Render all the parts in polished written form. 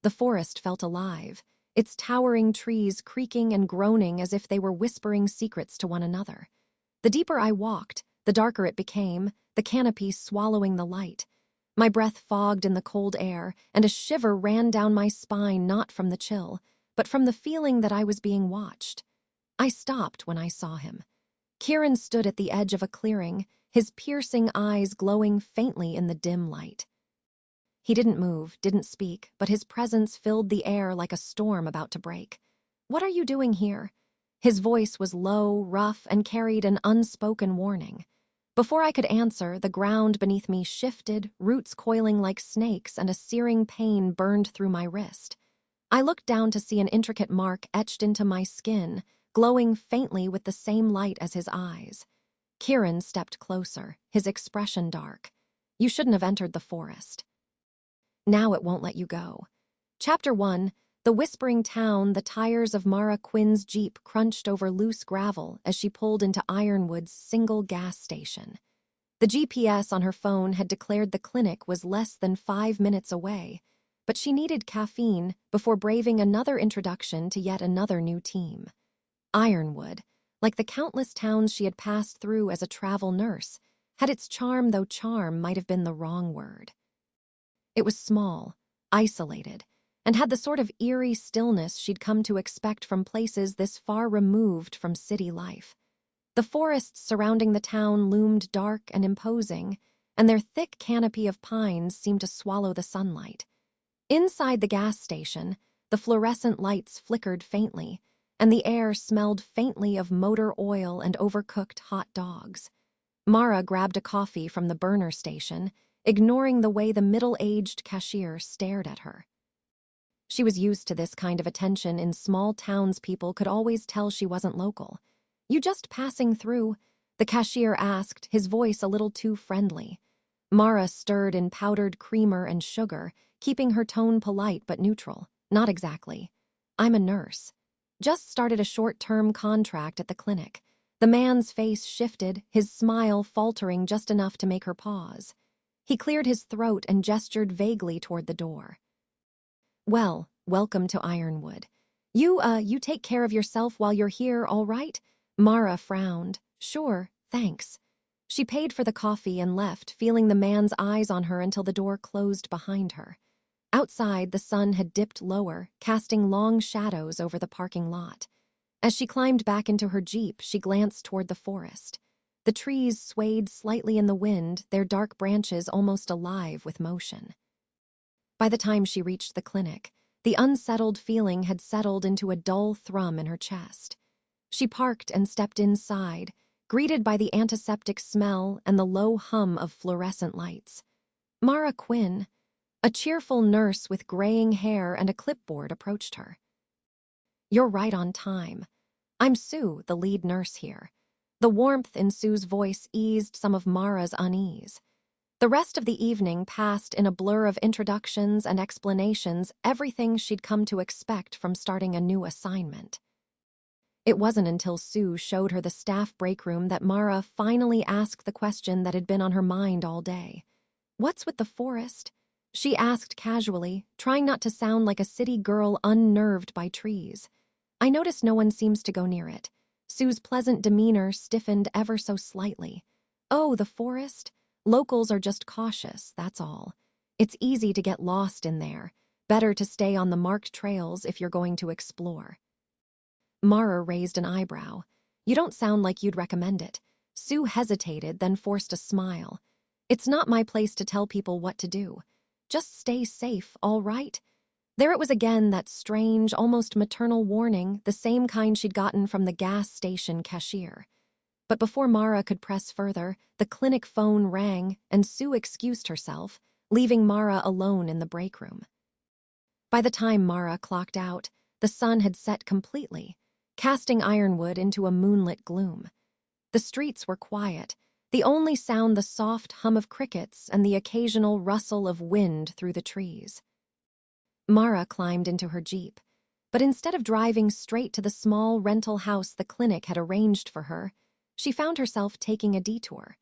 The forest felt alive, its towering trees creaking and groaning as if they were whispering secrets to one another. The deeper I walked, the darker it became, the canopy swallowing the light. My breath fogged in the cold air, and a shiver ran down my spine, not from the chill, but from the feeling that I was being watched. I stopped when I saw him. Kieran stood at the edge of a clearing, his piercing eyes glowing faintly in the dim light. He didn't move, didn't speak, but his presence filled the air like a storm about to break. "What are you doing here?" His voice was low, rough, and carried an unspoken warning. Before I could answer, the ground beneath me shifted, roots coiling like snakes, and a searing pain burned through my wrist. I looked down to see an intricate mark etched into my skin, glowing faintly with the same light as his eyes. Kieran stepped closer, his expression dark. "You shouldn't have entered the forest. Now it won't let you go." Chapter 1. The Whispering Town. The tires of Mara Quinn's Jeep crunched over loose gravel as she pulled into Ironwood's single gas station. The GPS on her phone had declared the clinic was less than 5 minutes away, but she needed caffeine before braving another introduction to yet another new team. Ironwood, like the countless towns she had passed through as a travel nurse, had its charm, though charm might have been the wrong word. It was small, isolated, and had the sort of eerie stillness she'd come to expect from places this far removed from city life. The forests surrounding the town loomed dark and imposing, and their thick canopy of pines seemed to swallow the sunlight. Inside the gas station, the fluorescent lights flickered faintly, and the air smelled faintly of motor oil and overcooked hot dogs. Mara grabbed a coffee from the burner station, ignoring the way the middle-aged cashier stared at her. She was used to this kind of attention in small towns. People could always tell she wasn't local. "You just passing through?" the cashier asked, his voice a little too friendly. Mara stirred in powdered creamer and sugar, keeping her tone polite but neutral. "Not exactly. I'm a nurse. Just started a short-term contract at the clinic." The man's face shifted, his smile faltering just enough to make her pause. He cleared his throat and gestured vaguely toward the door. "Well, welcome to Ironwood. You take care of yourself while you're here, all right?" Mara frowned. "Sure, thanks." She paid for the coffee and left, feeling the man's eyes on her until the door closed behind her. Outside, the sun had dipped lower, casting long shadows over the parking lot. As she climbed back into her Jeep, she glanced toward the forest. The trees swayed slightly in the wind, their dark branches almost alive with motion. By the time she reached the clinic, the unsettled feeling had settled into a dull thrum in her chest. She parked and stepped inside, greeted by the antiseptic smell and the low hum of fluorescent lights. Mara Quinn, a cheerful nurse with graying hair and a clipboard, approached her. "You're right on time. I'm Sue, the lead nurse here." The warmth in Sue's voice eased some of Mara's unease. The rest of the evening passed in a blur of introductions and explanations, everything she'd come to expect from starting a new assignment. It wasn't until Sue showed her the staff break room that Mara finally asked the question that had been on her mind all day. "What's with the forest?" she asked casually, trying not to sound like a city girl unnerved by trees. "I notice no one seems to go near it." Sue's pleasant demeanor stiffened ever so slightly. "Oh, the forest? Locals are just cautious, that's all. It's easy to get lost in there. Better to stay on the marked trails if you're going to explore." Mara raised an eyebrow. "You don't sound like you'd recommend it." Sue hesitated, then forced a smile. "It's not my place to tell people what to do. Just stay safe, all right?" There it was again, that strange, almost maternal warning, the same kind she'd gotten from the gas station cashier. But before Mara could press further, the clinic phone rang, and Sue excused herself, leaving Mara alone in the break room. By the time Mara clocked out, the sun had set completely, casting Ironwood into a moonlit gloom. The streets were quiet, the only sound the soft hum of crickets and the occasional rustle of wind through the trees. Mara climbed into her Jeep, but instead of driving straight to the small rental house the clinic had arranged for her, she found herself taking a detour.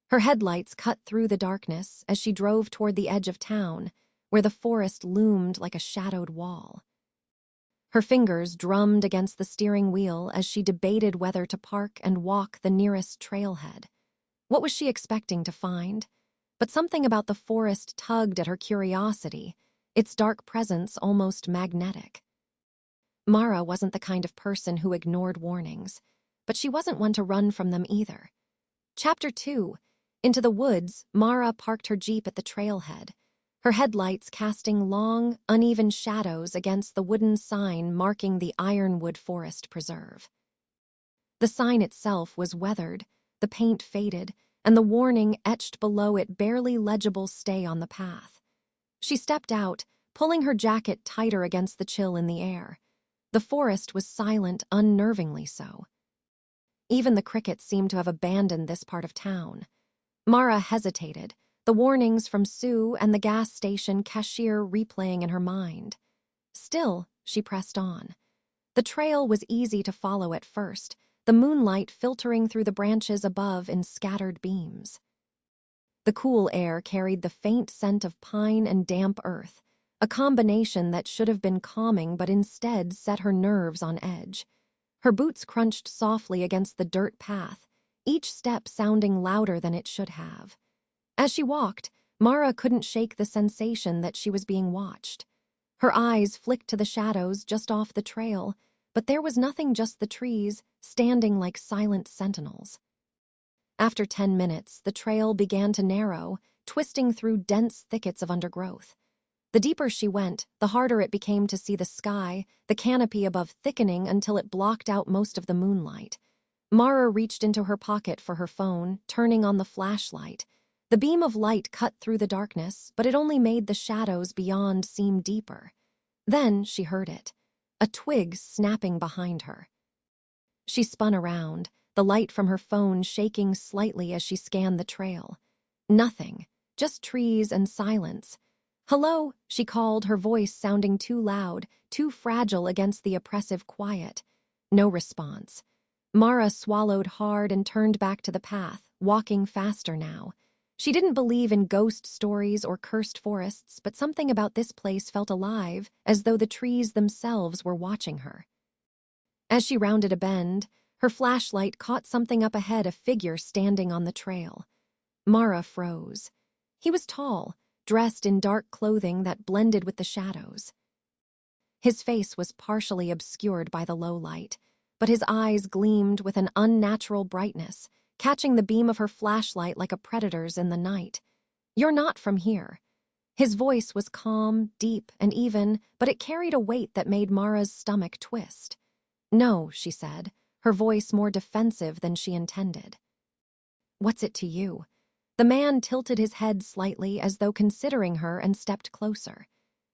Her headlights cut through the darkness as she drove toward the edge of town, where the forest loomed like a shadowed wall. Her fingers drummed against the steering wheel as she debated whether to park and walk the nearest trailhead. What was she expecting to find? But something about the forest tugged at her curiosity, its dark presence almost magnetic. Mara wasn't the kind of person who ignored warnings, but she wasn't one to run from them either. Chapter 2. Into the woods, Mara parked her Jeep at the trailhead, her headlights casting long, uneven shadows against the wooden sign marking the Ironwood Forest Preserve. The sign itself was weathered, the paint faded, and the warning etched below it barely legible "Stay on the path." She stepped out, pulling her jacket tighter against the chill in the air. The forest was silent, unnervingly so. Even the crickets seemed to have abandoned this part of town. Mara hesitated, the warnings from Sue and the gas station cashier replaying in her mind. Still, she pressed on. The trail was easy to follow at first, the moonlight filtering through the branches above in scattered beams. The cool air carried the faint scent of pine and damp earth, a combination that should have been calming but instead set her nerves on edge. Her boots crunched softly against the dirt path, each step sounding louder than it should have. As she walked, Mara couldn't shake the sensation that she was being watched. Her eyes flicked to the shadows just off the trail, but there was nothing, just the trees, standing like silent sentinels. After 10 minutes, the trail began to narrow, twisting through dense thickets of undergrowth. The deeper she went, the harder it became to see the sky, the canopy above thickening until it blocked out most of the moonlight. Mara reached into her pocket for her phone, turning on the flashlight. The beam of light cut through the darkness, but it only made the shadows beyond seem deeper. Then she heard it, a twig snapping behind her. She spun around, the light from her phone shaking slightly as she scanned the trail. Nothing, just trees and silence. "Hello," she called, her voice sounding too loud, too fragile against the oppressive quiet. No response. Mara swallowed hard and turned back to the path, walking faster now. She didn't believe in ghost stories or cursed forests, but something about this place felt alive, as though the trees themselves were watching her. As she rounded a bend, her flashlight caught something up ahead, a figure standing on the trail. Mara froze. He was tall, dressed in dark clothing that blended with the shadows. His face was partially obscured by the low light, but his eyes gleamed with an unnatural brightness, catching the beam of her flashlight like a predator's in the night. "You're not from here." His voice was calm, deep, and even, but it carried a weight that made Mara's stomach twist. "No," she said, her voice more defensive than she intended. "What's it to you?" The man tilted his head slightly as though considering her and stepped closer.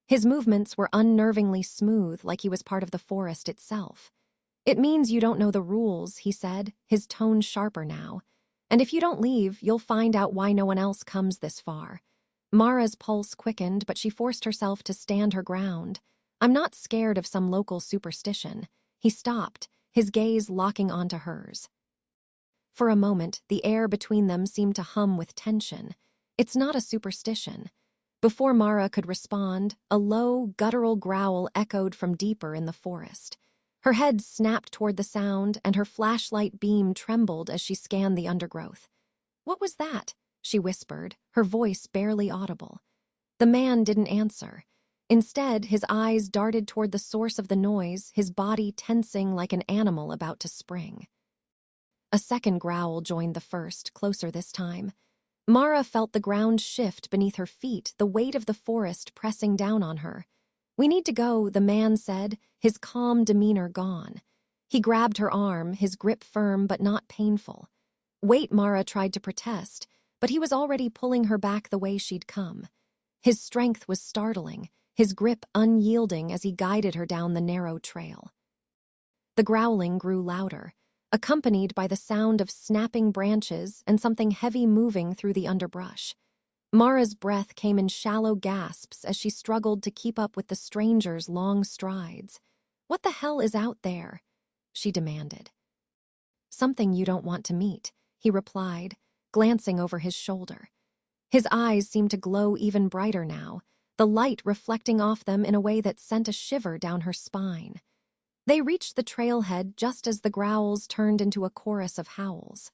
His movements were unnervingly smooth, like he was part of the forest itself. "It means you don't know the rules," he said, his tone sharper now. "And if you don't leave, you'll find out why no one else comes this far." Mara's pulse quickened, but she forced herself to stand her ground. "I'm not scared of some local superstition." He stopped, his gaze locking onto hers. For a moment, the air between them seemed to hum with tension. "It's not a superstition." Before Mara could respond, a low, guttural growl echoed from deeper in the forest. Her head snapped toward the sound, and her flashlight beam trembled as she scanned the undergrowth. "What was that?" she whispered, her voice barely audible. The man didn't answer. Instead, his eyes darted toward the source of the noise, his body tensing like an animal about to spring. A second growl joined the first, closer this time. Mara felt the ground shift beneath her feet, the weight of the forest pressing down on her. "We need to go," the man said, his calm demeanor gone. He grabbed her arm, his grip firm but not painful. "Wait," Mara tried to protest, but he was already pulling her back the way she'd come. His strength was startling, his grip unyielding as he guided her down the narrow trail. The growling grew louder, accompanied by the sound of snapping branches and something heavy moving through the underbrush. Mara's breath came in shallow gasps as she struggled to keep up with the stranger's long strides. "What the hell is out there?" she demanded. "Something you don't want to meet," he replied, glancing over his shoulder. His eyes seemed to glow even brighter now, the light reflecting off them in a way that sent a shiver down her spine. They reached the trailhead just as the growls turned into a chorus of howls.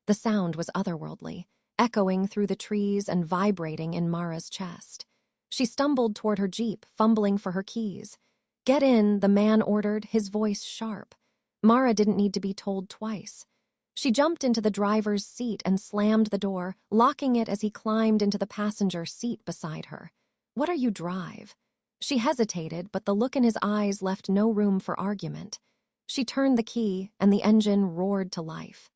The sound was otherworldly, echoing through the trees and vibrating in Mara's chest. She stumbled toward her jeep, fumbling for her keys. "Get in," the man ordered, his voice sharp. Mara didn't need to be told twice. She jumped into the driver's seat and slammed the door, locking it as he climbed into the passenger seat beside her. "What are you drive?" She hesitated, but the look in his eyes left no room for argument. She turned the key, and the engine roared to life.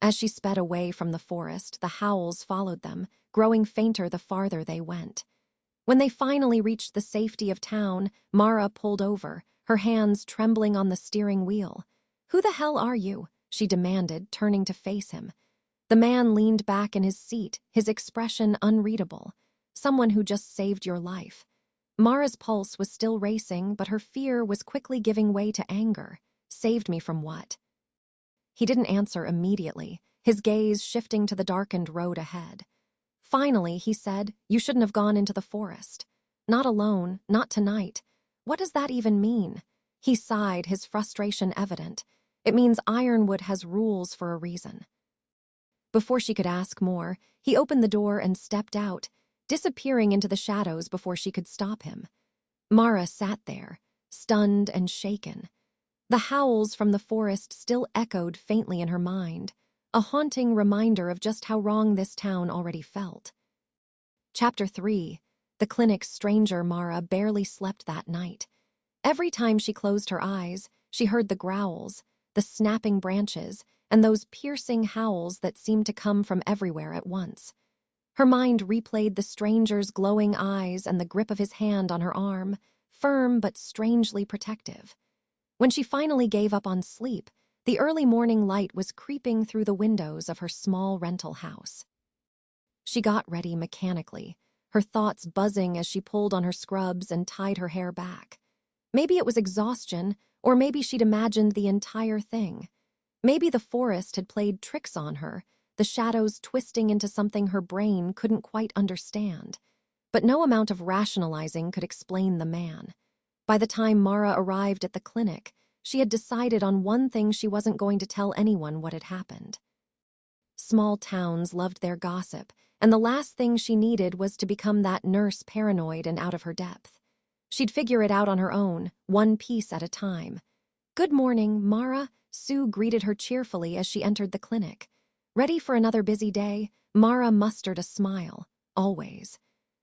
As she sped away from the forest, the howls followed them, growing fainter the farther they went. When they finally reached the safety of town, Mara pulled over, her hands trembling on the steering wheel. "Who the hell are you?" she demanded, turning to face him. The man leaned back in his seat, his expression unreadable. "Someone who just saved your life." Mara's pulse was still racing, but her fear was quickly giving way to anger. "Saved me from what?" He didn't answer immediately, his gaze shifting to the darkened road ahead. Finally, he said, "You shouldn't have gone into the forest. Not alone, not tonight. What does that even mean?" He sighed, his frustration evident. "It means Ironwood has rules for a reason." Before she could ask more, he opened the door and stepped out, disappearing into the shadows before she could stop him. Mara sat there, stunned and shaken. The howls from the forest still echoed faintly in her mind, a haunting reminder of just how wrong this town already felt. Chapter 3. The clinic's stranger. Mara barely slept that night. Every time she closed her eyes, she heard the growls, the snapping branches, and those piercing howls that seemed to come from everywhere at once. Her mind replayed the stranger's glowing eyes and the grip of his hand on her arm, firm but strangely protective. When she finally gave up on sleep, the early morning light was creeping through the windows of her small rental house. She got ready mechanically, her thoughts buzzing as she pulled on her scrubs and tied her hair back. Maybe it was exhaustion, or maybe she'd imagined the entire thing. Maybe the forest had played tricks on her, the shadows twisting into something her brain couldn't quite understand. But no amount of rationalizing could explain the man. By the time Mara arrived at the clinic, she had decided on one thing: she wasn't going to tell anyone what had happened. Small towns loved their gossip, and the last thing she needed was to become that nurse, paranoid and out of her depth. She'd figure it out on her own, one piece at a time. "Good morning, Mara," Sue greeted her cheerfully as she entered the clinic. Ready for another busy day, Mara mustered a smile. Always.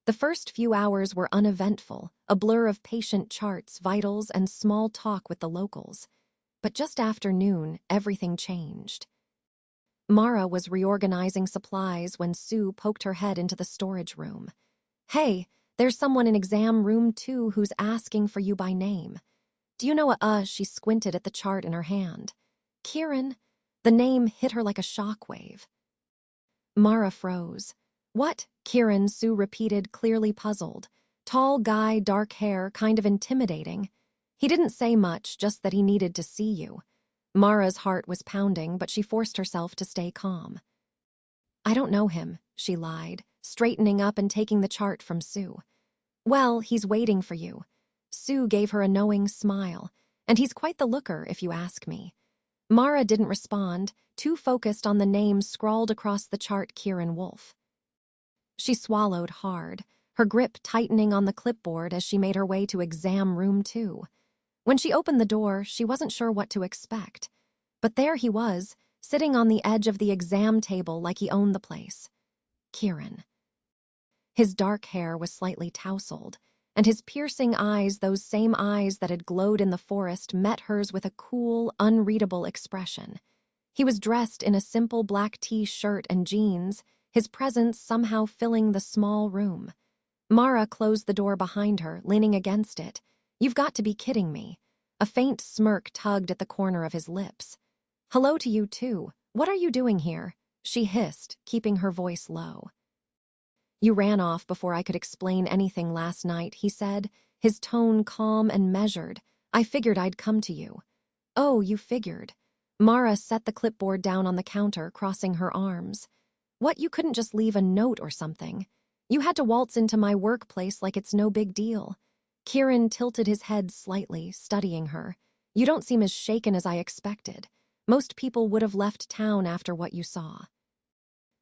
The first few hours were uneventful, a blur of patient charts, vitals, and small talk with the locals. But just after noon, everything changed. Mara was reorganizing supplies when Sue poked her head into the storage room. "Hey, there's someone in exam room 2 who's asking for you by name." "Do you know She squinted at the chart in her hand. "Kieran." The name hit her like a shockwave. Mara froze. "What?" Kieran, Sue repeated, clearly puzzled. Tall guy, dark hair, kind of intimidating. "He didn't say much, just that he needed to see you." Mara's heart was pounding, but she forced herself to stay calm. "I don't know him," she lied, straightening up and taking the chart from Sue. "Well, he's waiting for you." Sue gave her a knowing smile. "And he's quite the looker, if you ask me." Mara didn't respond, too focused on the name scrawled across the chart: Kieran Wolf. She swallowed hard, her grip tightening on the clipboard as she made her way to exam room 2. When she opened the door, she wasn't sure what to expect. But there he was, sitting on the edge of the exam table like he owned the place. Kieran. His dark hair was slightly tousled, and his piercing eyes, those same eyes that had glowed in the forest, met hers with a cool, unreadable expression. He was dressed in a simple black t-shirt and jeans, his presence somehow filling the small room. Mara closed the door behind her, leaning against it. "You've got to be kidding me." A faint smirk tugged at the corner of his lips. "Hello to you too. What are you doing here?" she hissed, keeping her voice low. "You ran off before I could explain anything last night," he said, his tone calm and measured. "I figured I'd come to you." "Oh, you figured." Mara set the clipboard down on the counter, crossing her arms. "What, you couldn't just leave a note or something?" You had to waltz into my workplace like it's no big deal." Kieran tilted his head slightly, studying her. "You don't seem as shaken as I expected. Most people would have left town after what you saw."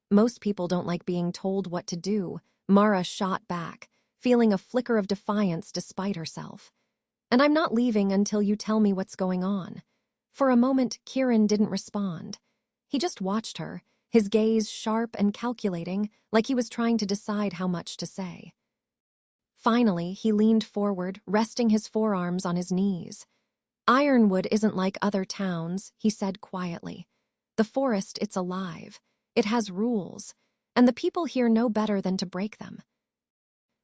"Most people don't like being told what to do," Mara shot back, feeling a flicker of defiance despite herself. "And I'm not leaving until you tell me what's going on." For a moment, Kieran didn't respond. He just watched her, his gaze sharp and calculating, like he was trying to decide how much to say. Finally, he leaned forward, resting his forearms on his knees. "Ironwood isn't like other towns," he said quietly. "The forest, it's alive. It has rules, and the people here know better than to break them."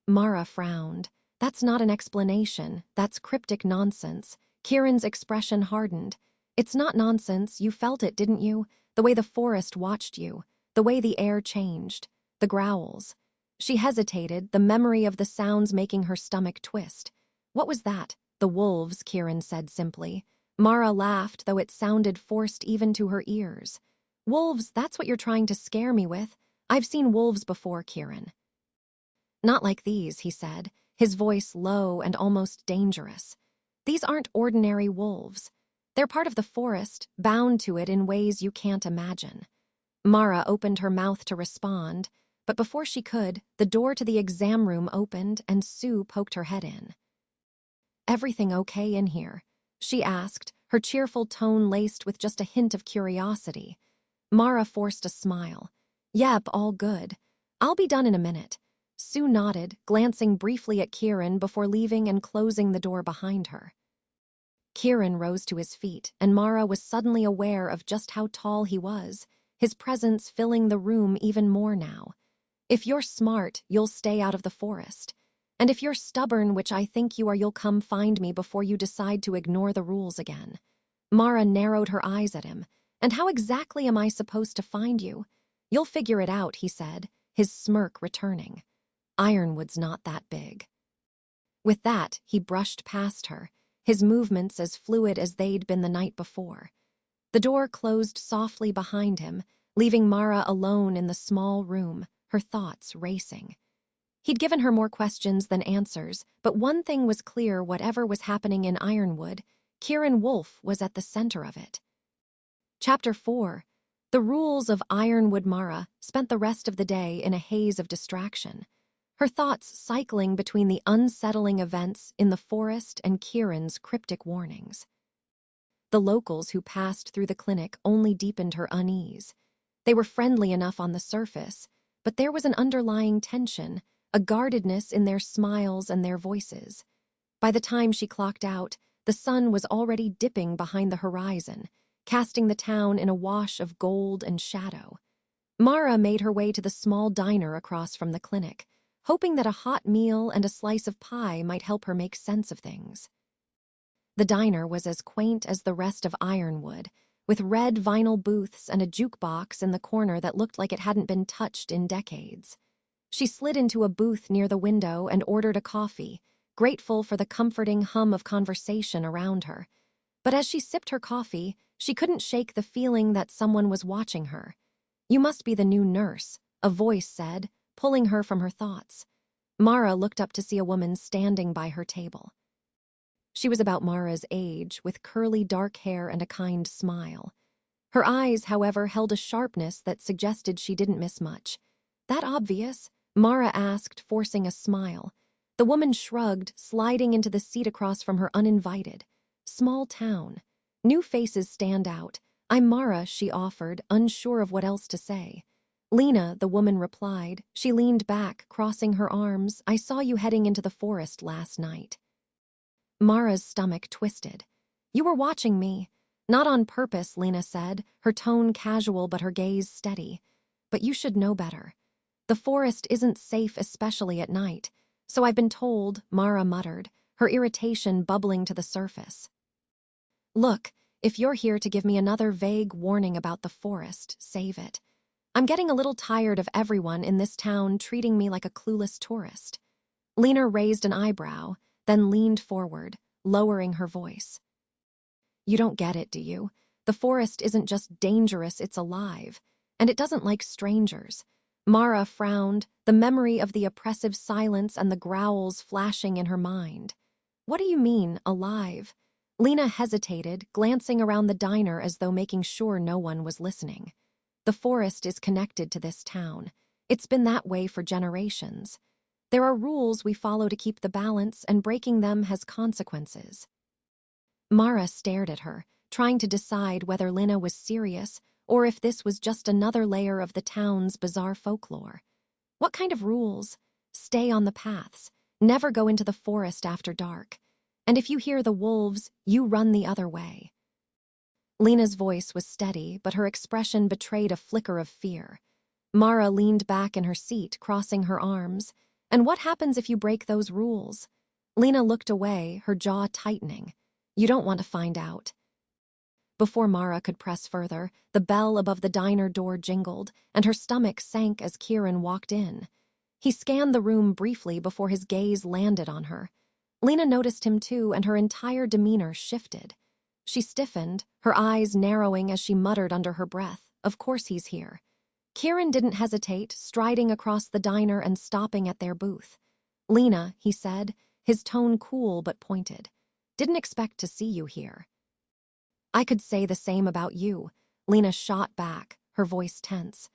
Mara frowned. "That's not an explanation. That's cryptic nonsense." Kieran's expression hardened. "It's not nonsense. You felt it, didn't you? The way the forest watched you. The way the air changed. The growls." She hesitated, the memory of the sounds making her stomach twist. "What was that?" "The wolves," Kieran said simply. Mara laughed, though it sounded forced even to her ears. "Wolves, that's what you're trying to scare me with? I've seen wolves before, Kieran." "Not like these," he said, his voice low and almost dangerous. "These aren't ordinary wolves. They're part of the forest, bound to it in ways you can't imagine." Mara opened her mouth to respond, but before she could, the door to the exam room opened and Sue poked her head in. "Everything okay in here?" she asked, her cheerful tone laced with just a hint of curiosity. Mara forced a smile. "Yep, all good. I'll be done in a minute." Sue nodded, glancing briefly at Kieran before leaving and closing the door behind her. Kieran rose to his feet, and Mara was suddenly aware of just how tall he was, his presence filling the room even more now. "If you're smart, you'll stay out of the forest. And if you're stubborn, which I think you are, you'll come find me before you decide to ignore the rules again." Mara narrowed her eyes at him. "And how exactly am I supposed to find you?" "You'll figure it out," he said, his smirk returning. "Ironwood's not that big." With that, he brushed past her, his movements as fluid as they'd been the night before. The door closed softly behind him, leaving Mara alone in the small room, her thoughts racing. He'd given her more questions than answers, but one thing was clear: whatever was happening in Ironwood, Kieran Wolf was at the center of it. Chapter 4. The Rules of Ironwood. Mara spent the rest of the day in a haze of distraction, her thoughts cycling between the unsettling events in the forest and Kieran's cryptic warnings. The locals who passed through the clinic only deepened her unease. They were friendly enough on the surface, but there was an underlying tension, a guardedness in their smiles and their voices. By the time she clocked out, the sun was already dipping behind the horizon, casting the town in a wash of gold and shadow. Mara made her way to the small diner across from the clinic, hoping that a hot meal and a slice of pie might help her make sense of things. The diner was as quaint as the rest of Ironwood, with red vinyl booths and a jukebox in the corner that looked like it hadn't been touched in decades. She slid into a booth near the window and ordered a coffee, grateful for the comforting hum of conversation around her. But as she sipped her coffee, she couldn't shake the feeling that someone was watching her. "You must be the new nurse," a voice said, pulling her from her thoughts. Mara looked up to see a woman standing by her table. She was about Mara's age, with curly dark hair and a kind smile. Her eyes, however, held a sharpness that suggested she didn't miss much. "That obvious?" Mara asked, forcing a smile. The woman shrugged, sliding into the seat across from her uninvited. "Small town. New faces stand out. I'm Mara," she offered, unsure of what else to say. "Lena," the woman replied. She leaned back, crossing her arms. "I saw you heading into the forest last night." Mara's stomach twisted. "You were watching me." "Not on purpose," Lena said, her tone casual but her gaze steady. "But you should know better. The forest isn't safe, especially at night. So I've been told," Mara muttered, her irritation bubbling to the surface. "Look, if you're here to give me another vague warning about the forest, save it. I'm getting a little tired of everyone in this town treating me like a clueless tourist." Lena raised an eyebrow, then leaned forward, lowering her voice. "You don't get it, do you? The forest isn't just dangerous, it's alive. And it doesn't like strangers. Mara frowned, the memory of the oppressive silence and the growls flashing in her mind. What do you mean, alive? Lena hesitated, glancing around the diner as though making sure no one was listening. The forest is connected to this town. It's been that way for generations. There are rules we follow to keep the balance, and breaking them has consequences. Mara stared at her, trying to decide whether Lena was serious or if this was just another layer of the town's bizarre folklore. What kind of rules? Stay on the paths. Never go into the forest after dark. And if you hear the wolves, you run the other way. Lena's voice was steady, but her expression betrayed a flicker of fear. Mara leaned back in her seat, crossing her arms. And what happens if you break those rules? Lena looked away, her jaw tightening. You don't want to find out. Before Mara could press further, the bell above the diner door jingled, and her stomach sank as Kieran walked in. He scanned the room briefly before his gaze landed on her. Lena noticed him too, and her entire demeanor shifted. She stiffened, her eyes narrowing as she muttered under her breath, "Of course he's here." Kieran didn't hesitate, striding across the diner and stopping at their booth. "Lena," he said, his tone cool but pointed. "Didn't expect to see you here." "I could say the same about you," Lena shot back, her voice tense.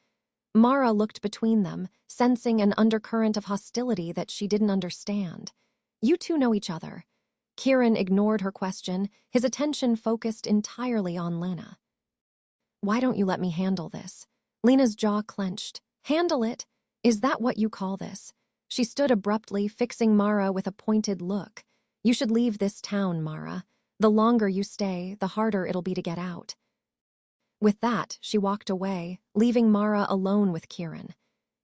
Mara looked between them, sensing an undercurrent of hostility that she didn't understand. "You two know each other." Kieran ignored her question, his attention focused entirely on Lena. "Why don't you let me handle this?" Lena's jaw clenched. "Handle it? Is that what you call this?" She stood abruptly, fixing Mara with a pointed look. "You should leave this town, Mara. The longer you stay, the harder it'll be to get out." With that, she walked away, leaving Mara alone with Kieran.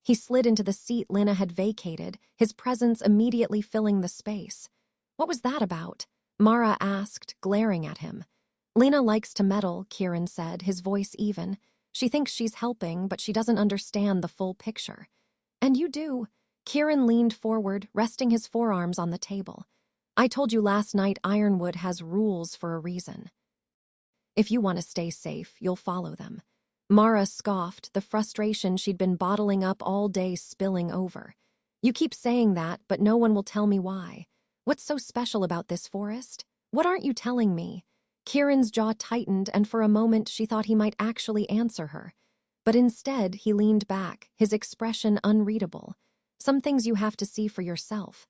He slid into the seat Lena had vacated, his presence immediately filling the space. "What was that about?" Mara asked, glaring at him. "Lena likes to meddle," Kieran said, his voice even. "She thinks she's helping, but she doesn't understand the full picture." "And you do." Kieran leaned forward, resting his forearms on the table. "I told you last night Ironwood has rules for a reason. If you want to stay safe, you'll follow them." Mara scoffed, the frustration she'd been bottling up all day spilling over. "You keep saying that, but no one will tell me why. What's so special about this forest? What aren't you telling me?" Kieran's jaw tightened, and for a moment she thought he might actually answer her. But instead, he leaned back, his expression unreadable. "Some things you have to see for yourself."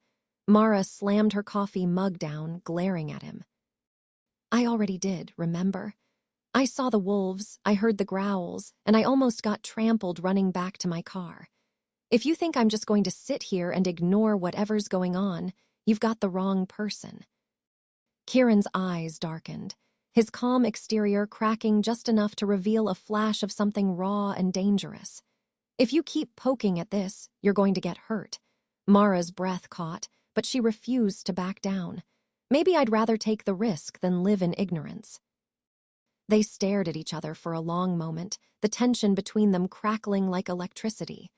Mara slammed her coffee mug down, glaring at him. "I already did, remember? I saw the wolves, I heard the growls, and I almost got trampled running back to my car. If you think I'm just going to sit here and ignore whatever's going on, you've got the wrong person." Kieran's eyes darkened, his calm exterior cracking just enough to reveal a flash of something raw and dangerous. "If you keep poking at this, you're going to get hurt." Mara's breath caught, but she refused to back down. "Maybe I'd rather take the risk than live in ignorance." They stared at each other for a long moment, the tension between them crackling like electricity.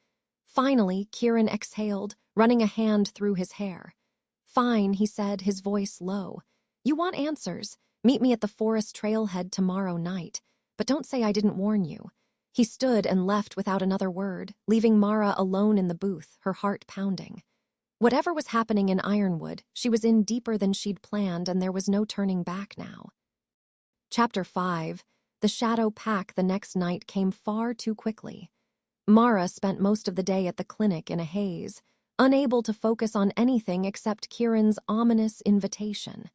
Finally, Kieran exhaled, running a hand through his hair. "Fine," he said, his voice low. "You want answers? Meet me at the forest trailhead tomorrow night. But don't say I didn't warn you." He stood and left without another word, leaving Mara alone in the booth, her heart pounding. Whatever was happening in Ironwood, she was in deeper than she'd planned, and there was no turning back now. Chapter 5. The shadow pack the next night came far too quickly. Mara spent most of the day at the clinic in a haze, unable to focus on anything except Kieran's ominous invitation.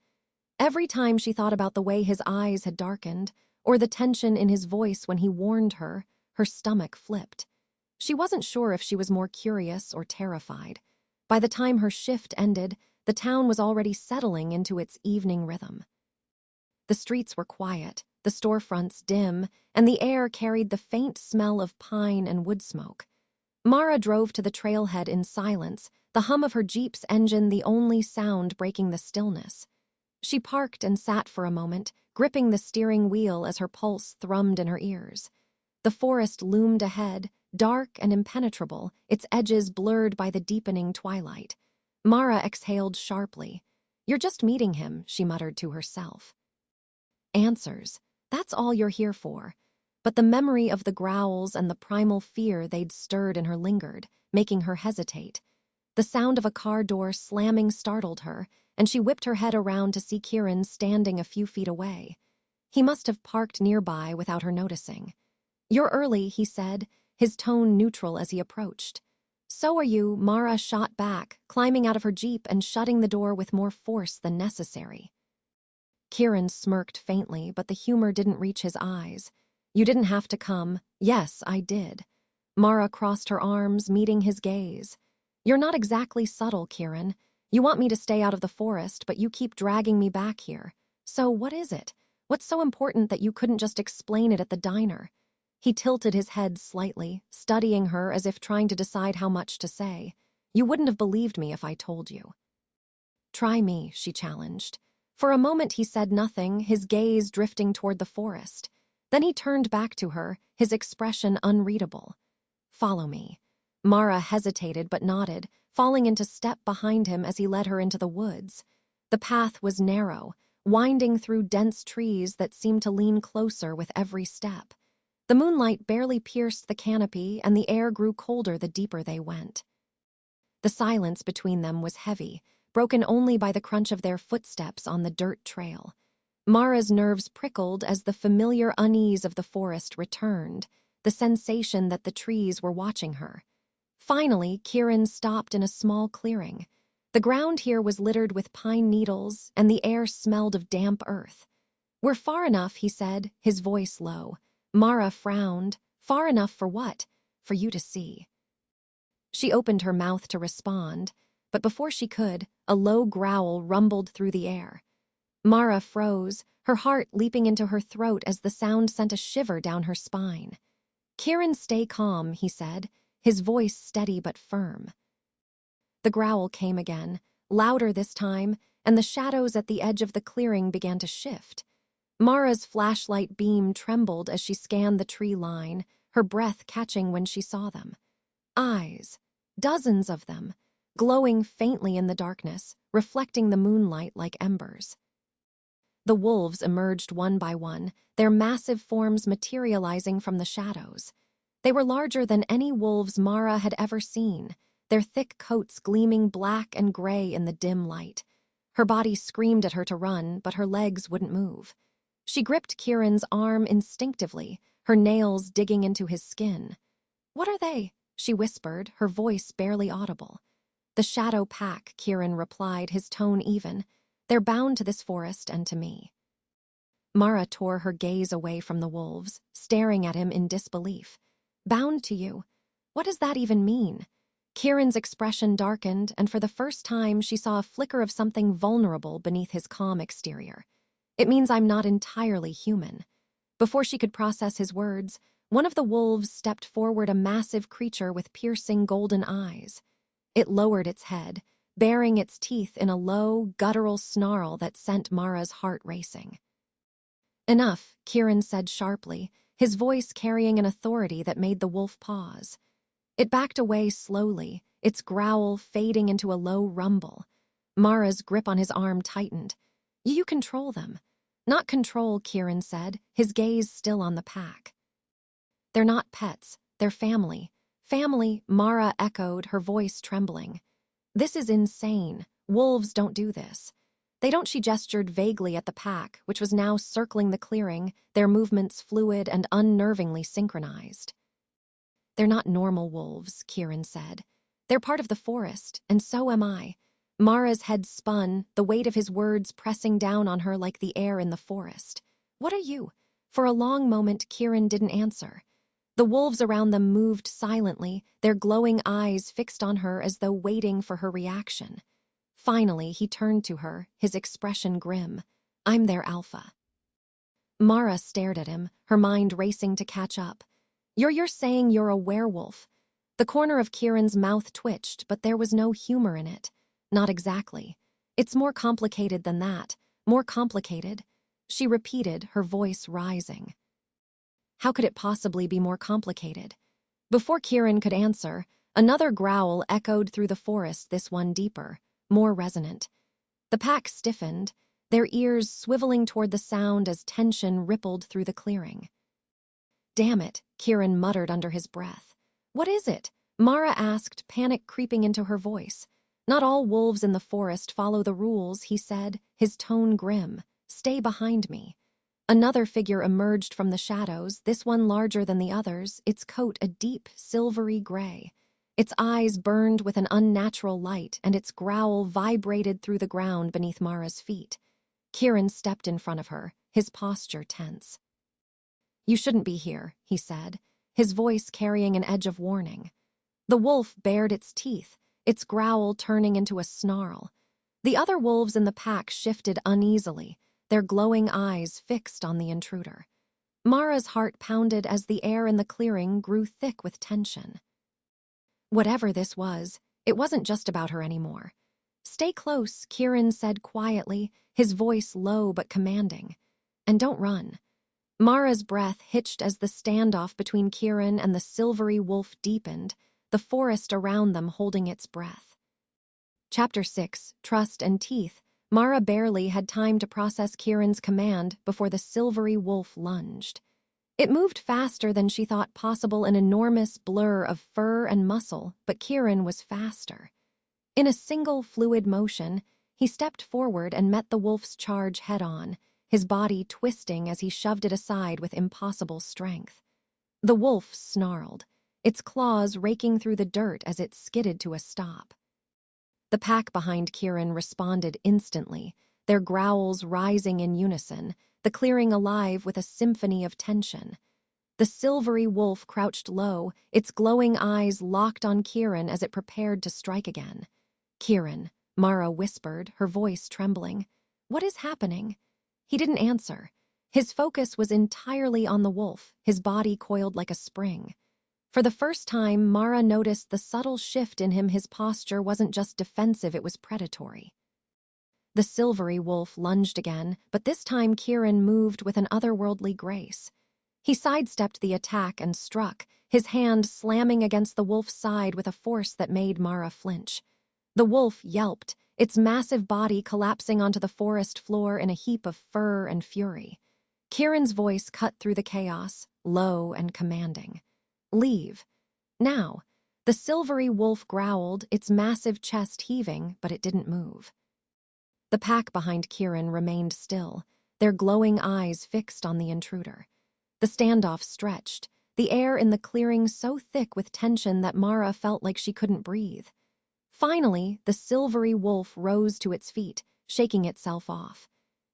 Every time she thought about the way his eyes had darkened, or the tension in his voice when he warned her, her stomach flipped. She wasn't sure if she was more curious or terrified. By the time her shift ended, the town was already settling into its evening rhythm. The streets were quiet, the storefronts dim, and the air carried the faint smell of pine and wood smoke. Mara drove to the trailhead in silence, the hum of her Jeep's engine the only sound breaking the stillness. She parked and sat for a moment, gripping the steering wheel as her pulse thrummed in her ears. The forest loomed ahead, dark and impenetrable, its edges blurred by the deepening twilight. Mara exhaled sharply. "You're just meeting him," she muttered to herself. "Answers. That's all you're here for." But the memory of the growls and the primal fear they'd stirred in her lingered, making her hesitate. The sound of a car door slamming startled her, and she whipped her head around to see Kieran standing a few feet away. He must have parked nearby without her noticing. "You're early," he said, his tone neutral as he approached. "So are you," Mara shot back, climbing out of her Jeep and shutting the door with more force than necessary. Kieran smirked faintly, but the humor didn't reach his eyes. "You didn't have to come." "Yes, I did." Mara crossed her arms, meeting his gaze. "You're not exactly subtle, Kieran. You want me to stay out of the forest, but you keep dragging me back here. So what is it? What's so important that you couldn't just explain it at the diner?" He tilted his head slightly, studying her as if trying to decide how much to say. "You wouldn't have believed me if I told you." "Try me," she challenged. For a moment he said nothing, his gaze drifting toward the forest. Then he turned back to her, his expression unreadable. "Follow me." Mara hesitated but nodded, falling into step behind him as he led her into the woods. The path was narrow, winding through dense trees that seemed to lean closer with every step. The moonlight barely pierced the canopy, and the air grew colder the deeper they went. The silence between them was heavy, broken only by the crunch of their footsteps on the dirt trail. Mara's nerves prickled as the familiar unease of the forest returned, the sensation that the trees were watching her. Finally, Kieran stopped in a small clearing. The ground here was littered with pine needles, and the air smelled of damp earth. "We're far enough," he said, his voice low. Mara frowned. "Far enough for what?" "For you to see." She opened her mouth to respond, but before she could, a low growl rumbled through the air. Mara froze, her heart leaping into her throat as the sound sent a shiver down her spine. "Kieran, stay calm," he said, his voice steady but firm. The growl came again, louder this time, and the shadows at the edge of the clearing began to shift. Mara's flashlight beam trembled as she scanned the tree line, her breath catching when she saw them. Eyes, dozens of them, glowing faintly in the darkness, reflecting the moonlight like embers. The wolves emerged one by one, their massive forms materializing from the shadows. They were larger than any wolves Mara had ever seen, their thick coats gleaming black and gray in the dim light. Her body screamed at her to run, but her legs wouldn't move. She gripped Kieran's arm instinctively, her nails digging into his skin. "What are they?" she whispered, her voice barely audible. "The shadow pack," Kieran replied, his tone even. "They're bound to this forest and to me." Mara tore her gaze away from the wolves, staring at him in disbelief. "Bound to you? What does that even mean?" Kieran's expression darkened, and for the first time she saw a flicker of something vulnerable beneath his calm exterior. "It means I'm not entirely human." Before she could process his words, one of the wolves stepped forward, a massive creature with piercing golden eyes. It lowered its head, baring its teeth in a low, guttural snarl that sent Mara's heart racing. "Enough," Kieran said sharply, his voice carrying an authority that made the wolf pause. It backed away slowly, its growl fading into a low rumble. Mara's grip on his arm tightened. "You control them." "Not control," Kieran said, his gaze still on the pack. "They're not pets, they're family." "Family," Mara echoed, her voice trembling. "This is insane. Wolves don't do this." "They don't," she gestured vaguely at the pack, which was now circling the clearing, their movements fluid and unnervingly synchronized. "They're not normal wolves," Kieran said. "They're part of the forest, and so am I." Mara's head spun, the weight of his words pressing down on her like the air in the forest. "What are you?" For a long moment, Kieran didn't answer. The wolves around them moved silently, their glowing eyes fixed on her as though waiting for her reaction. Finally, he turned to her, his expression grim. "I'm their alpha." Mara stared at him, her mind racing to catch up. You're saying you're a werewolf." The corner of Kieran's mouth twitched, but there was no humor in it. "Not exactly. It's more complicated than that. More complicated," she repeated, her voice rising. How could it possibly be more complicated? Before Kieran could answer, another growl echoed through the forest, this one deeper, more resonant. The pack stiffened, their ears swiveling toward the sound as tension rippled through the clearing. Damn it, Kieran muttered under his breath. What is it? Mara asked, panic creeping into her voice. Not all wolves in the forest follow the rules, he said, his tone grim. Stay behind me. Another figure emerged from the shadows, this one larger than the others, its coat a deep, silvery gray. Its eyes burned with an unnatural light, and its growl vibrated through the ground beneath Mara's feet. Kieran stepped in front of her, his posture tense. You shouldn't be here, he said, his voice carrying an edge of warning. The wolf bared its teeth, its growl turning into a snarl. The other wolves in the pack shifted uneasily, their glowing eyes fixed on the intruder. Mara's heart pounded as the air in the clearing grew thick with tension. Whatever this was, it wasn't just about her anymore. Stay close, Kieran said quietly, his voice low but commanding. And don't run. Mara's breath hitched as the standoff between Kieran and the silvery wolf deepened, the forest around them holding its breath. Chapter 6, Trust and Teeth. Mara barely had time to process Kieran's command before the silvery wolf lunged. It moved faster than she thought possible, an enormous blur of fur and muscle, but Kieran was faster. In a single fluid motion, he stepped forward and met the wolf's charge head-on, his body twisting as he shoved it aside with impossible strength. The wolf snarled, its claws raking through the dirt as it skidded to a stop. The pack behind Kieran responded instantly, their growls rising in unison, the clearing alive with a symphony of tension. The silvery wolf crouched low, its glowing eyes locked on Kieran as it prepared to strike again. Kieran, Mara whispered, her voice trembling. What is happening? He didn't answer. His focus was entirely on the wolf, his body coiled like a spring. For the first time, Mara noticed the subtle shift in him. His posture wasn't just defensive, it was predatory. The silvery wolf lunged again, but this time Kieran moved with an otherworldly grace. He sidestepped the attack and struck, his hand slamming against the wolf's side with a force that made Mara flinch. The wolf yelped, its massive body collapsing onto the forest floor in a heap of fur and fury. Kieran's voice cut through the chaos, low and commanding. Leave. Now. The silvery wolf growled, its massive chest heaving, but it didn't move. The pack behind Kieran remained still, their glowing eyes fixed on the intruder. The standoff stretched, the air in the clearing so thick with tension that Mara felt like she couldn't breathe. Finally, the silvery wolf rose to its feet, shaking itself off.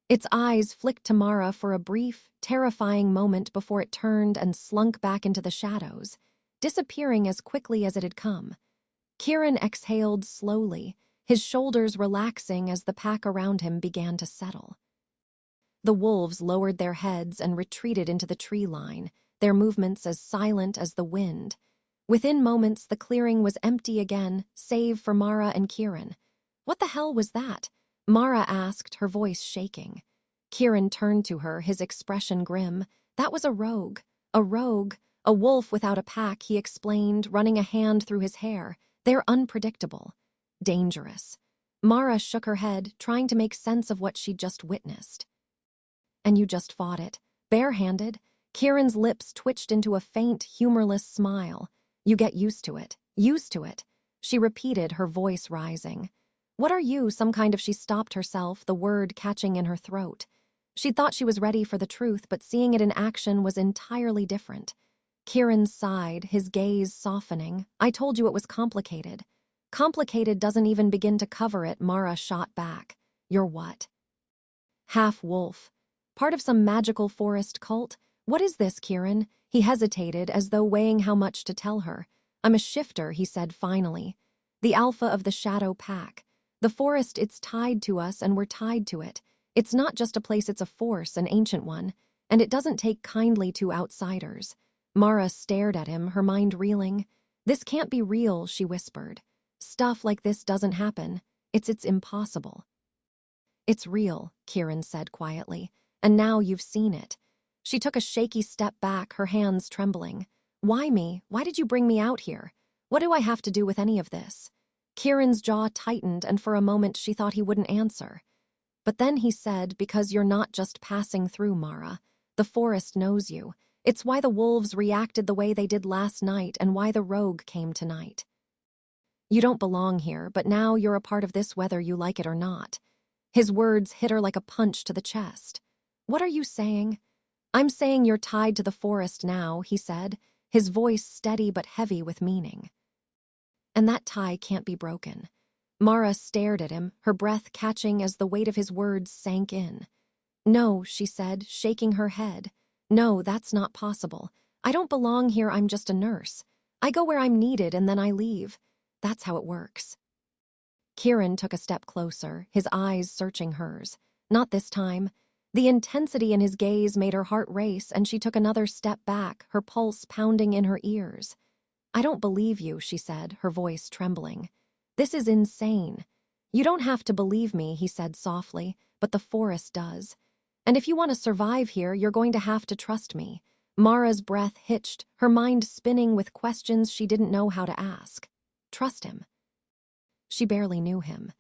Its eyes flicked to Mara for a brief, terrifying moment before it turned and slunk back into the shadows, disappearing as quickly as it had come. Kieran exhaled slowly, his shoulders relaxing as the pack around him began to settle. The wolves lowered their heads and retreated into the tree line, their movements as silent as the wind. Within moments, the clearing was empty again, save for Mara and Kieran. What the hell was that? Mara asked, her voice shaking. Kieran turned to her, his expression grim. That was a rogue. A rogue. A wolf without a pack, he explained, running a hand through his hair. They're unpredictable. Dangerous. Mara shook her head, trying to make sense of what she'd just witnessed. And you just fought it. Barehanded? Kieran's lips twitched into a faint, humorless smile. You get used to it. Used to it. She repeated, her voice rising. What are you, some kind of... She stopped herself, the word catching in her throat. She thought she was ready for the truth, but seeing it in action was entirely different. Kieran sighed, his gaze softening. I told you it was complicated. Complicated doesn't even begin to cover it, Mara shot back. You're what? Half-wolf. Part of some magical forest cult? What is this, Kieran? He hesitated, as though weighing how much to tell her. I'm a shifter, he said finally. The alpha of the shadow pack. The forest, it's tied to us and we're tied to it. It's not just a place, it's a force, an ancient one. And it doesn't take kindly to outsiders. Mara stared at him, her mind reeling. This can't be real, she whispered. Stuff like this doesn't happen. It's impossible. It's real, Kieran said quietly. And now you've seen it. She took a shaky step back, her hands trembling. Why me? Why did you bring me out here? What do I have to do with any of this? Kieran's jaw tightened, and for a moment she thought he wouldn't answer. But then he said, because you're not just passing through, Mara. The forest knows you. It's why the wolves reacted the way they did last night and why the rogue came tonight. You don't belong here, but now you're a part of this whether you like it or not. His words hit her like a punch to the chest. What are you saying? I'm saying you're tied to the forest now, he said, his voice steady but heavy with meaning. And that tie can't be broken. Mara stared at him, her breath catching as the weight of his words sank in. No, she said, shaking her head. No, that's not possible. I don't belong here, I'm just a nurse. I go where I'm needed and then I leave. That's how it works. Kieran took a step closer, his eyes searching hers. Not this time. The intensity in his gaze made her heart race, and she took another step back, her pulse pounding in her ears. I don't believe you, she said, her voice trembling. This is insane. You don't have to believe me, he said softly, but the forest does. And if you want to survive here, you're going to have to trust me. Mara's breath hitched, her mind spinning with questions she didn't know how to ask. Trust him. She barely knew him.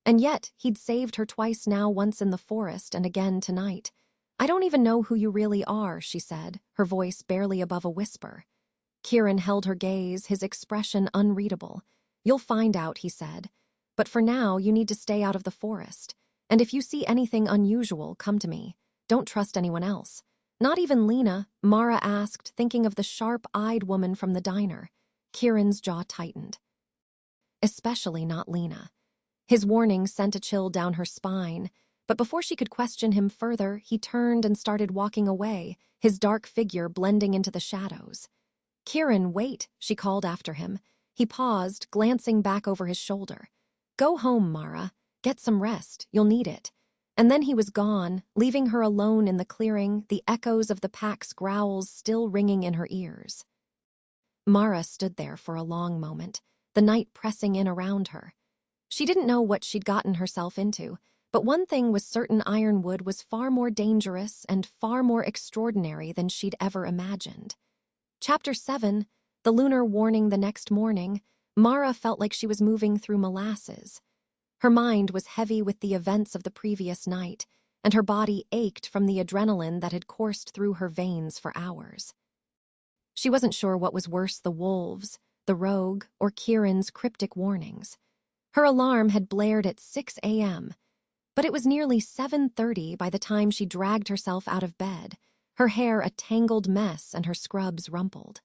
And yet, he'd saved her twice now, once in the forest and again tonight. I don't even know who you really are, she said, her voice barely above a whisper. Kieran held her gaze, his expression unreadable. You'll find out, he said. But for now, you need to stay out of the forest. And if you see anything unusual, come to me. Don't trust anyone else. Not even Lena, Mara asked, thinking of the sharp-eyed woman from the diner. Kieran's jaw tightened. Especially not Lena. His warning sent a chill down her spine, but before she could question him further, he turned and started walking away, his dark figure blending into the shadows. Kieran, wait, she called after him. He paused, glancing back over his shoulder. Go home, Mara. Get some rest. You'll need it. And then he was gone, leaving her alone in the clearing, the echoes of the pack's growls still ringing in her ears. Mara stood there for a long moment, the night pressing in around her. She didn't know what she'd gotten herself into, but one thing was certain: Ironwood was far more dangerous and far more extraordinary than she'd ever imagined. Chapter 7, The Lunar Warning. The next morning, Mara felt like she was moving through molasses. Her mind was heavy with the events of the previous night, and her body ached from the adrenaline that had coursed through her veins for hours. She wasn't sure what was worse, the wolves, the rogue, or Kieran's cryptic warnings. Her alarm had blared at 6 a.m., but it was nearly 7:30 by the time she dragged herself out of bed, her hair a tangled mess and her scrubs rumpled.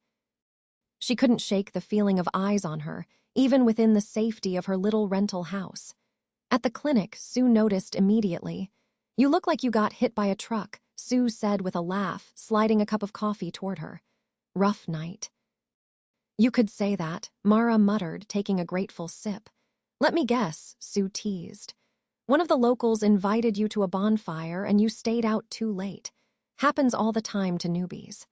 She couldn't shake the feeling of eyes on her, even within the safety of her little rental house. At the clinic, Sue noticed immediately. You look like you got hit by a truck, Sue said with a laugh, sliding a cup of coffee toward her. Rough night. You could say that, Mara muttered, taking a grateful sip. Let me guess, Sue teased. One of the locals invited you to a bonfire and you stayed out too late. Happens all the time to newbies.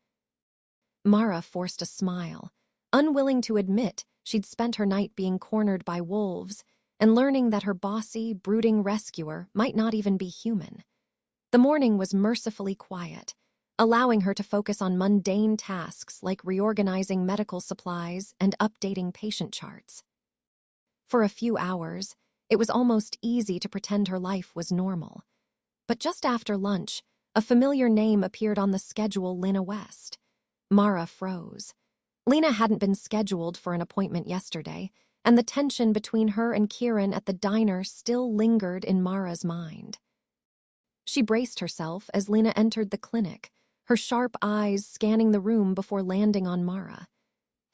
Mara forced a smile, unwilling to admit she'd spent her night being cornered by wolves and learning that her bossy, brooding rescuer might not even be human. The morning was mercifully quiet, allowing her to focus on mundane tasks like reorganizing medical supplies and updating patient charts. For a few hours, it was almost easy to pretend her life was normal. But just after lunch, a familiar name appeared on the schedule: Lena West. Mara froze. Lena hadn't been scheduled for an appointment yesterday, and the tension between her and Kieran at the diner still lingered in Mara's mind. She braced herself as Lena entered the clinic, her sharp eyes scanning the room before landing on Mara.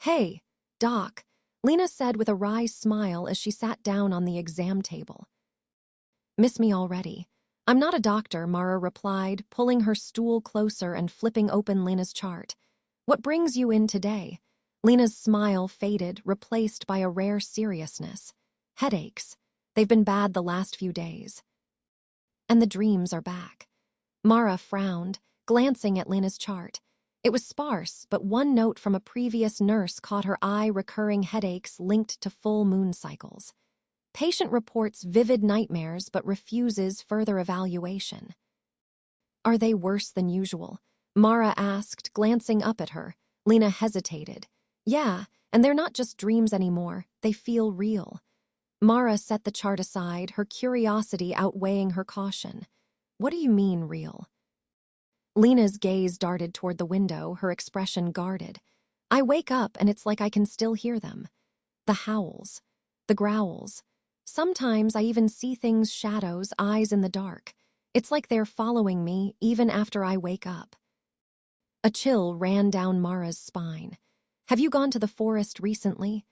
Hey, Doc, Lena said with a wry smile as she sat down on the exam table. Miss me already? I'm not a doctor, Mara replied, pulling her stool closer and flipping open Lena's chart. What brings you in today? Lena's smile faded, replaced by a rare seriousness. Headaches. They've been bad the last few days. And the dreams are back. Mara frowned, glancing at Lena's chart. It was sparse, but one note from a previous nurse caught her eye: recurring headaches linked to full moon cycles. Patient reports vivid nightmares but refuses further evaluation. Are they worse than usual? Mara asked, glancing up at her. Lena hesitated. Yeah, and they're not just dreams anymore. They feel real. Mara set the chart aside, her curiosity outweighing her caution. What do you mean, real? Lena's gaze darted toward the window, her expression guarded. I wake up and it's like I can still hear them. The howls, the growls. Sometimes I even see things, shadows, eyes in the dark. It's like they're following me even after I wake up. A chill ran down Mara's spine. Have you gone to the forest recently?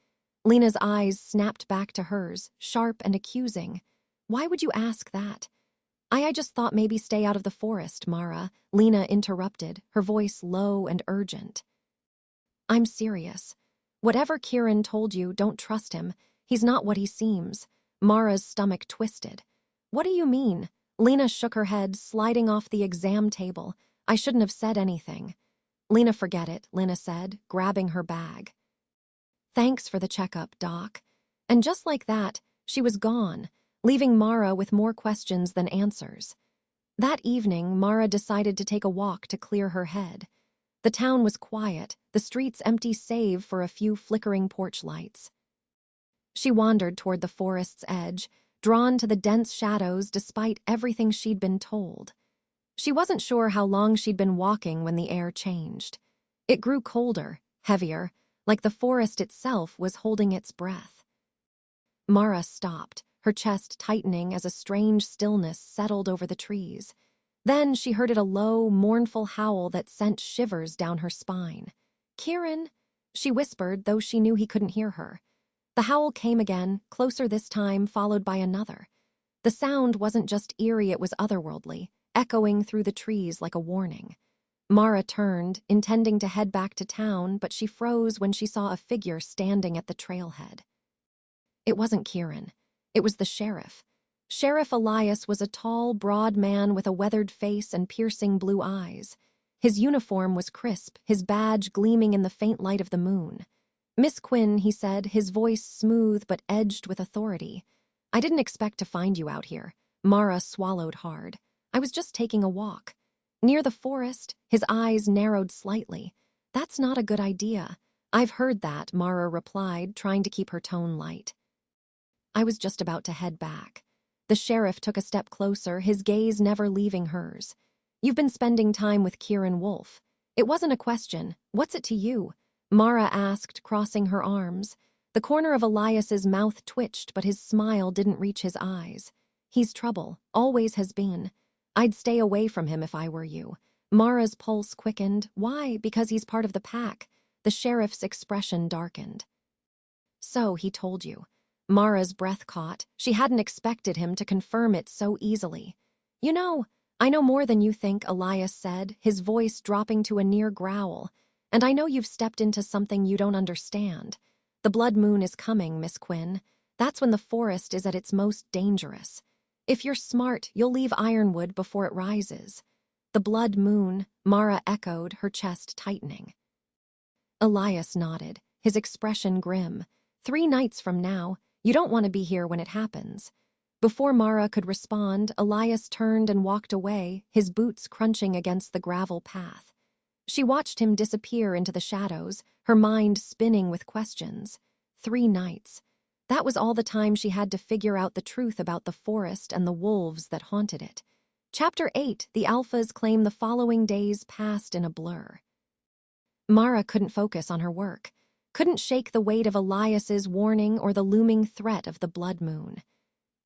Lena's eyes snapped back to hers, sharp and accusing. Why would you ask that? I just thought maybe stay out of the forest, Mara, Lena interrupted, her voice low and urgent. I'm serious. Whatever Kieran told you, don't trust him. He's not what he seems. Mara's stomach twisted. What do you mean? Lena shook her head, sliding off the exam table. I shouldn't have said anything. Lena, forget it, Lena said, grabbing her bag. Thanks for the checkup, Doc. And just like that, she was gone, leaving Mara with more questions than answers. That evening, Mara decided to take a walk to clear her head. The town was quiet, the streets empty save for a few flickering porch lights. She wandered toward the forest's edge, drawn to the dense shadows despite everything she'd been told. She wasn't sure how long she'd been walking when the air changed. It grew colder, heavier, like the forest itself was holding its breath. Mara stopped, her chest tightening as a strange stillness settled over the trees. Then she heard a low, mournful howl that sent shivers down her spine. Kieran, she whispered, though she knew he couldn't hear her. The howl came again, closer this time, followed by another. The sound wasn't just eerie, it was otherworldly, echoing through the trees like a warning. Mara turned, intending to head back to town, but she froze when she saw a figure standing at the trailhead. It wasn't Kieran. It was the sheriff. Sheriff Elias was a tall, broad man with a weathered face and piercing blue eyes. His uniform was crisp, his badge gleaming in the faint light of the moon. Miss Quinn, he said, his voice smooth but edged with authority. I didn't expect to find you out here. Mara swallowed hard. I was just taking a walk. Near the forest, his eyes narrowed slightly. That's not a good idea. I've heard that, Mara replied, trying to keep her tone light. I was just about to head back. The sheriff took a step closer, his gaze never leaving hers. You've been spending time with Kieran Wolf. It wasn't a question. What's it to you? Mara asked, crossing her arms. The corner of Elias's mouth twitched, but his smile didn't reach his eyes. He's trouble, always has been. I'd stay away from him if I were you. Mara's pulse quickened. Why? Because he's part of the pack. The sheriff's expression darkened. So he told you. Mara's breath caught. She hadn't expected him to confirm it so easily. You know, I know more than you think, Elias said, his voice dropping to a near growl. And I know you've stepped into something you don't understand. The blood moon is coming, Miss Quinn. That's when the forest is at its most dangerous. If you're smart, you'll leave Ironwood before it rises. The blood moon, Mara echoed, her chest tightening. Elias nodded, his expression grim. 3 nights from now, you don't want to be here when it happens. Before Mara could respond, Elias turned and walked away, his boots crunching against the gravel path. She watched him disappear into the shadows, her mind spinning with questions. 3 nights. That was all the time she had to figure out the truth about the forest and the wolves that haunted it. Chapter 8, the Alphas claim the following days passed in a blur. Mara couldn't focus on her work, couldn't shake the weight of Elias's warning or the looming threat of the blood moon.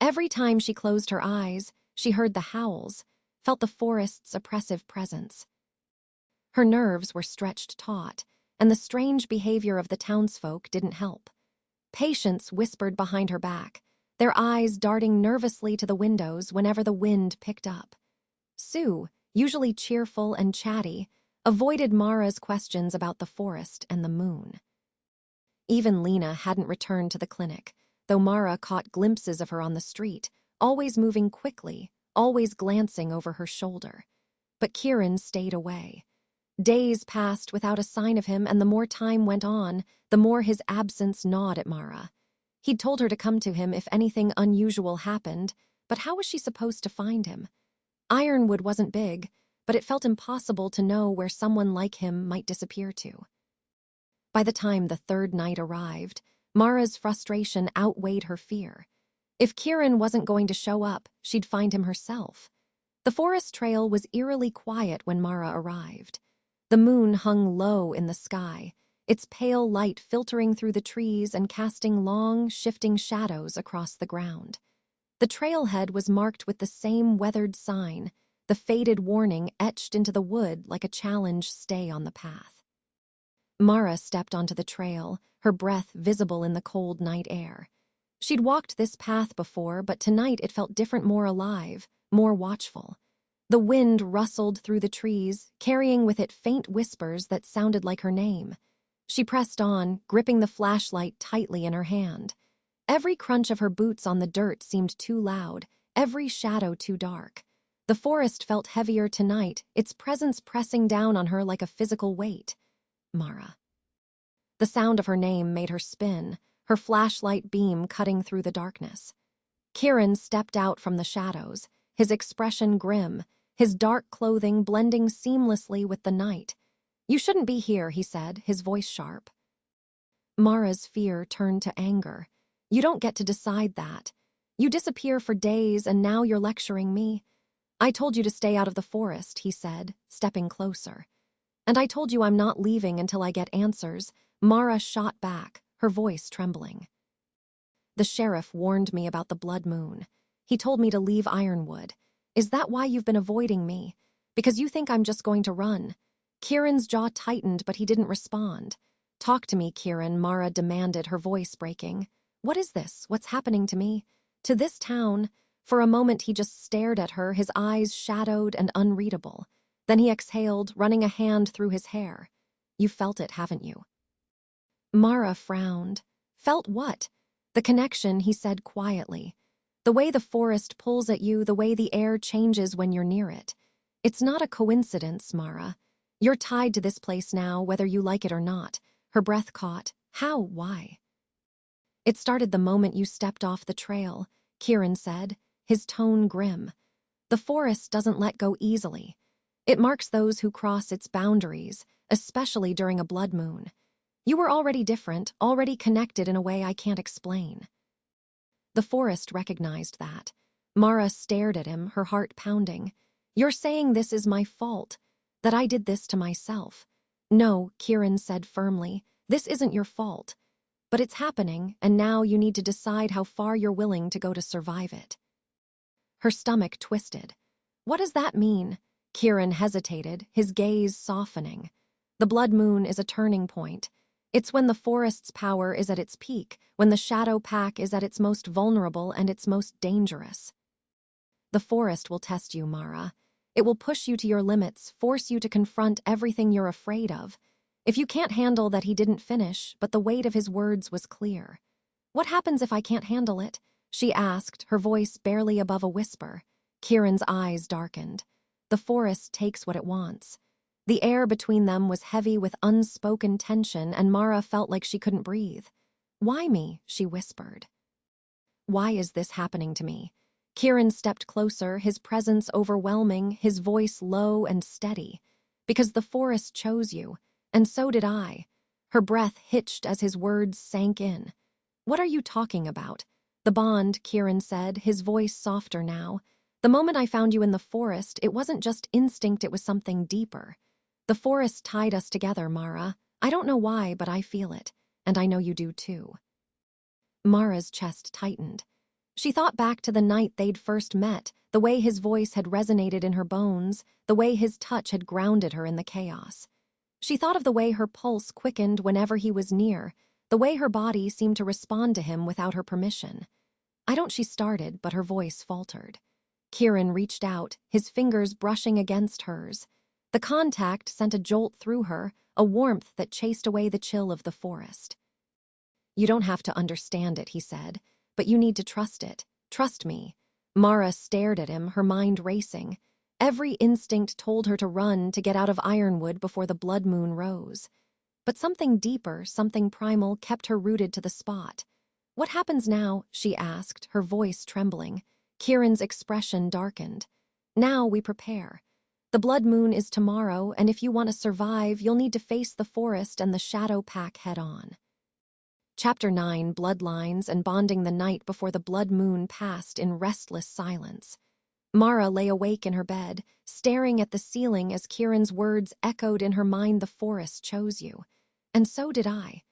Every time she closed her eyes, she heard the howls, felt the forest's oppressive presence. Her nerves were stretched taut, and the strange behavior of the townsfolk didn't help. Patients whispered behind her back, their eyes darting nervously to the windows whenever the wind picked up. Sue, usually cheerful and chatty, avoided Mara's questions about the forest and the moon. Even Lena hadn't returned to the clinic, though Mara caught glimpses of her on the street, always moving quickly, always glancing over her shoulder. But Kieran stayed away. Days passed without a sign of him, and the more time went on, the more his absence gnawed at Mara. He'd told her to come to him if anything unusual happened, but how was she supposed to find him? Ironwood wasn't big, but it felt impossible to know where someone like him might disappear to. By the time the 3rd night arrived, Mara's frustration outweighed her fear. If Kieran wasn't going to show up, she'd find him herself. The forest trail was eerily quiet when Mara arrived. The moon hung low in the sky, its pale light filtering through the trees and casting long, shifting shadows across the ground. The trailhead was marked with the same weathered sign, the faded warning etched into the wood like a challenge, "Stay on the path." Mara stepped onto the trail, her breath visible in the cold night air. She'd walked this path before, but tonight it felt different, more alive, more watchful. The wind rustled through the trees, carrying with it faint whispers that sounded like her name. She pressed on, gripping the flashlight tightly in her hand. Every crunch of her boots on the dirt seemed too loud, every shadow too dark. The forest felt heavier tonight, its presence pressing down on her like a physical weight. Mara. The sound of her name made her spin, her flashlight beam cutting through the darkness. Kieran stepped out from the shadows, his expression grim, his dark clothing blending seamlessly with the night. "You shouldn't be here," he said, his voice sharp. Mara's fear turned to anger. "You don't get to decide that. You disappear for days and now you're lecturing me." "I told you to stay out of the forest," he said, stepping closer. "And I told you I'm not leaving until I get answers," Mara shot back, her voice trembling. "The sheriff warned me about the blood moon. He told me to leave Ironwood. Is that why you've been avoiding me? Because you think I'm just going to run?" Kieran's jaw tightened, but he didn't respond. "Talk to me, Kieran," Mara demanded, her voice breaking. "What is this? What's happening to me? To this town?" For a moment he just stared at her, his eyes shadowed and unreadable. Then he exhaled, running a hand through his hair. "You felt it, haven't you?" Mara frowned. "Felt what?" "The connection," he said quietly. "The way the forest pulls at you, the way the air changes when you're near it. It's not a coincidence, Mara. You're tied to this place now, whether you like it or not." Her breath caught. "How? Why?" "It started the moment you stepped off the trail," Kieran said, his tone grim. "The forest doesn't let go easily. It marks those who cross its boundaries, especially during a blood moon. You were already different, already connected in a way I can't explain." The forest recognized that. Mara stared at him, her heart pounding. "You're saying this is my fault, that I did this to myself." "No," Kieran said firmly, "this isn't your fault. But it's happening, and now you need to decide how far you're willing to go to survive it." Her stomach twisted. "What does that mean?" Kieran hesitated, his gaze softening. "The blood moon is a turning point. It's when the forest's power is at its peak, when the shadow pack is at its most vulnerable and its most dangerous. The forest will test you, Mara. It will push you to your limits, force you to confront everything you're afraid of. If you can't handle that." He didn't finish, but the weight of his words was clear. "What happens if I can't handle it?" she asked, her voice barely above a whisper. Kieran's eyes darkened. "The forest takes what it wants." The air between them was heavy with unspoken tension, and Mara felt like she couldn't breathe. "Why me?" she whispered. "Why is this happening to me?" Kieran stepped closer, his presence overwhelming, his voice low and steady. "Because the forest chose you, and so did I." Her breath hitched as his words sank in. "What are you talking about?" "The bond," Kieran said, his voice softer now. "The moment I found you in the forest, it wasn't just instinct, it was something deeper. The forest tied us together, Mara. I don't know why, but I feel it, and I know you do too." Mara's chest tightened. She thought back to the night they'd first met, the way his voice had resonated in her bones, the way his touch had grounded her in the chaos. She thought of the way her pulse quickened whenever he was near, the way her body seemed to respond to him without her permission. "I don't," she started, but her voice faltered. Kieran reached out, his fingers brushing against hers. The contact sent a jolt through her, a warmth that chased away the chill of the forest. "You don't have to understand it," he said, "but you need to trust it. Trust me." Mara stared at him, her mind racing. Every instinct told her to run, to get out of Ironwood before the blood moon rose. But something deeper, something primal, kept her rooted to the spot. "What happens now?" she asked, her voice trembling. Kieran's expression darkened. "Now we prepare. The blood moon is tomorrow, and if you want to survive, you'll need to face the forest and the shadow pack head-on." Chapter 9, Bloodlines and Bonding. The night before the blood moon passed in restless silence. Mara lay awake in her bed, staring at the ceiling as Kieran's words echoed in her mind. The forest chose you. And so did I.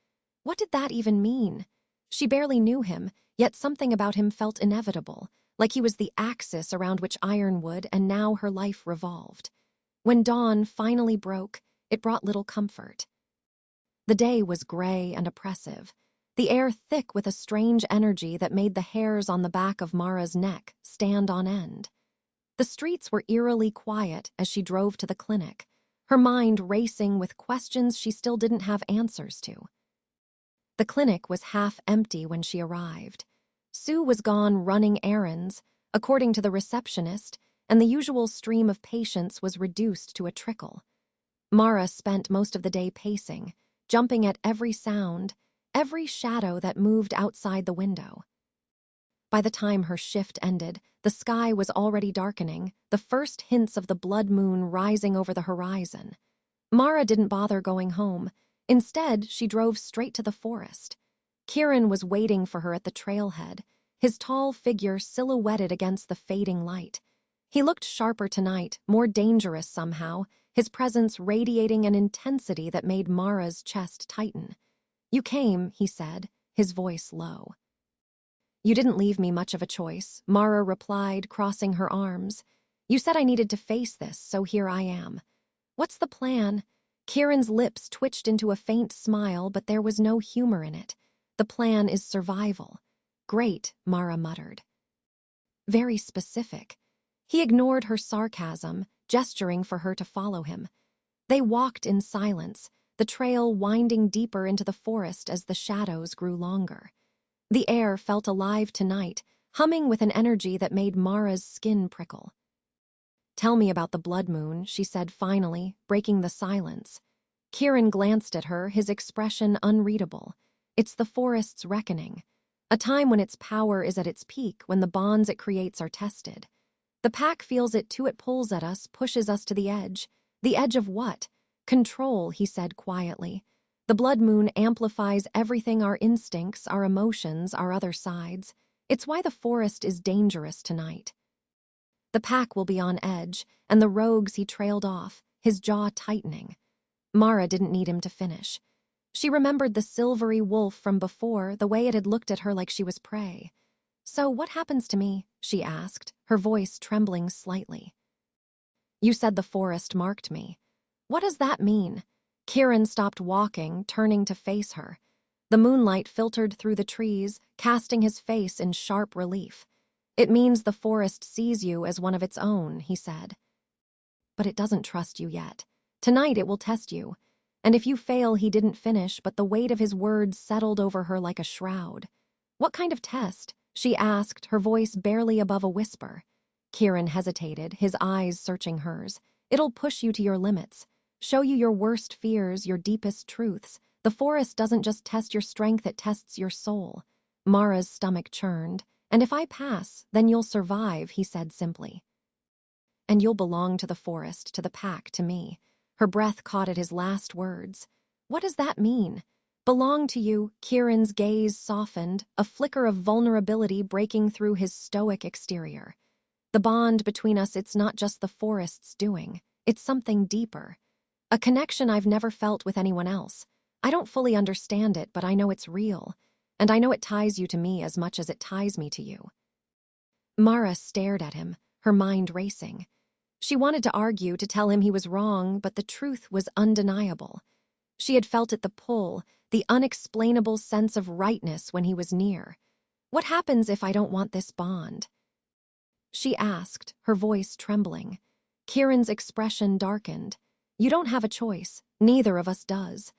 What did that even mean? She barely knew him, yet something about him felt inevitable, like he was the axis around which iron would, and now her life revolved. When dawn finally broke, it brought little comfort. The day was gray and oppressive, the air thick with a strange energy that made the hairs on the back of Mara's neck stand on end. The streets were eerily quiet as she drove to the clinic, her mind racing with questions she still didn't have answers to. The clinic was half empty when she arrived. Sue was gone running errands, according to the receptionist, and the usual stream of patients was reduced to a trickle. Mara spent most of the day pacing, jumping at every sound, every shadow that moved outside the window. By the time her shift ended, the sky was already darkening, the first hints of the blood moon rising over the horizon. Mara didn't bother going home. Instead, she drove straight to the forest. Kieran was waiting for her at the trailhead, his tall figure silhouetted against the fading light. He looked sharper tonight, more dangerous somehow, his presence radiating an intensity that made Mara's chest tighten. "You came," he said, his voice low. "You didn't leave me much of a choice," Mara replied, crossing her arms. "You said I needed to face this, so here I am." "What's the plan?" Kieran's lips twitched into a faint smile, but there was no humor in it. "The plan is survival." "Great," Mara muttered. "Very specific." He ignored her sarcasm, gesturing for her to follow him. They walked in silence, the trail winding deeper into the forest as the shadows grew longer. The air felt alive tonight, humming with an energy that made Mara's skin prickle. "Tell me about the blood moon," she said finally, breaking the silence. Kieran glanced at her, his expression unreadable. "It's the forest's reckoning, a time when its power is at its peak, when the bonds it creates are tested. The pack feels it too, it pulls at us, pushes us to the edge." "The edge of what?" "Control," he said quietly. "The blood moon amplifies everything, our instincts, our emotions, our other sides. It's why the forest is dangerous tonight." "The pack will be on edge, and the rogues," he trailed off, his jaw tightening. Mara didn't need him to finish. She remembered the silvery wolf from before, the way it had looked at her like she was prey. "So what happens to me?" she asked, her voice trembling slightly. "You said the forest marked me. What does that mean?" Kieran stopped walking, turning to face her. The moonlight filtered through the trees, casting his face in sharp relief. "It means the forest sees you as one of its own," he said. "But it doesn't trust you yet. Tonight it will test you. And if you fail," he didn't finish, but the weight of his words settled over her like a shroud. "What kind of test?" she asked, her voice barely above a whisper. Kieran hesitated, his eyes searching hers. "It'll push you to your limits, show you your worst fears, your deepest truths. The forest doesn't just test your strength, it tests your soul." Mara's stomach churned. "And if I pass, then you'll survive," he said simply. "And you'll belong to the forest, to the pack, to me." Her breath caught at his last words. "What does that mean?" "Belong to you." Kieran's gaze softened, a flicker of vulnerability breaking through his stoic exterior. "The bond between us, it's not just the forest's doing. It's something deeper. A connection I've never felt with anyone else. I don't fully understand it, but I know it's real. And I know it ties you to me as much as it ties me to you." Mara stared at him, her mind racing. She wanted to argue, to tell him he was wrong, but the truth was undeniable. She had felt it, the pull, the unexplainable sense of rightness when he was near. "What happens if I don't want this bond?" she asked, her voice trembling. Kieran's expression darkened. "You don't have a choice. Neither of us does.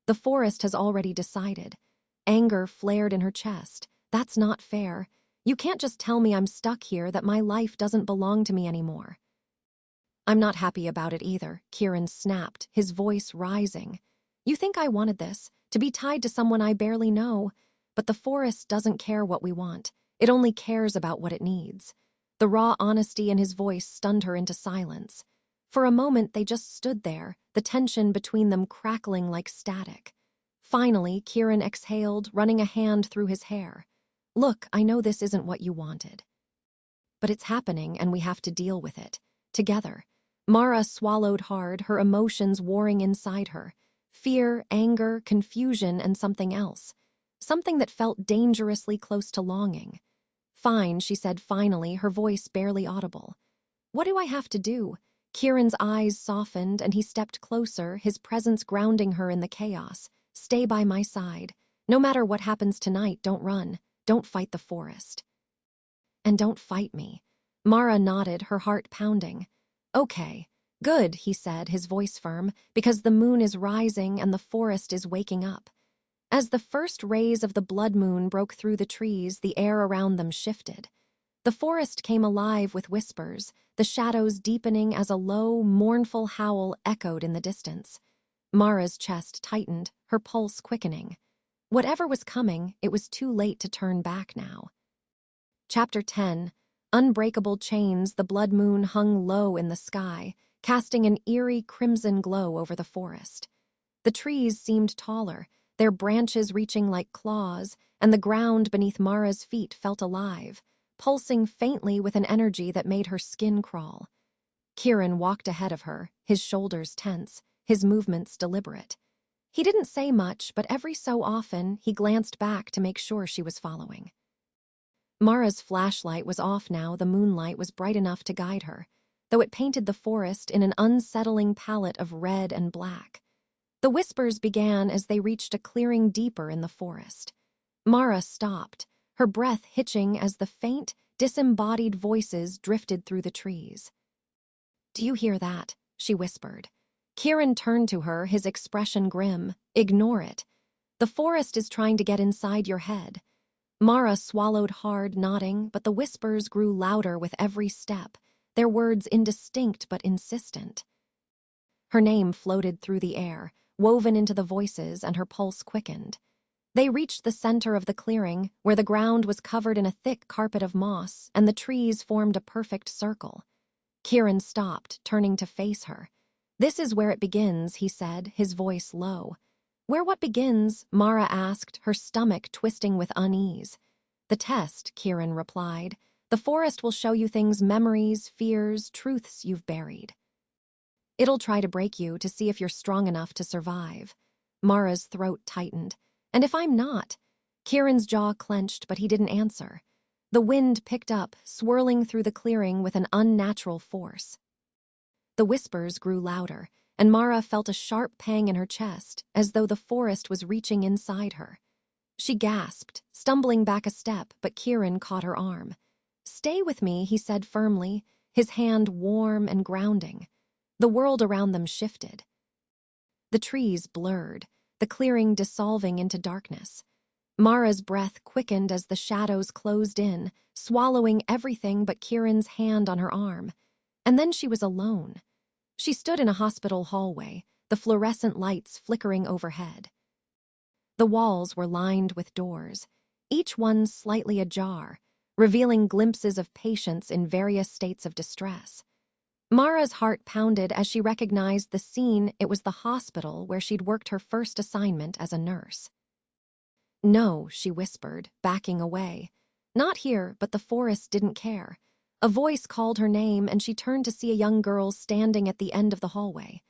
The forest has already decided." Anger flared in her chest. "That's not fair. You can't just tell me I'm stuck here, that my life doesn't belong to me anymore." "I'm not happy about it either," Kieran snapped, his voice rising. "You think I wanted this, to be tied to someone I barely know? But the forest doesn't care what we want. It only cares about what it needs." The raw honesty in his voice stunned her into silence. For a moment they just stood there, the tension between them crackling like static. Finally, Kieran exhaled, running a hand through his hair. "Look, I know this isn't what you wanted." but it's happening and we have to deal with it. Together. Mara swallowed hard, her emotions warring inside her. Fear, anger, confusion, and something else. Something that felt dangerously close to longing. Fine, she said finally, her voice barely audible. What do I have to do? Kieran's eyes softened and he stepped closer, his presence grounding her in the chaos. Stay by my side. No matter what happens tonight, don't run. Don't fight the forest. And don't fight me. Mara nodded, her heart pounding. Okay. Good, he said, his voice firm, because the moon is rising and the forest is waking up. As the first rays of the blood moon broke through the trees, the air around them shifted. The forest came alive with whispers, the shadows deepening as a low, mournful howl echoed in the distance. Mara's chest tightened, her pulse quickening. Whatever was coming, it was too late to turn back now. Chapter 10. Unbreakable chains, the blood moon hung low in the sky, casting an eerie crimson glow over the forest. The trees seemed taller, their branches reaching like claws, and the ground beneath Mara's feet felt alive, pulsing faintly with an energy that made her skin crawl. Kieran walked ahead of her, his shoulders tense, his movements deliberate. He didn't say much, but every so often he glanced back to make sure she was following. Mara's flashlight was off now, the moonlight was bright enough to guide her, though it painted the forest in an unsettling palette of red and black. The whispers began as they reached a clearing deeper in the forest. Mara stopped, her breath hitching as the faint, disembodied voices drifted through the trees. "Do you hear that?" she whispered. Kieran turned to her, his expression grim. "Ignore it. The forest is trying to get inside your head." Mara swallowed hard, nodding, but the whispers grew louder with every step, their words indistinct but insistent. Her name floated through the air, woven into the voices, and her pulse quickened. They reached the center of the clearing, where the ground was covered in a thick carpet of moss, and the trees formed a perfect circle. Kieran stopped, turning to face her. "This is where it begins," he said, his voice low. "Where what begins?" Mara asked, her stomach twisting with unease. "The test," Kieran replied. "The forest will show you things, memories, fears, truths you've buried. It'll try to break you to see if you're strong enough to survive." Mara's throat tightened. "And if I'm not?" Kieran's jaw clenched, but he didn't answer. The wind picked up, swirling through the clearing with an unnatural force. The whispers grew louder, and Mara felt a sharp pang in her chest, as though the forest was reaching inside her. She gasped, stumbling back a step, but Kieran caught her arm. "Stay with me," he said firmly, his hand warm and grounding. The world around them shifted. The trees blurred, the clearing dissolving into darkness. Mara's breath quickened as the shadows closed in, swallowing everything but Kieran's hand on her arm. And then she was alone. She stood in a hospital hallway, the fluorescent lights flickering overhead. The walls were lined with doors, each one slightly ajar, revealing glimpses of patients in various states of distress. Mara's heart pounded as she recognized the scene. It was the hospital where she'd worked her first assignment as a nurse. "No," she whispered, backing away. "Not here," but the forest didn't care. A voice called her name, and she turned to see a young girl standing at the end of the hallway.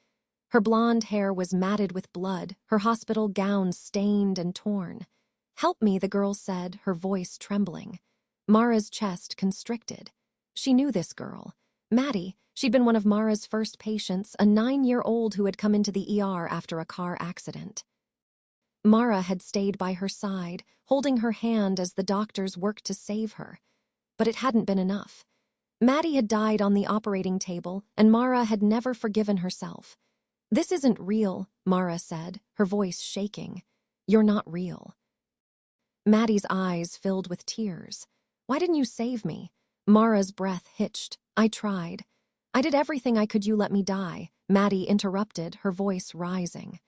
Her blonde hair was matted with blood, her hospital gown stained and torn. "Help me," the girl said, her voice trembling. Mara's chest constricted. She knew this girl. Maddie, she'd been one of Mara's first patients, a 9-year-old who had come into the ER after a car accident. Mara had stayed by her side, holding her hand as the doctors worked to save her. But it hadn't been enough. Maddie had died on the operating table, and Mara had never forgiven herself. "This isn't real," Mara said, her voice shaking. "You're not real." Maddie's eyes filled with tears. "Why didn't you save me?" Mara's breath hitched. "I tried. I did everything I could. You let me die," Maddie interrupted, her voice rising.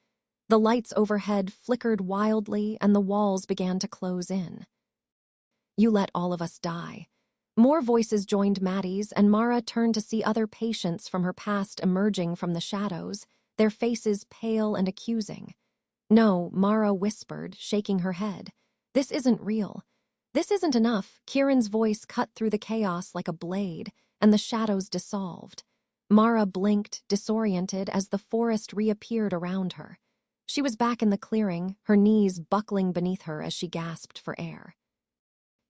The lights overhead flickered wildly, and the walls began to close in. "You let all of us die." More voices joined Maddie's, and Mara turned to see other patients from her past emerging from the shadows, their faces pale and accusing. "No," Mara whispered, shaking her head. "This isn't real." This isn't enough. Kieran's voice cut through the chaos like a blade, and the shadows dissolved. Mara blinked, disoriented, as the forest reappeared around her. She was back in the clearing, her knees buckling beneath her as she gasped for air.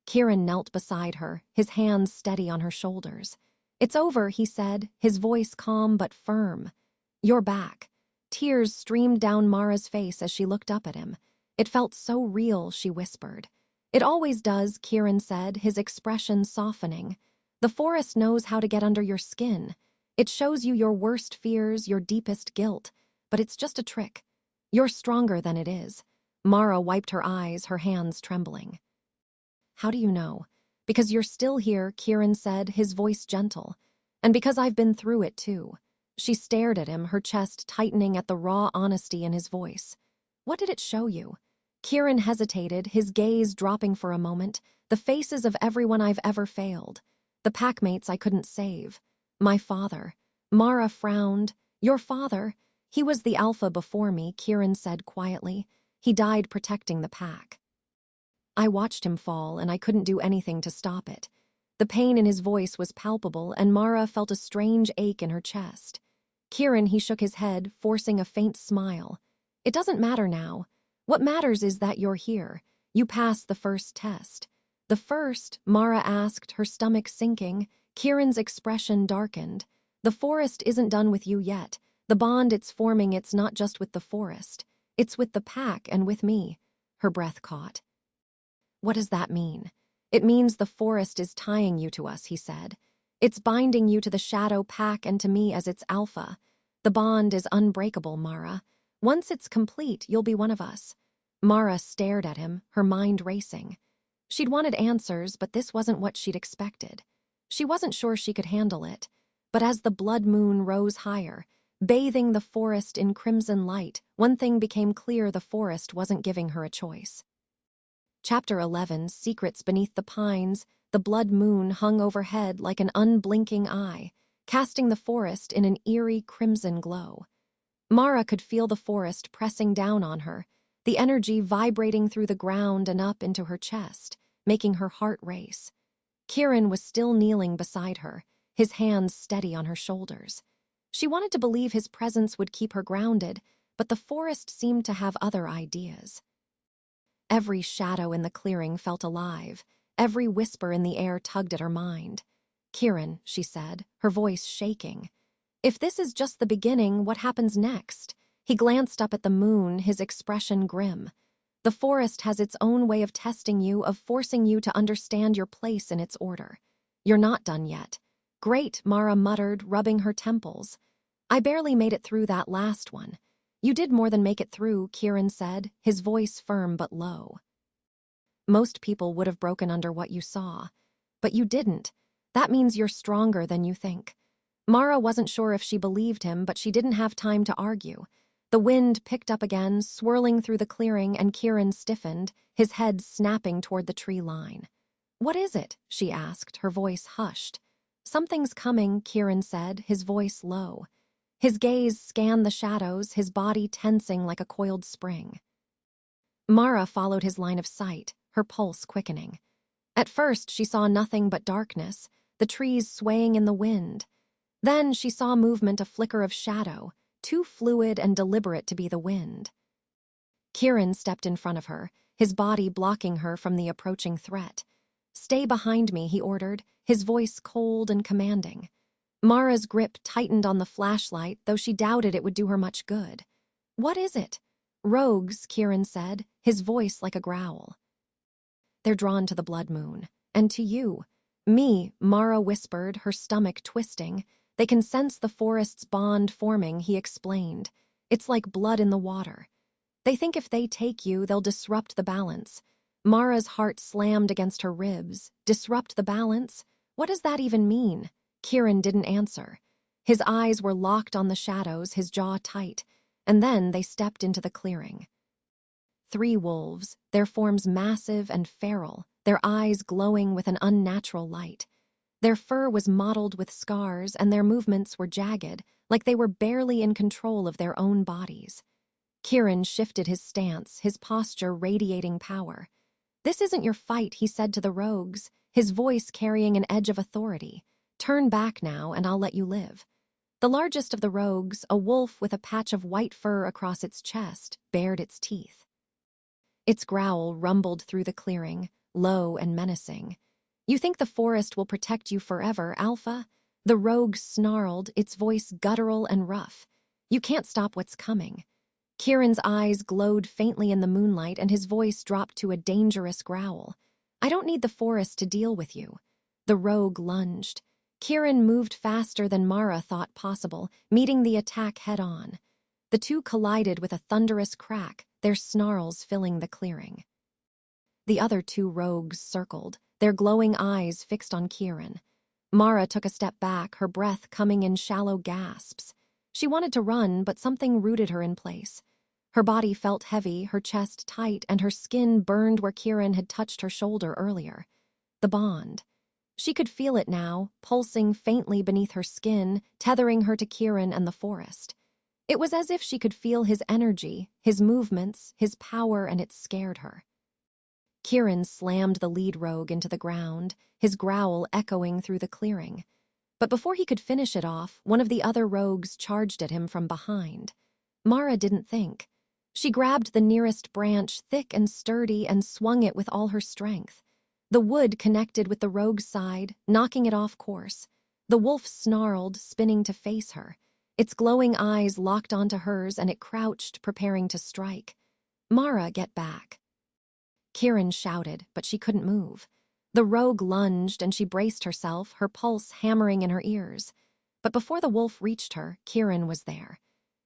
Kieran knelt beside her, his hands steady on her shoulders. "It's over," he said, his voice calm but firm. "You're back." Tears streamed down Mara's face as she looked up at him. "It felt so real," she whispered. "It always does," Kieran said, his expression softening. "The forest knows how to get under your skin. It shows you your worst fears, your deepest guilt. But it's just a trick. You're stronger than it is." Mara wiped her eyes, her hands trembling. "How do you know?" "Because you're still here," Kieran said, his voice gentle. "And because I've been through it too." She stared at him, her chest tightening at the raw honesty in his voice. "What did it show you?" Kieran hesitated, his gaze dropping for a moment. "The faces of everyone I've ever failed. The packmates I couldn't save. My father." Mara frowned. "Your father? He was the alpha before me," Kieran said quietly. "He died protecting the pack. I watched him fall, and I couldn't do anything to stop it." The pain in his voice was palpable, and Mara felt a strange ache in her chest. Kieran, he shook his head, forcing a faint smile. "It doesn't matter now. What matters is that you're here. You passed the first test." "The first?" Mara asked, her stomach sinking. Kieran's expression darkened. "The forest isn't done with you yet. The bond it's forming, it's not just with the forest. It's with the pack and with me." Her breath caught. "What does that mean?" "It means the forest is tying you to us," he said. "It's binding you to the shadow pack and to me as its alpha. The bond is unbreakable, Mara. Once it's complete, you'll be one of us." Mara stared at him, her mind racing. She'd wanted answers, but this wasn't what she'd expected. She wasn't sure she could handle it. But as the blood moon rose higher, bathing the forest in crimson light, one thing became clear: the forest wasn't giving her a choice. Chapter 11, Secrets Beneath the Pines. The blood moon hung overhead like an unblinking eye, casting the forest in an eerie crimson glow. Mara could feel the forest pressing down on her, the energy vibrating through the ground and up into her chest, making her heart race. Kieran was still kneeling beside her, his hands steady on her shoulders. She wanted to believe his presence would keep her grounded, but the forest seemed to have other ideas. Every shadow in the clearing felt alive. Every whisper in the air tugged at her mind. "Kieran," she said, her voice shaking. "If this is just the beginning, what happens next?" He glanced up at the moon, his expression grim. "The forest has its own way of testing you, of forcing you to understand your place in its order. You're not done yet." "Great," Mara muttered, rubbing her temples. "I barely made it through that last one." "You did more than make it through," Kieran said, his voice firm but low. "Most people would have broken under what you saw. But you didn't. That means you're stronger than you think." Mara wasn't sure if she believed him, but she didn't have time to argue. The wind picked up again, swirling through the clearing, and Kieran stiffened, his head snapping toward the tree line. "What is it?" she asked, her voice hushed. "Something's coming," Kieran said, his voice low. His gaze scanned the shadows, his body tensing like a coiled spring. Mara followed his line of sight, her pulse quickening. At first, she saw nothing but darkness, the trees swaying in the wind. Then she saw movement, a flicker of shadow, too fluid and deliberate to be the wind. Kieran stepped in front of her, his body blocking her from the approaching threat. "Stay behind me," he ordered, his voice cold and commanding. Mara's grip tightened on the flashlight, though she doubted it would do her much good. "What is it?" "Rogues," Kieran said, his voice like a growl. "They're drawn to the blood moon. And to you." "Me," Mara whispered, her stomach twisting. "They can sense the forest's bond forming," he explained. "It's like blood in the water. They think if they take you, they'll disrupt the balance." Mara's heart slammed against her ribs. Disrupt the balance? What does that even mean? Kieran didn't answer. His eyes were locked on the shadows, his jaw tight, and then they stepped into the clearing. 3 wolves, their forms massive and feral, their eyes glowing with an unnatural light. Their fur was mottled with scars, and their movements were jagged, like they were barely in control of their own bodies. Kieran shifted his stance, his posture radiating power. "This isn't your fight," he said to the rogues, his voice carrying an edge of authority. "Turn back now, and I'll let you live." The largest of the rogues, a wolf with a patch of white fur across its chest, bared its teeth. Its growl rumbled through the clearing, low and menacing. "You think the forest will protect you forever, Alpha?" The rogue snarled, its voice guttural and rough. "You can't stop what's coming." Kieran's eyes glowed faintly in the moonlight and his voice dropped to a dangerous growl. "I don't need the forest to deal with you." The rogue lunged. Kieran moved faster than Mara thought possible, meeting the attack head-on. The two collided with a thunderous crack, their snarls filling the clearing. The other two rogues circled, their glowing eyes fixed on Kieran. Mara took a step back, her breath coming in shallow gasps. She wanted to run, but something rooted her in place. Her body felt heavy, her chest tight, and her skin burned where Kieran had touched her shoulder earlier. The bond. She could feel it now, pulsing faintly beneath her skin, tethering her to Kieran and the forest. It was as if she could feel his energy, his movements, his power, and it scared her. Kieran slammed the lead rogue into the ground, his growl echoing through the clearing. But before he could finish it off, one of the other rogues charged at him from behind. Mara didn't think. She grabbed the nearest branch, thick and sturdy, and swung it with all her strength. The wood connected with the rogue's side, knocking it off course. The wolf snarled, spinning to face her. Its glowing eyes locked onto hers and it crouched, preparing to strike. "Mara, get back." Kieran shouted, but she couldn't move. The rogue lunged and she braced herself, her pulse hammering in her ears. But before the wolf reached her, Kieran was there.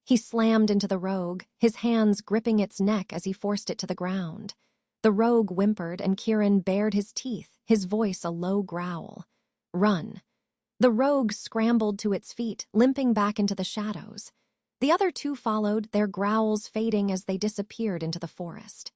He slammed into the rogue, his hands gripping its neck as he forced it to the ground. The rogue whimpered and Kieran bared his teeth, his voice a low growl. "Run." The rogue scrambled to its feet, limping back into the shadows. The other two followed, their growls fading as they disappeared into the forest.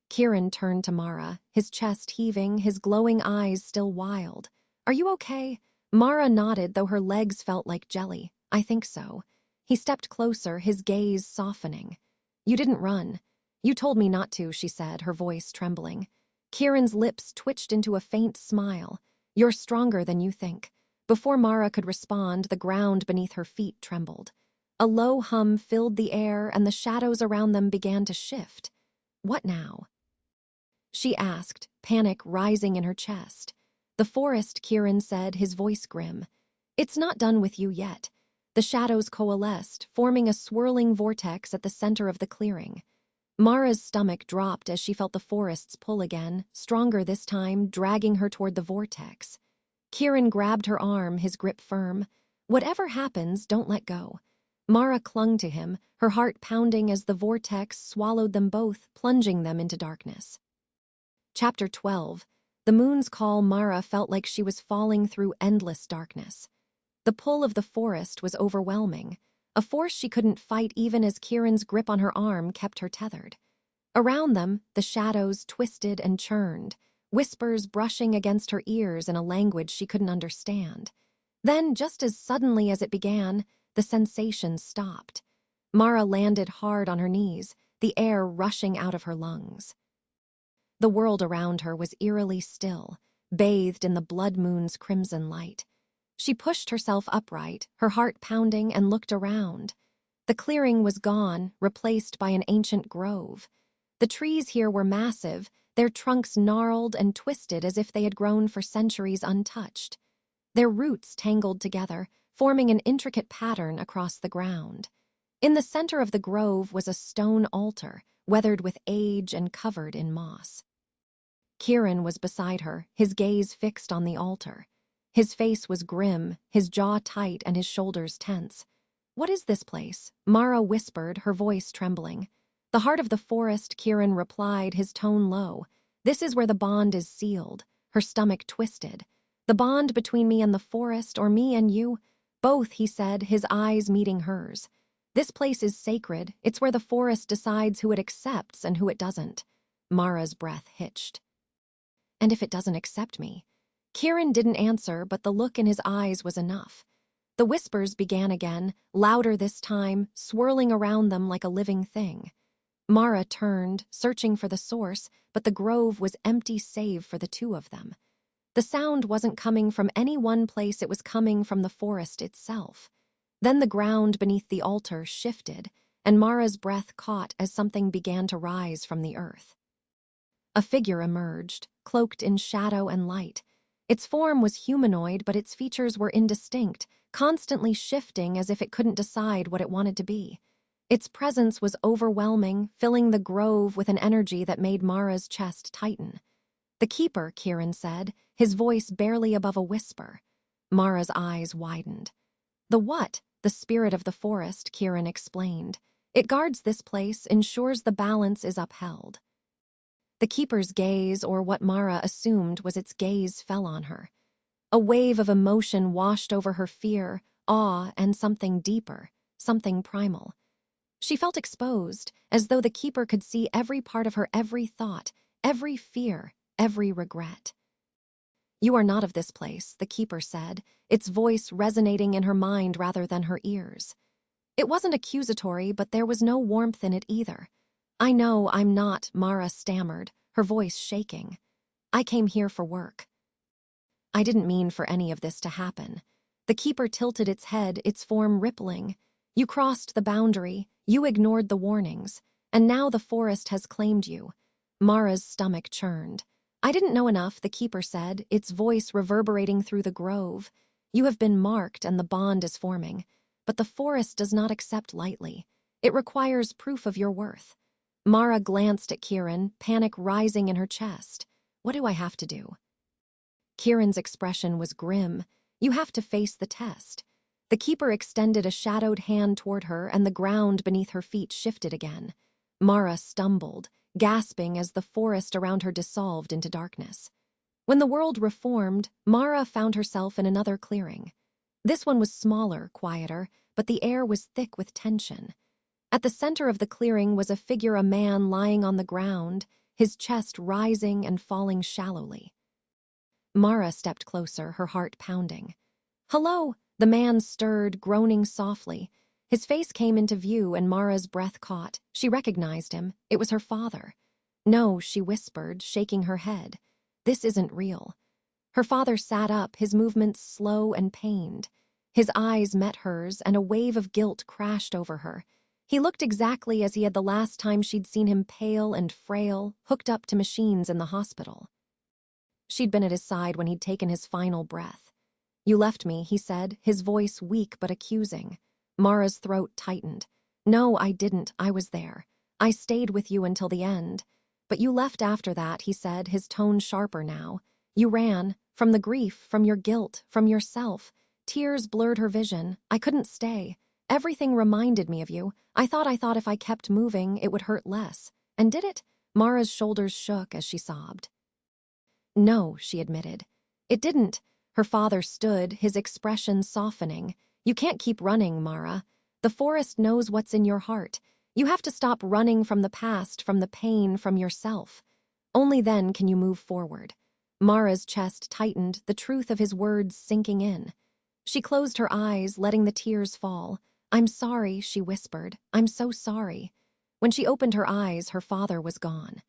Kieran turned to Mara, his chest heaving, his glowing eyes still wild. "Are you okay?" Mara nodded, though her legs felt like jelly. "I think so." He stepped closer, his gaze softening. "You didn't run." "You told me not to," she said, her voice trembling. Kieran's lips twitched into a faint smile. "You're stronger than you think." Before Mara could respond, the ground beneath her feet trembled. A low hum filled the air and the shadows around them began to shift. "What now?" she asked, panic rising in her chest. "The forest," Kieran said, his voice grim. "It's not done with you yet." The shadows coalesced, forming a swirling vortex at the center of the clearing. Mara's stomach dropped as she felt the forest's pull again, stronger this time, dragging her toward the vortex. Kieran grabbed her arm, his grip firm. "Whatever happens, don't let go." Mara clung to him, her heart pounding as the vortex swallowed them both, plunging them into darkness. Chapter 12. The moon's call. Mara felt like she was falling through endless darkness. The pull of the forest was overwhelming, a force she couldn't fight even as Kieran's grip on her arm kept her tethered. Around them, the shadows twisted and churned, whispers brushing against her ears in a language she couldn't understand. Then, just as suddenly as it began, the sensation stopped. Mara landed hard on her knees, the air rushing out of her lungs. The world around her was eerily still, bathed in the blood moon's crimson light. She pushed herself upright, her heart pounding, and looked around. The clearing was gone, replaced by an ancient grove. The trees here were massive, their trunks gnarled and twisted as if they had grown for centuries untouched. Their roots tangled together, forming an intricate pattern across the ground. In the center of the grove was a stone altar, weathered with age and covered in moss. Kieran was beside her, his gaze fixed on the altar. His face was grim, his jaw tight and his shoulders tense. "What is this place?" Mara whispered, her voice trembling. "The heart of the forest," Kieran replied, his tone low. "This is where the bond is sealed." Her stomach twisted. "The bond between me and the forest, or me and you?" "Both," he said, his eyes meeting hers. "This place is sacred. It's where the forest decides who it accepts and who it doesn't." Mara's breath hitched. "And if it doesn't accept me?" Kieran didn't answer, but the look in his eyes was enough. The whispers began again, louder this time, swirling around them like a living thing. Mara turned, searching for the source, but the grove was empty save for the two of them. The sound wasn't coming from any one place, it was coming from the forest itself. Then the ground beneath the altar shifted, and Mara's breath caught as something began to rise from the earth. A figure emerged, cloaked in shadow and light. Its form was humanoid, but its features were indistinct, constantly shifting as if it couldn't decide what it wanted to be. Its presence was overwhelming, filling the grove with an energy that made Mara's chest tighten. "The keeper," Kieran said, his voice barely above a whisper. Mara's eyes widened. "The what?" "The spirit of the forest," Kieran explained. "It guards this place, ensures the balance is upheld." The keeper's gaze, or what Mara assumed was its gaze, fell on her. A wave of emotion washed over her: fear, awe, and something deeper, something primal. She felt exposed, as though the keeper could see every part of her, every thought, every fear, every regret. "You are not of this place," the keeper said, its voice resonating in her mind rather than her ears. It wasn't accusatory, but there was no warmth in it either. "I know I'm not," Mara stammered, her voice shaking. "I came here for work." "I didn't mean for any of this to happen." The keeper tilted its head, its form rippling. "You crossed the boundary, you ignored the warnings, and now the forest has claimed you." Mara's stomach churned. "I didn't know enough," the keeper said, its voice reverberating through the grove. "You have been marked and the bond is forming. But the forest does not accept lightly. It requires proof of your worth." Mara glanced at Kieran, panic rising in her chest. "What do I have to do?" Kieran's expression was grim. "You have to face the test." The keeper extended a shadowed hand toward her, and the ground beneath her feet shifted again. Mara stumbled, gasping as the forest around her dissolved into darkness. When the world reformed, Mara found herself in another clearing. This one was smaller, quieter, but the air was thick with tension. At the center of the clearing was a figure, a man lying on the ground, his chest rising and falling shallowly. Mara stepped closer, her heart pounding. "Hello!" The man stirred, groaning softly. His face came into view, and Mara's breath caught. She recognized him. It was her father. "No," she whispered, shaking her head. "This isn't real." Her father sat up, his movements slow and pained. His eyes met hers, and a wave of guilt crashed over her. He looked exactly as he had the last time she'd seen him, pale and frail, hooked up to machines in the hospital. She'd been at his side when he'd taken his final breath. "You left me," he said, his voice weak but accusing. Mara's throat tightened. "No, I didn't. I was there. I stayed with you until the end. But you left after that," he said, his tone sharper now. "You ran, from the grief, from your guilt, from yourself." Tears blurred her vision. "I couldn't stay. Everything reminded me of you. I thought if I kept moving, it would hurt less. And did it?" Mara's shoulders shook as she sobbed. "No," she admitted. "It didn't." Her father stood, his expression softening. "You can't keep running, Mara. The forest knows what's in your heart. You have to stop running from the past, from the pain, from yourself. Only then can you move forward." Mara's chest tightened, the truth of his words sinking in. She closed her eyes, letting the tears fall. "I'm sorry," she whispered. "I'm so sorry." When she opened her eyes, her father was gone.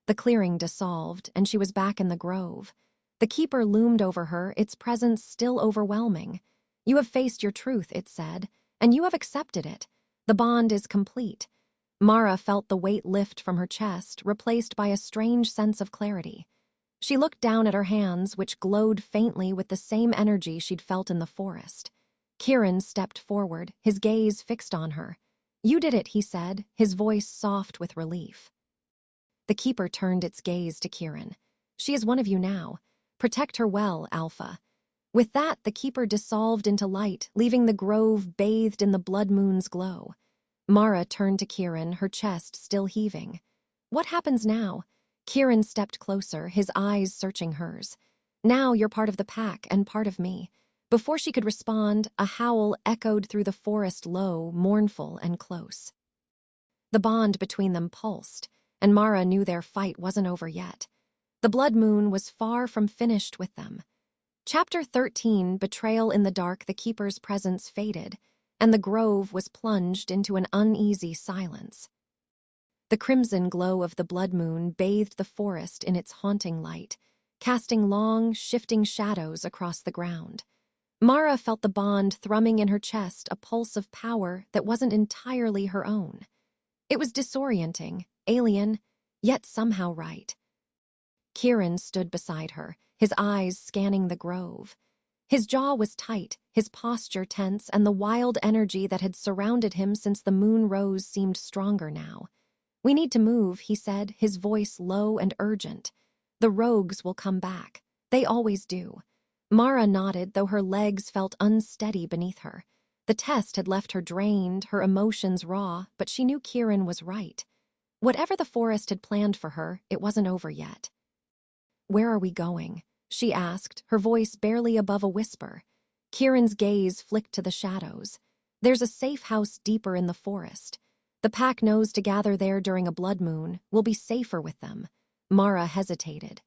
The clearing dissolved, and she was back in the grove. The keeper loomed over her, its presence still overwhelming. "You have faced your truth," it said, "and you have accepted it. The bond is complete." Mara felt the weight lift from her chest, replaced by a strange sense of clarity. She looked down at her hands, which glowed faintly with the same energy she'd felt in the forest. Kieran stepped forward, his gaze fixed on her. "You did it," he said, his voice soft with relief. The keeper turned its gaze to Kieran. "She is one of you now. Protect her well, Alpha." With that, the keeper dissolved into light, leaving the grove bathed in the blood moon's glow. Mara turned to Kieran, her chest still heaving. "What happens now?" Kieran stepped closer, his eyes searching hers. "Now you're part of the pack and part of me." Before she could respond, a howl echoed through the forest, low, mournful, and close. The bond between them pulsed, and Mara knew their fight wasn't over yet. The blood moon was far from finished with them. Chapter 13, Betrayal in the Dark. The keeper's presence faded, and the grove was plunged into an uneasy silence. The crimson glow of the blood moon bathed the forest in its haunting light, casting long, shifting shadows across the ground. Mara felt the bond thrumming in her chest, a pulse of power that wasn't entirely her own. It was disorienting, alien, yet somehow right. Kieran stood beside her, his eyes scanning the grove. His jaw was tight, his posture tense, and the wild energy that had surrounded him since the moon rose seemed stronger now. "We need to move," he said, his voice low and urgent. "The rogues will come back. They always do." Mara nodded, though her legs felt unsteady beneath her. The test had left her drained, her emotions raw, but she knew Kieran was right. Whatever the forest had planned for her, it wasn't over yet. "Where are we going?" she asked, her voice barely above a whisper. Kieran's gaze flicked to the shadows. "There's a safe house deeper in the forest. The pack knows to gather there during a blood moon. We'll be safer with them." Mara hesitated.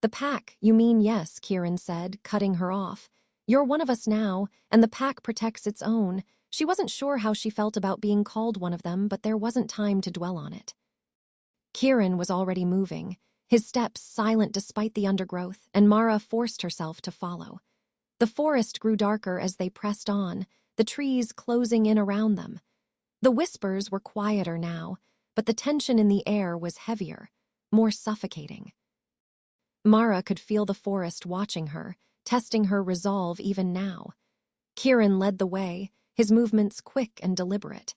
"The pack, you mean?" "Yes," Kieran said, cutting her off. "You're one of us now, and the pack protects its own." She wasn't sure how she felt about being called one of them, but there wasn't time to dwell on it. Kieran was already moving, his steps silent despite the undergrowth, and Mara forced herself to follow. The forest grew darker as they pressed on, the trees closing in around them. The whispers were quieter now, but the tension in the air was heavier, more suffocating. Mara could feel the forest watching her, testing her resolve even now. Kieran led the way, his movements quick and deliberate.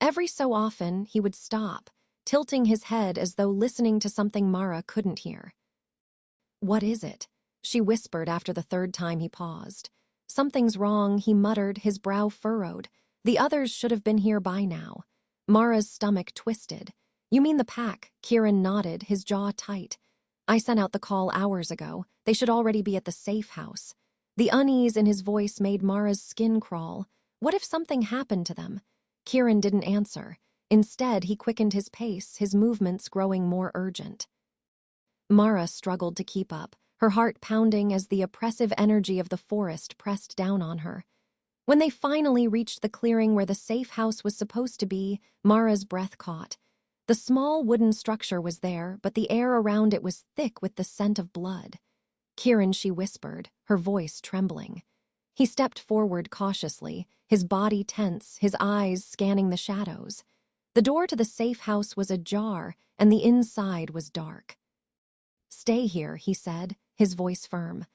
Every so often, he would stop, tilting his head as though listening to something Mara couldn't hear. "What is it?" she whispered after the third time he paused. "Something's wrong," he muttered, his brow furrowed. "The others should have been here by now." Mara's stomach twisted. "You mean the pack?" Kieran nodded, his jaw tight. "I sent out the call hours ago. They should already be at the safe house." The unease in his voice made Mara's skin crawl. What if something happened to them? Kieran didn't answer. Instead, he quickened his pace, his movements growing more urgent. Mara struggled to keep up, her heart pounding as the oppressive energy of the forest pressed down on her. When they finally reached the clearing where the safe house was supposed to be, Mara's breath caught. The small wooden structure was there, but the air around it was thick with the scent of blood. "Kieran," she whispered, her voice trembling. He stepped forward cautiously, his body tense, his eyes scanning the shadows. The door to the safe house was ajar, and the inside was dark. "Stay here," he said, his voice firm.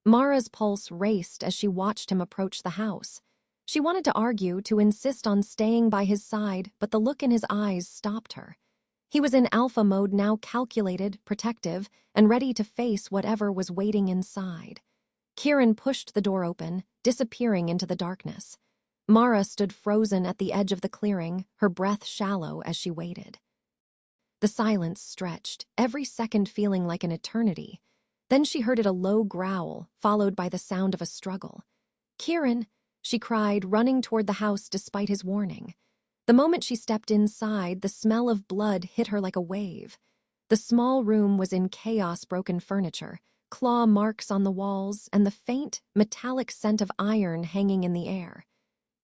Mara's pulse raced as she watched him approach the house. She wanted to argue, to insist on staying by his side, but the look in his eyes stopped her. He was in alpha mode now, calculated, protective, and ready to face whatever was waiting inside. Kieran pushed the door open, disappearing into the darkness. Mara stood frozen at the edge of the clearing, her breath shallow as she waited. The silence stretched, every second feeling like an eternity. Then she heard a low growl, followed by the sound of a struggle. "Kieran!" she cried, running toward the house despite his warning. The moment she stepped inside, the smell of blood hit her like a wave. The small room was in chaos, broken furniture, claw marks on the walls, and the faint, metallic scent of iron hanging in the air.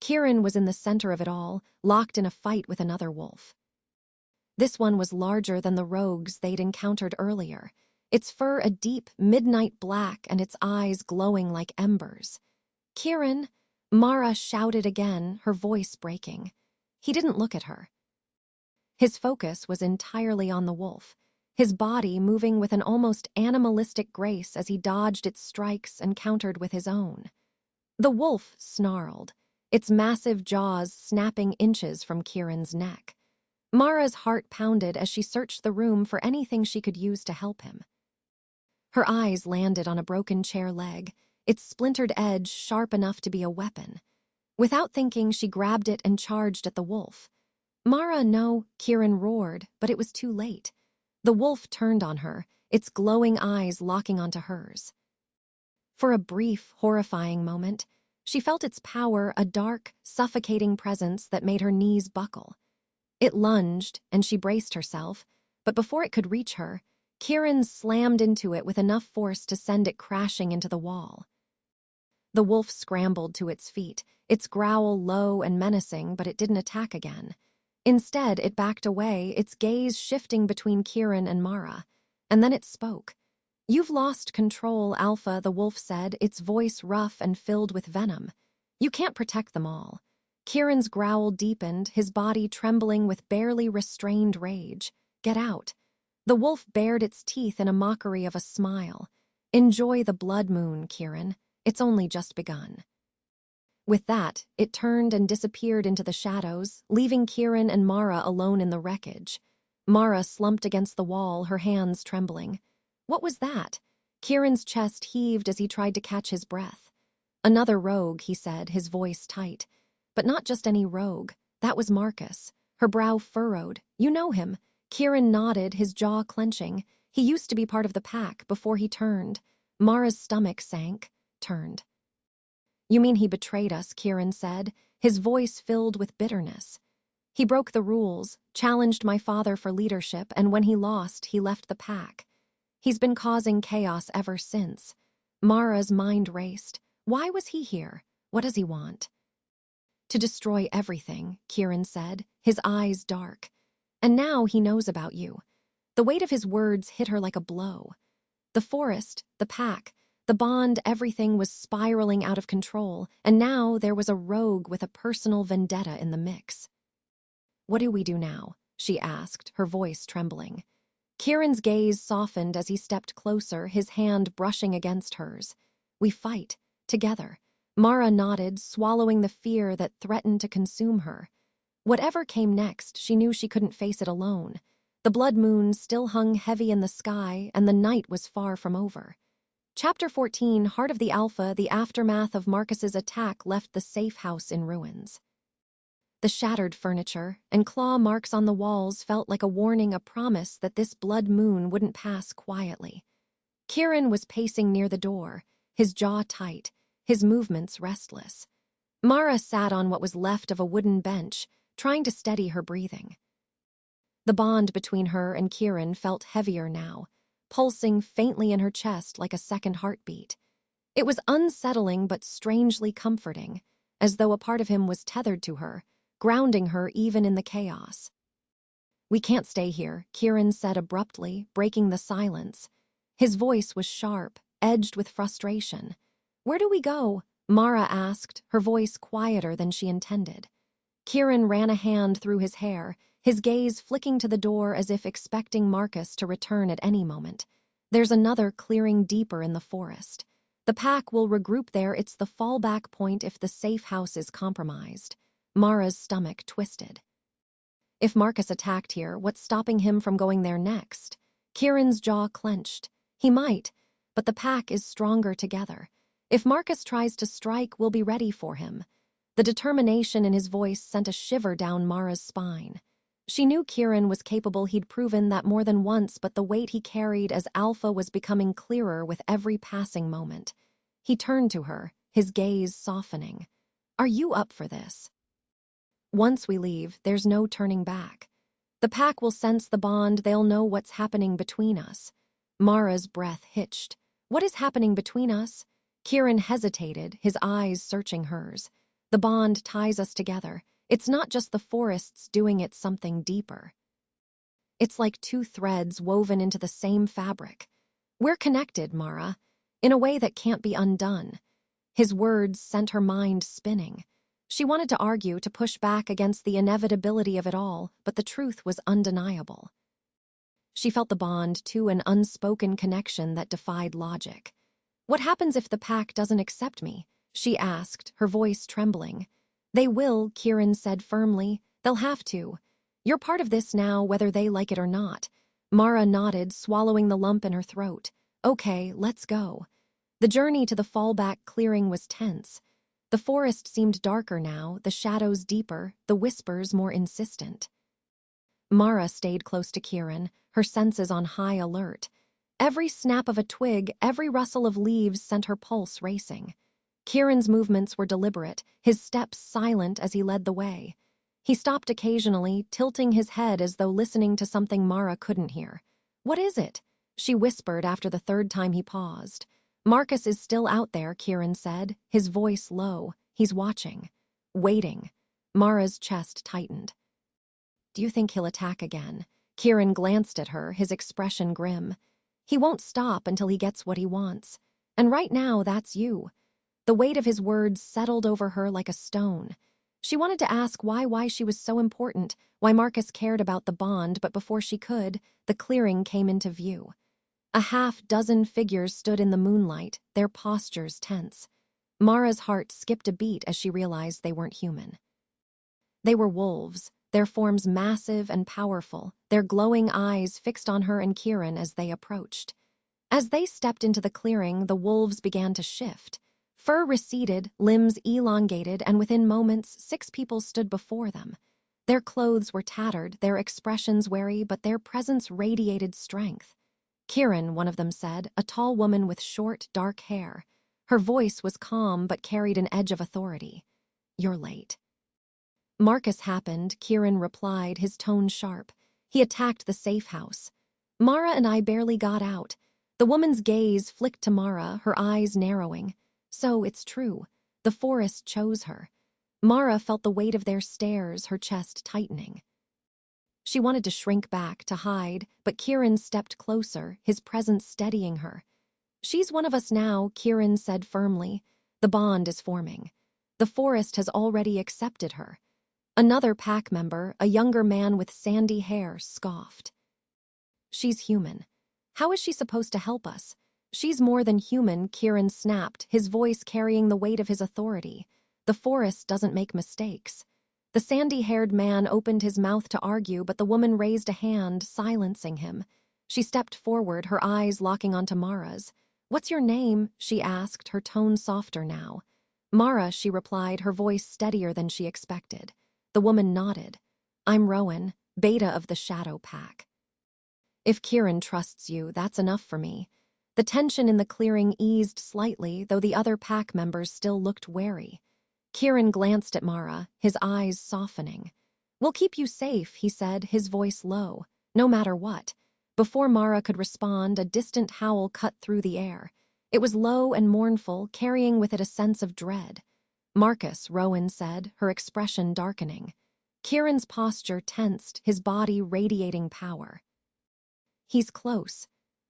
Kieran was in the center of it all, locked in a fight with another wolf. This one was larger than the rogues they'd encountered earlier, its fur a deep, midnight black and its eyes glowing like embers. "Kieran!" Mara shouted again, her voice breaking. He didn't look at her. His focus was entirely on the wolf, his body moving with an almost animalistic grace as he dodged its strikes and countered with his own. The wolf snarled, its massive jaws snapping inches from Kieran's neck. Mara's heart pounded as she searched the room for anything she could use to help him. Her eyes landed on a broken chair leg, its splintered edge sharp enough to be a weapon. Without thinking, she grabbed it and charged at the wolf. "Mara, no!" Kieran roared, but it was too late. The wolf turned on her, its glowing eyes locking onto hers. For a brief, horrifying moment, she felt its power, a dark, suffocating presence that made her knees buckle. It lunged, and she braced herself, but before it could reach her, Kieran slammed into it with enough force to send it crashing into the wall. The wolf scrambled to its feet, its growl low and menacing, but it didn't attack again. Instead, it backed away, its gaze shifting between Kieran and Mara. And then it spoke. "You've lost control, Alpha," the wolf said, its voice rough and filled with venom. "You can't protect them all." Kieran's growl deepened, his body trembling with barely restrained rage. "Get out." The wolf bared its teeth in a mockery of a smile. "Enjoy the blood moon, Kieran. It's only just begun." With that, it turned and disappeared into the shadows, leaving Kieran and Mara alone in the wreckage. Mara slumped against the wall, her hands trembling. What was that? Kieran's chest heaved as he tried to catch his breath. "Another rogue," he said, his voice tight. But not just any rogue. That was Marcus. Her brow furrowed. "You know him." Kieran nodded, his jaw clenching. "He used to be part of the pack before he turned." Mara's stomach sank, turned. "You mean he betrayed us," Kieran said, his voice filled with bitterness. "He broke the rules, challenged my father for leadership, and when he lost, he left the pack. He's been causing chaos ever since." Mara's mind raced. Why was he here? What does he want? "To destroy everything," Kieran said, his eyes dark. "And now he knows about you." The weight of his words hit her like a blow. The forest, the pack, the bond, everything was spiraling out of control, and now there was a rogue with a personal vendetta in the mix. "What do we do now?" she asked, her voice trembling. Kieran's gaze softened as he stepped closer, his hand brushing against hers. "We fight, together." Mara nodded, swallowing the fear that threatened to consume her. Whatever came next, she knew she couldn't face it alone. The blood moon still hung heavy in the sky, and the night was far from over. Chapter 14, Heart of the Alpha, the aftermath of Marcus's attack left the safe house in ruins. The shattered furniture and claw marks on the walls felt like a warning, a promise that this blood moon wouldn't pass quietly. Kieran was pacing near the door, his jaw tight, his movements restless. Mara sat on what was left of a wooden bench, trying to steady her breathing. The bond between her and Kieran felt heavier now, pulsing faintly in her chest like a second heartbeat. It was unsettling but strangely comforting, as though a part of him was tethered to her, grounding her even in the chaos. "We can't stay here," Kieran said abruptly, breaking the silence. His voice was sharp, edged with frustration. "Where do we go?" Mara asked, her voice quieter than she intended. Kieran ran a hand through his hair, his gaze flicking to the door as if expecting Marcus to return at any moment. "There's another clearing deeper in the forest. The pack will regroup there. It's the fallback point if the safe house is compromised." Mara's stomach twisted. If Marcus attacked here, what's stopping him from going there next? Kieran's jaw clenched. He might, but the pack is stronger together. If Marcus tries to strike, we'll be ready for him. The determination in his voice sent a shiver down Mara's spine. She knew Kieran was capable, he'd proven that more than once, but the weight he carried as Alpha was becoming clearer with every passing moment. He turned to her, his gaze softening. "Are you up for this?" "Once we leave, there's no turning back. The pack will sense the bond, they'll know what's happening between us." Mara's breath hitched. "What is happening between us?" Kieran hesitated, his eyes searching hers. "The bond ties us together. It's not just the forests doing it, something deeper. It's like two threads woven into the same fabric. We're connected, Mara, in a way that can't be undone." His words sent her mind spinning. She wanted to argue, to push back against the inevitability of it all, but the truth was undeniable. She felt the bond to an unspoken connection that defied logic. "What happens if the pack doesn't accept me?" she asked, her voice trembling. "They will," Kieran said firmly. "They'll have to. You're part of this now, whether they like it or not." Mara nodded, swallowing the lump in her throat. "Okay, let's go." The journey to the fallback clearing was tense. The forest seemed darker now, the shadows deeper, the whispers more insistent. Mara stayed close to Kieran, her senses on high alert. Every snap of a twig, every rustle of leaves sent her pulse racing. Kieran's movements were deliberate, his steps silent as he led the way. He stopped occasionally, tilting his head as though listening to something Mara couldn't hear. "What is it?" she whispered after the third time he paused. "Marcus is still out there," Kieran said, his voice low. "He's watching. Waiting." Mara's chest tightened. Do you think he'll attack again? Kieran glanced at her, his expression grim. He won't stop until he gets what he wants. And right now, that's you. The weight of his words settled over her like a stone. She wanted to ask why she was so important, why Marcus cared about the bond, but before she could, the clearing came into view. A half-dozen figures stood in the moonlight, their postures tense. Mara's heart skipped a beat as she realized they weren't human. They were wolves, their forms massive and powerful, their glowing eyes fixed on her and Kieran as they approached. As they stepped into the clearing, the wolves began to shift. Fur receded, limbs elongated, and within moments, 6 people stood before them. Their clothes were tattered, their expressions wary, but their presence radiated strength. Kieran, one of them said, a tall woman with short, dark hair. Her voice was calm but carried an edge of authority. "You're late." Marcus happened, Kieran replied, his tone sharp. He attacked the safe house. "Mara and I barely got out." The woman's gaze flicked to Mara, her eyes narrowing. So it's true. The forest chose her. Mara felt the weight of their stares, her chest tightening. She wanted to shrink back, to hide, but Kieran stepped closer, his presence steadying her. "She's one of us now," Kieran said firmly. "The bond is forming. The forest has already accepted her." Another pack member, a younger man with sandy hair, scoffed. "She's human. How is she supposed to help us?" "She's more than human," Kieran snapped, his voice carrying the weight of his authority. "The forest doesn't make mistakes." The sandy-haired man opened his mouth to argue, but the woman raised a hand, silencing him. She stepped forward, her eyes locking onto Mara's. "What's your name?" she asked, her tone softer now. "Mara," she replied, her voice steadier than she expected. The woman nodded. "I'm Rowan, Beta of the Shadow Pack." "If Kieran trusts you, that's enough for me." The tension in the clearing eased slightly, though the other pack members still looked wary. Kieran glanced at Mara, his eyes softening. "We'll keep you safe," he said, his voice low, "no matter what." Before Mara could respond, a distant howl cut through the air. It was low and mournful, carrying with it a sense of dread. "Marcus," Rowan said, her expression darkening. Kieran's posture tensed, his body radiating power. "He's close."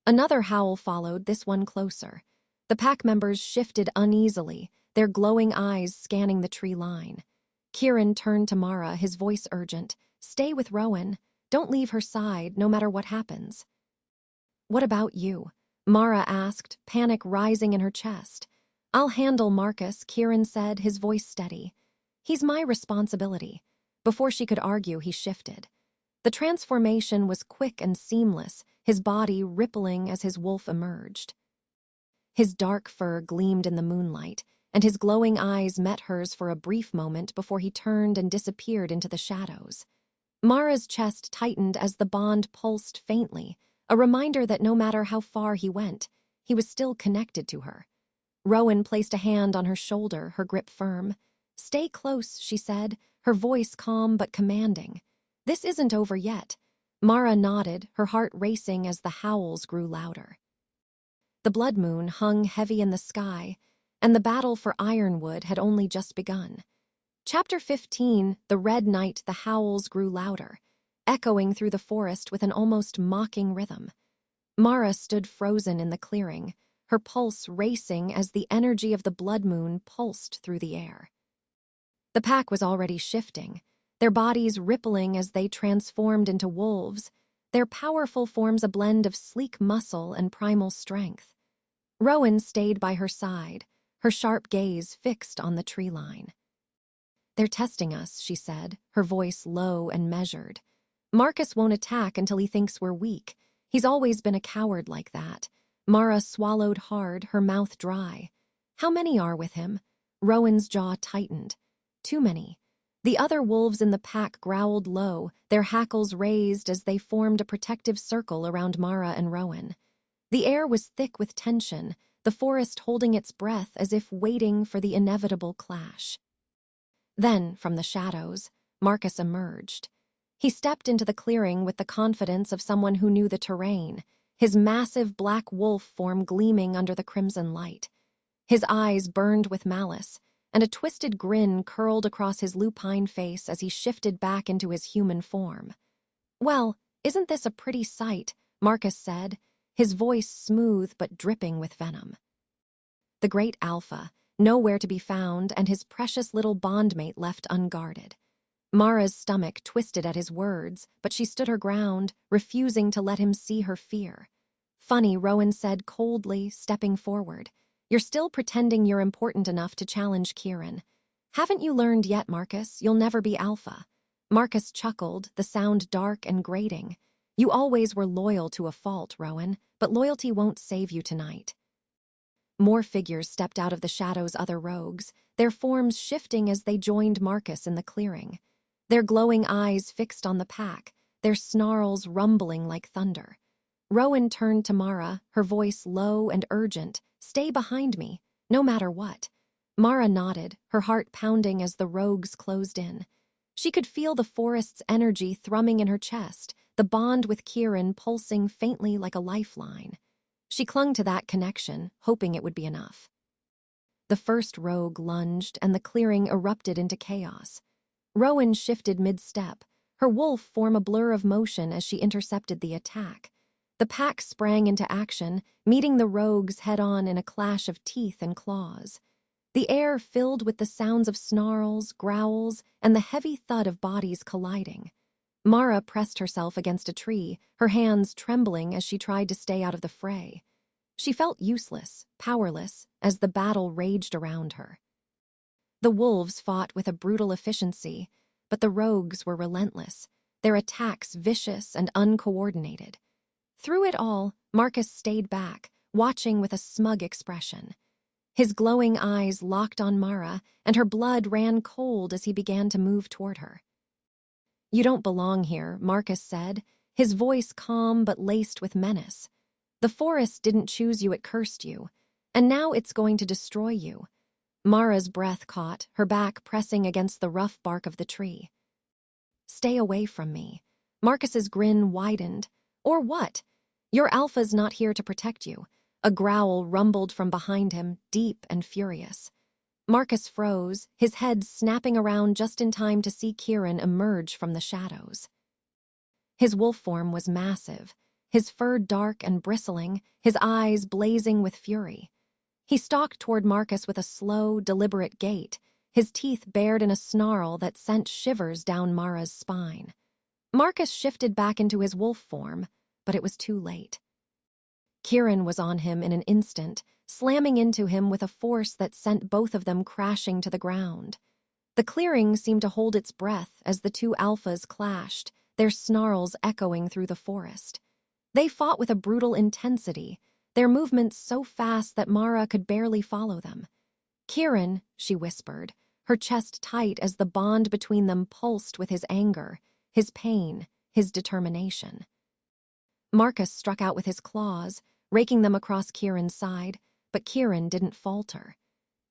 Another howl followed, this one closer. The pack members shifted uneasily, their glowing eyes scanning the tree line. Kieran turned to Mara, his voice urgent. "Stay with Rowan. Don't leave her side, no matter what happens." "What about you?" Mara asked, panic rising in her chest. "I'll handle Marcus," Kieran said, his voice steady. "He's my responsibility." Before she could argue, he shifted. The transformation was quick and seamless, his body rippling as his wolf emerged. His dark fur gleamed in the moonlight, and his glowing eyes met hers for a brief moment before he turned and disappeared into the shadows. Mara's chest tightened as the bond pulsed faintly, a reminder that no matter how far he went, he was still connected to her. Rowan placed a hand on her shoulder, her grip firm. "Stay close," she said, her voice calm but commanding. "This isn't over yet." Mara nodded, her heart racing as the howls grew louder. The blood moon hung heavy in the sky, and the battle for Ironwood had only just begun. Chapter 15, The Red Night, the howls grew louder, echoing through the forest with an almost mocking rhythm. Mara stood frozen in the clearing, her pulse racing as the energy of the blood moon pulsed through the air. The pack was already shifting, their bodies rippling as they transformed into wolves, their powerful forms a blend of sleek muscle and primal strength. Rowan stayed by her side, her sharp gaze fixed on the tree line. "They're testing us," she said, her voice low and measured. "Marcus won't attack until he thinks we're weak. He's always been a coward like that." Mara swallowed hard, her mouth dry. "How many are with him?" Rowan's jaw tightened. "Too many." The other wolves in the pack growled low, their hackles raised as they formed a protective circle around Mara and Rowan. The air was thick with tension, the forest holding its breath as if waiting for the inevitable clash. Then, from the shadows, Marcus emerged. He stepped into the clearing with the confidence of someone who knew the terrain, his massive black wolf form gleaming under the crimson light. His eyes burned with malice, and a twisted grin curled across his lupine face as he shifted back into his human form. "Well, isn't this a pretty sight?" Marcus said, his voice smooth but dripping with venom. The great alpha, nowhere to be found, and his precious little bondmate left unguarded. Mara's stomach twisted at his words, but she stood her ground, refusing to let him see her fear. "Funny," Rowan said coldly, stepping forward. "You're still pretending you're important enough to challenge Kieran. Haven't you learned yet, Marcus? You'll never be alpha." Marcus chuckled, the sound dark and grating. "You always were loyal to a fault, Rowan, but loyalty won't save you tonight." More figures stepped out of the shadows, other rogues, their forms shifting as they joined Marcus in the clearing. Their glowing eyes fixed on the pack, their snarls rumbling like thunder. Rowan turned to Mara, her voice low and urgent. "Stay behind me, no matter what." Mara nodded, her heart pounding as the rogues closed in. She could feel the forest's energy thrumming in her chest, the bond with Kieran pulsing faintly like a lifeline. She clung to that connection, hoping it would be enough. The first rogue lunged, and the clearing erupted into chaos. Rowan shifted mid-step, her wolf form a blur of motion as she intercepted the attack. The pack sprang into action, meeting the rogues head-on in a clash of teeth and claws. The air filled with the sounds of snarls, growls, and the heavy thud of bodies colliding. Mara pressed herself against a tree, her hands trembling as she tried to stay out of the fray. She felt useless, powerless, as the battle raged around her. The wolves fought with a brutal efficiency, but the rogues were relentless, their attacks vicious and uncoordinated. Through it all, Marcus stayed back, watching with a smug expression. His glowing eyes locked on Mara, and her blood ran cold as he began to move toward her. "You don't belong here," Marcus said, his voice calm but laced with menace. "The forest didn't choose you, it cursed you, and now it's going to destroy you." Mara's breath caught, her back pressing against the rough bark of the tree. "Stay away from me." Marcus's grin widened. "Or what? Your alpha's not here to protect you." A growl rumbled from behind him, deep and furious. Marcus froze, his head snapping around just in time to see Kieran emerge from the shadows. His wolf form was massive, his fur dark and bristling, his eyes blazing with fury. He stalked toward Marcus with a slow, deliberate gait, his teeth bared in a snarl that sent shivers down Mara's spine. Marcus shifted back into his wolf form, but it was too late. Kieran was on him in an instant, slamming into him with a force that sent both of them crashing to the ground. The clearing seemed to hold its breath as the two alphas clashed, their snarls echoing through the forest. They fought with a brutal intensity, their movements so fast that Mara could barely follow them. "Kieran," she whispered, her chest tight as the bond between them pulsed with his anger, his pain, his determination. Marcus struck out with his claws, raking them across Kieran's side, but Kieran didn't falter.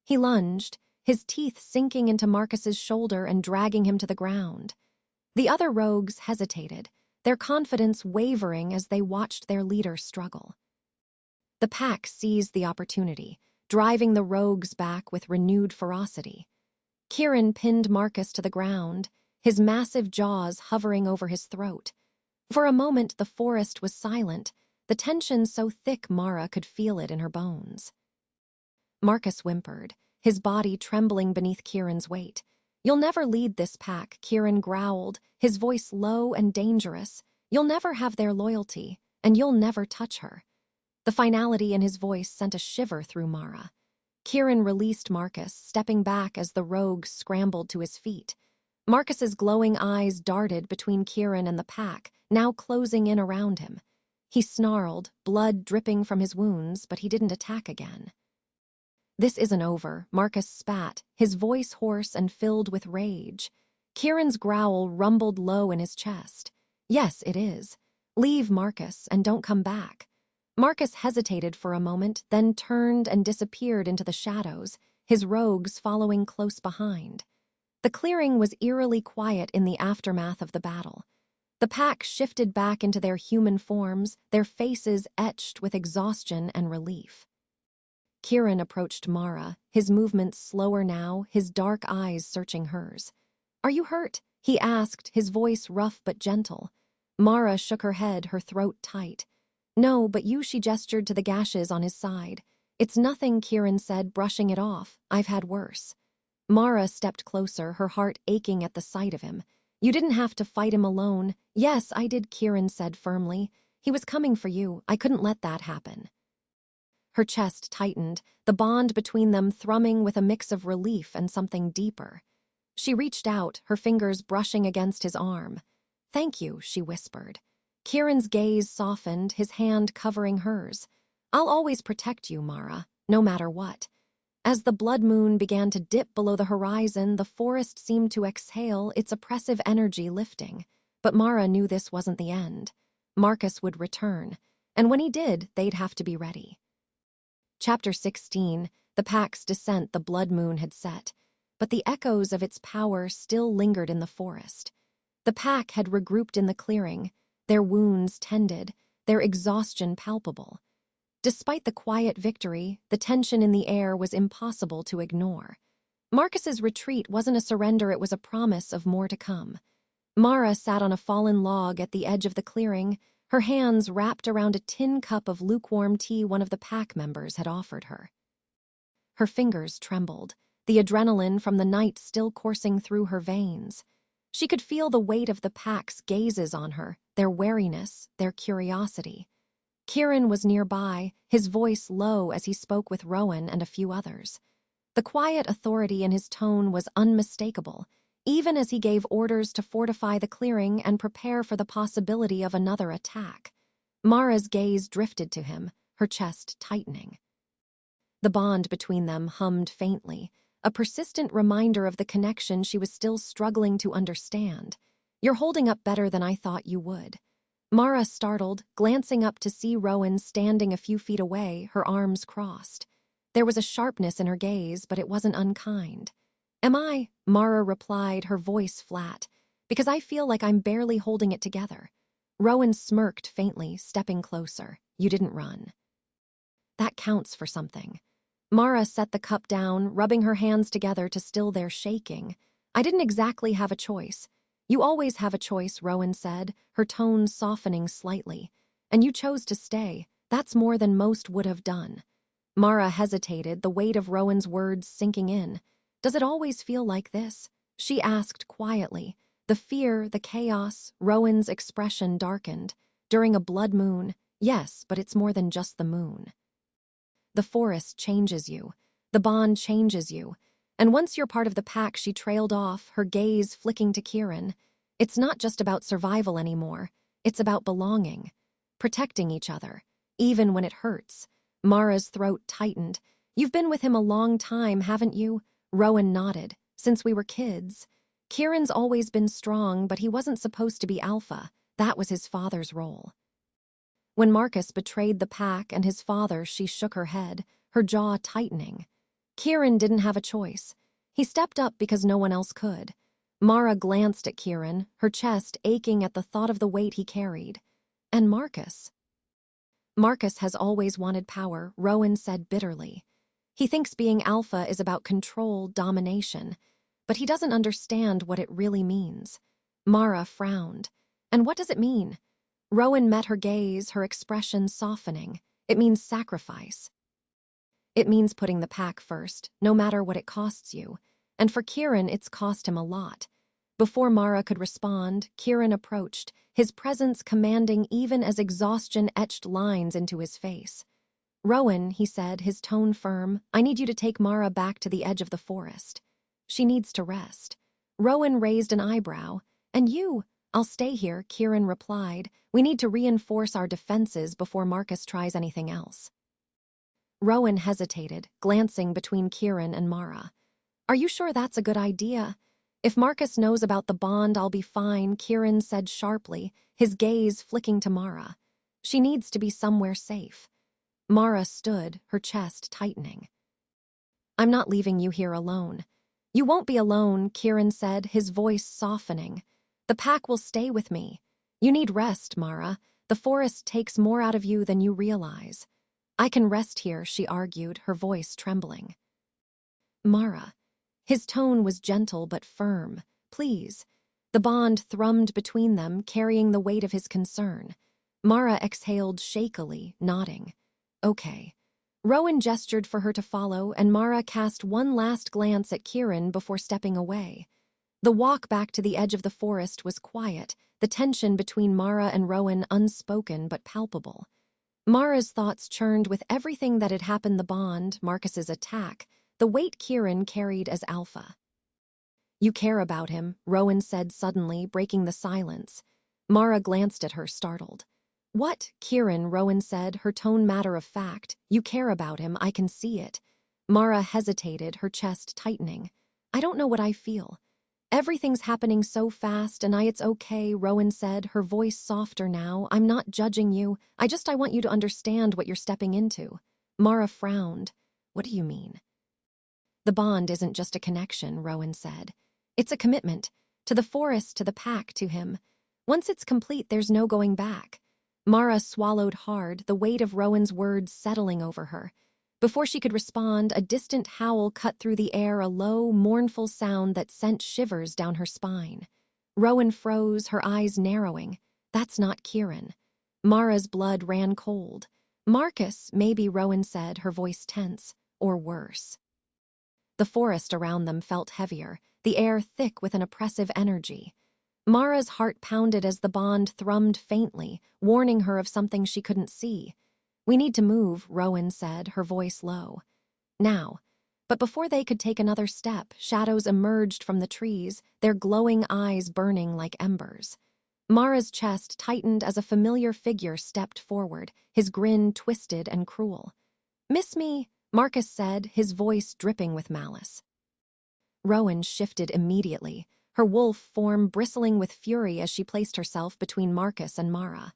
He lunged, his teeth sinking into Marcus's shoulder and dragging him to the ground. The other rogues hesitated, their confidence wavering as they watched their leader struggle. The pack seized the opportunity, driving the rogues back with renewed ferocity. Kieran pinned Marcus to the ground, his massive jaws hovering over his throat. For a moment the forest was silent, the tension so thick Mara could feel it in her bones. Marcus whimpered, his body trembling beneath Kieran's weight. "You'll never lead this pack," Kieran growled, his voice low and dangerous. "You'll never have their loyalty, and you'll never touch her." The finality in his voice sent a shiver through Mara. Kieran released Marcus, stepping back as the rogue scrambled to his feet. Marcus's glowing eyes darted between Kieran and the pack, now closing in around him. He snarled, blood dripping from his wounds, but he didn't attack again. "This isn't over," Marcus spat, his voice hoarse and filled with rage. Kieran's growl rumbled low in his chest. "Yes, it is. Leave, Marcus, and don't come back." Marcus hesitated for a moment, then turned and disappeared into the shadows, his rogues following close behind. The clearing was eerily quiet in the aftermath of the battle. The pack shifted back into their human forms, their faces etched with exhaustion and relief. Kieran approached Mara, his movements slower now, his dark eyes searching hers. "Are you hurt?" he asked, his voice rough but gentle. Mara shook her head, her throat tight. "No, but you," she gestured to the gashes on his side. "It's nothing," Kieran said, brushing it off. "I've had worse." Mara stepped closer, her heart aching at the sight of him. "You didn't have to fight him alone." "Yes, I did," Kieran said firmly. "He was coming for you. I couldn't let that happen." Her chest tightened, the bond between them thrumming with a mix of relief and something deeper. She reached out, her fingers brushing against his arm. "Thank you," she whispered. Kieran's gaze softened, his hand covering hers. "I'll always protect you, Mara, no matter what." As the blood moon began to dip below the horizon, the forest seemed to exhale, its oppressive energy lifting. But Mara knew this wasn't the end. Marcus would return, and when he did, they'd have to be ready. Chapter 16, the pack's descent. The blood moon had set, but the echoes of its power still lingered in the forest. The pack had regrouped in the clearing, their wounds tended, their exhaustion palpable. Despite the quiet victory, the tension in the air was impossible to ignore. Marcus's retreat wasn't a surrender, it was a promise of more to come. Mara sat on a fallen log at the edge of the clearing, her hands wrapped around a tin cup of lukewarm tea one of the pack members had offered her. Her fingers trembled, the adrenaline from the night still coursing through her veins. She could feel the weight of the pack's gazes on her, their wariness, their curiosity. Kieran was nearby, his voice low as he spoke with Rowan and a few others. The quiet authority in his tone was unmistakable, even as he gave orders to fortify the clearing and prepare for the possibility of another attack. Mara's gaze drifted to him, her chest tightening. The bond between them hummed faintly, a persistent reminder of the connection she was still struggling to understand. "You're holding up better than I thought you would." Mara startled, glancing up to see Rowan standing a few feet away, her arms crossed. There was a sharpness in her gaze, but it wasn't unkind. "Am I?" Mara replied, her voice flat. "Because I feel like I'm barely holding it together." Rowan smirked faintly, stepping closer. "You didn't run." "That counts for something." Mara set the cup down, rubbing her hands together to still their shaking. "I didn't exactly have a choice." "You always have a choice," Rowan said, her tone softening slightly. "And you chose to stay. That's more than most would have done." Mara hesitated, the weight of Rowan's words sinking in. "Does it always feel like this?" she asked quietly. The fear, the chaos, Rowan's expression darkened. "During a blood moon, yes, but it's more than just the moon. The forest changes you. The bond changes you. And once you're part of the pack," she trailed off, her gaze flicking to Kieran. "It's not just about survival anymore. It's about belonging. Protecting each other. Even when it hurts." Mara's throat tightened. "You've been with him a long time, haven't you?" Rowan nodded. "Since we were kids." Kieran's always been strong, but he wasn't supposed to be alpha. That was his father's role. When Marcus betrayed the pack and his father, she shook her head, her jaw tightening. Kieran didn't have a choice. He stepped up because no one else could. Mara glanced at Kieran, her chest aching at the thought of the weight he carried. "And Marcus?" "Marcus has always wanted power," Rowan said bitterly. "He thinks being alpha is about control, domination, but he doesn't understand what it really means." Mara frowned. "And what does it mean?" Rowan met her gaze, her expression softening. "It means sacrifice. It means putting the pack first, no matter what it costs you. And for Kieran, it's cost him a lot." Before Mara could respond, Kieran approached, his presence commanding even as exhaustion etched lines into his face. "Rowan," he said, his tone firm, "I need you to take Mara back to the edge of the forest. She needs to rest." Rowan raised an eyebrow. "And you?" "I'll stay here," Kieran replied. "We need to reinforce our defenses before Marcus tries anything else." Rowan hesitated, glancing between Kieran and Mara. "Are you sure that's a good idea?" "If Marcus knows about the bond, I'll be fine," Kieran said sharply, his gaze flicking to Mara. "She needs to be somewhere safe." Mara stood, her chest tightening. "I'm not leaving you here alone." "You won't be alone," Kieran said, his voice softening. "The pack will stay with me. You need rest, Mara. The forest takes more out of you than you realize." I can rest here, she argued, her voice trembling. Mara. His tone was gentle but firm. Please. The bond thrummed between them, carrying the weight of his concern. Mara exhaled shakily, nodding. Okay. Rowan gestured for her to follow, and Mara cast one last glance at Kieran before stepping away. The walk back to the edge of the forest was quiet, the tension between Mara and Rowan unspoken but palpable. Mara's thoughts churned with everything that had happened: the bond, Marcus's attack, the weight Kieran carried as alpha. You care about him, Rowan said suddenly, breaking the silence. Mara glanced at her, startled. What, Kieran, Rowan said, her tone matter of fact. You care about him, I can see it. Mara hesitated, her chest tightening. I don't know what I feel. Everything's happening so fast, and it's okay, Rowan said, her voice softer now. I'm not judging you. I want you to understand what you're stepping into. Mara frowned. What do you mean? The bond isn't just a connection, Rowan said. It's a commitment. To the forest, to the pack, to him. Once it's complete, there's no going back. Mara swallowed hard, the weight of Rowan's words settling over her. Before she could respond, a distant howl cut through the air, a low, mournful sound that sent shivers down her spine. Rowan froze, her eyes narrowing. That's not Kieran. Mara's blood ran cold. Marcus, maybe, Rowan said, her voice tense. Or worse. The forest around them felt heavier, the air thick with an oppressive energy. Mara's heart pounded as the bond thrummed faintly, warning her of something she couldn't see. We need to move, Rowan said, her voice low. Now. But before they could take another step, shadows emerged from the trees, their glowing eyes burning like embers. Mara's chest tightened as a familiar figure stepped forward, his grin twisted and cruel. Miss me, Marcus said, his voice dripping with malice. Rowan shifted immediately, her wolf form bristling with fury as she placed herself between Marcus and Mara.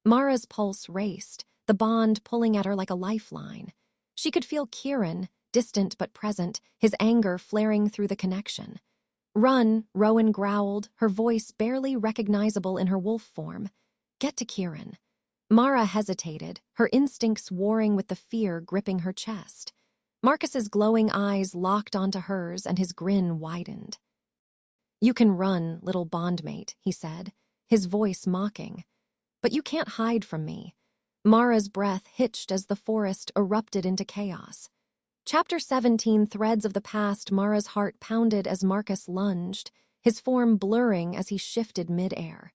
Mara's pulse raced, the bond pulling at her like a lifeline. She could feel Kieran, distant but present, his anger flaring through the connection. Run, Rowan growled, her voice barely recognizable in her wolf form. Get to Kieran. Mara hesitated, her instincts warring with the fear gripping her chest. Marcus's glowing eyes locked onto hers and his grin widened. You can run, little bondmate, he said, his voice mocking. But you can't hide from me. Mara's breath hitched as the forest erupted into chaos. Chapter 17, Threads of the Past. Mara's heart pounded as Marcus lunged, his form blurring as he shifted mid-air.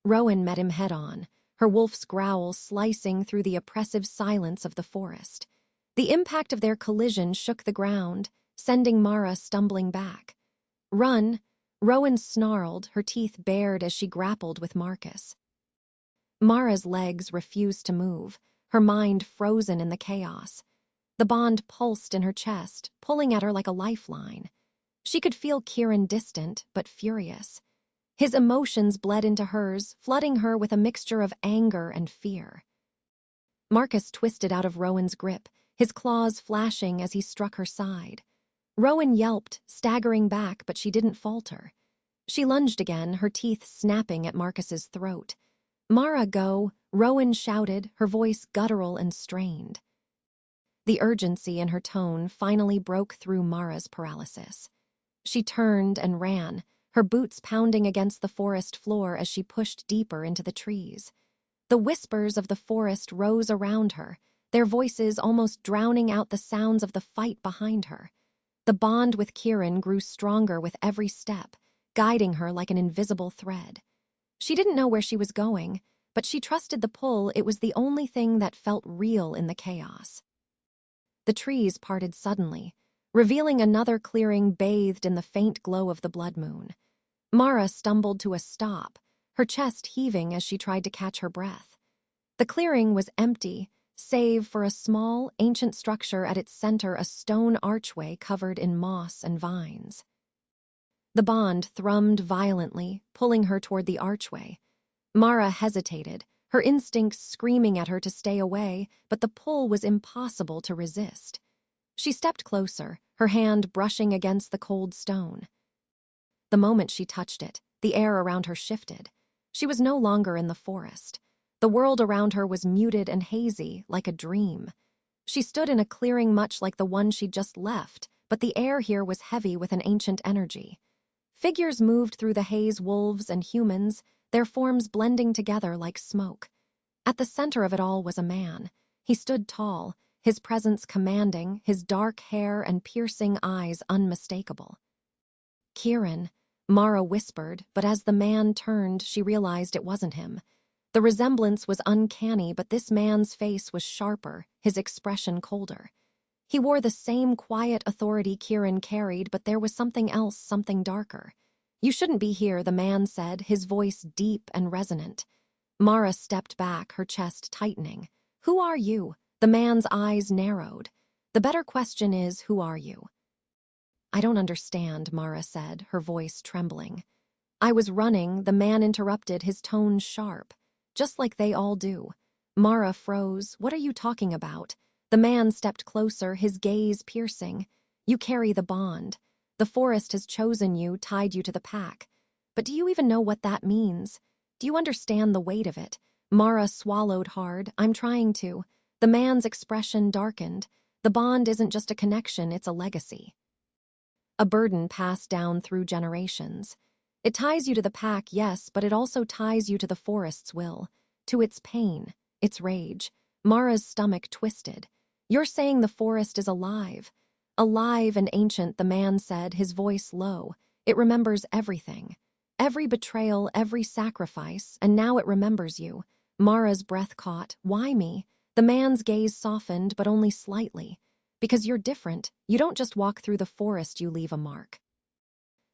Rowan met him head-on, her wolf's growl slicing through the oppressive silence of the forest. The impact of their collision shook the ground, sending Mara stumbling back. Run, Rowan snarled, her teeth bared as she grappled with Marcus. Mara's legs refused to move, her mind frozen in the chaos. The bond pulsed in her chest, pulling at her like a lifeline. She could feel Kieran distant, but furious. His emotions bled into hers, flooding her with a mixture of anger and fear. Marcus twisted out of Rowan's grip, his claws flashing as he struck her side. Rowan yelped, staggering back, but she didn't falter. She lunged again, her teeth snapping at Marcus's throat. Mara, go, Rowan shouted, her voice guttural and strained. The urgency in her tone finally broke through Mara's paralysis. She turned and ran, her boots pounding against the forest floor as she pushed deeper into the trees. The whispers of the forest rose around her, their voices almost drowning out the sounds of the fight behind her. The bond with Kieran grew stronger with every step, guiding her like an invisible thread. She didn't know where she was going, but she trusted the pull. It was the only thing that felt real in the chaos. The trees parted suddenly, revealing another clearing bathed in the faint glow of the blood moon. Mara stumbled to a stop, her chest heaving as she tried to catch her breath. The clearing was empty, save for a small, ancient structure at its center, a stone archway covered in moss and vines. The bond thrummed violently, pulling her toward the archway. Mara hesitated, her instincts screaming at her to stay away, but the pull was impossible to resist. She stepped closer, her hand brushing against the cold stone. The moment she touched it, the air around her shifted. She was no longer in the forest. The world around her was muted and hazy, like a dream. She stood in a clearing much like the one she'd just left, but the air here was heavy with an ancient energy. Figures moved through the haze, wolves and humans, their forms blending together like smoke. At the center of it all was a man. He stood tall, his presence commanding, his dark hair and piercing eyes unmistakable. "Kieran," Mara whispered, but as the man turned, she realized it wasn't him. The resemblance was uncanny, but this man's face was sharper, his expression colder. He wore the same quiet authority Kieran carried, but there was something else, something darker. "You shouldn't be here," the man said, his voice deep and resonant. Mara stepped back, her chest tightening. "Who are you?" The man's eyes narrowed. "The better question is, who are you?" "I don't understand," Mara said, her voice trembling. "I was running," the man interrupted, his tone sharp. "Just like they all do." Mara froze. "What are you talking about?" The man stepped closer, his gaze piercing. "You carry the bond. The forest has chosen you, tied you to the pack. But do you even know what that means? Do you understand the weight of it?" Mara swallowed hard. "I'm trying to." The man's expression darkened. "The bond isn't just a connection, it's a legacy. A burden passed down through generations. It ties you to the pack, yes, but it also ties you to the forest's will, to its pain, its rage." Mara's stomach twisted. "You're saying the forest is alive?" "Alive and ancient," the man said, his voice low. "It remembers everything. Every betrayal, every sacrifice, and now it remembers you." Mara's breath caught. "Why me?" The man's gaze softened, but only slightly. "Because you're different. You don't just walk through the forest, you leave a mark.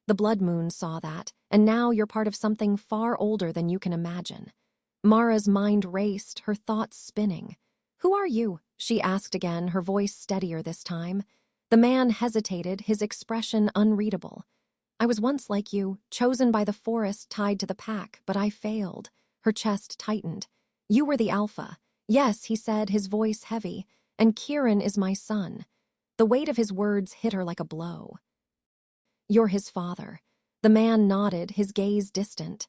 The blood moon saw that, and now you're part of something far older than you can imagine." Mara's mind raced, her thoughts spinning. "Who are you?" she asked again, her voice steadier this time. The man hesitated, his expression unreadable. "I was once like you, chosen by the forest, tied to the pack, but I failed." Her chest tightened. "You were the alpha." "Yes," he said, his voice heavy, "and Kieran is my son." The weight of his words hit her like a blow. "You're his father." The man nodded, his gaze distant.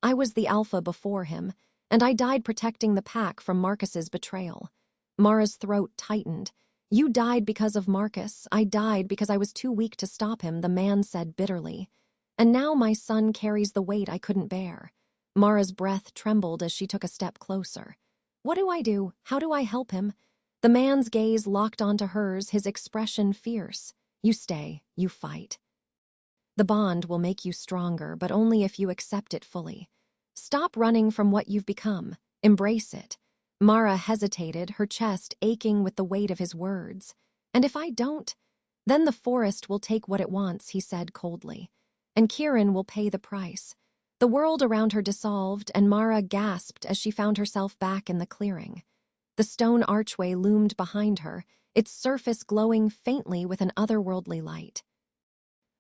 "I was the alpha before him, and I died protecting the pack from Marcus's betrayal." Mara's throat tightened. "You died because of Marcus. I died because I was too weak to stop him," the man said bitterly. "And now my son carries the weight I couldn't bear." Mara's breath trembled as she took a step closer. "What do I do? How do I help him?" The man's gaze locked onto hers, his expression fierce. "You stay, you fight. The bond will make you stronger, but only if you accept it fully. Stop running from what you've become. Embrace it." Mara hesitated, her chest aching with the weight of his words. "And if I don't?" "Then the forest will take what it wants," he said coldly. "And Kieran will pay the price." The world around her dissolved, and Mara gasped as she found herself back in the clearing. The stone archway loomed behind her, its surface glowing faintly with an otherworldly light.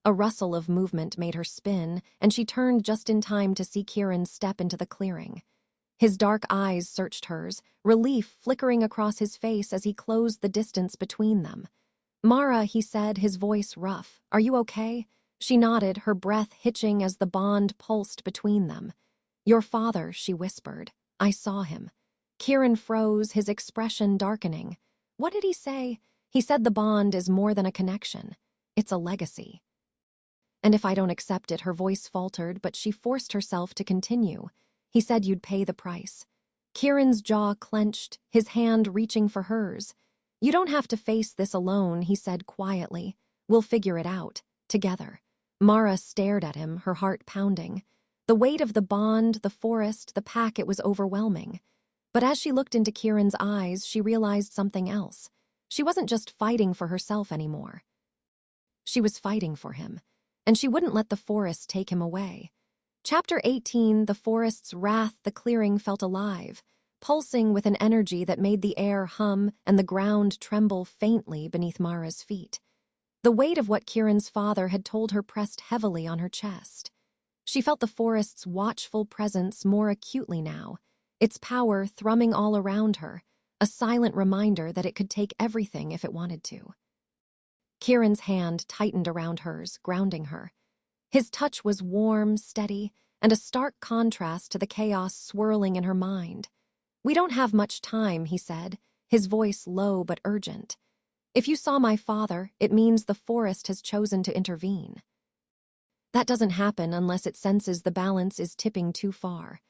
A rustle of movement made her spin, and she turned just in time to see Kieran step into the clearing. His dark eyes searched hers, relief flickering across his face as he closed the distance between them. "Mara," he said, his voice rough, "are you okay?" She nodded, her breath hitching as the bond pulsed between them. "Your father," she whispered. "I saw him." Kieran froze, his expression darkening. "What did he say?" "He said the bond is more than a connection. It's a legacy." "And if I don't accept it," her voice faltered, but she forced herself to continue. "He said you'd pay the price." Kieran's jaw clenched, his hand reaching for hers. "You don't have to face this alone," he said quietly. "We'll figure it out, together." Mara stared at him, her heart pounding. The weight of the bond, the forest, the pack, it was overwhelming. But as she looked into Kieran's eyes, she realized something else. She wasn't just fighting for herself anymore. She was fighting for him, and she wouldn't let the forest take him away. Chapter 18, The Forest's Wrath. The clearing felt alive, pulsing with an energy that made the air hum and the ground tremble faintly beneath Mara's feet. The weight of what Kieran's father had told her pressed heavily on her chest. She felt the forest's watchful presence more acutely now, its power thrumming all around her, a silent reminder that it could take everything if it wanted to. Kieran's hand tightened around hers, grounding her. His touch was warm, steady, and a stark contrast to the chaos swirling in her mind. "We don't have much time," he said, his voice low but urgent. "If you saw my father, it means the forest has chosen to intervene. That doesn't happen unless it senses the balance is tipping too far."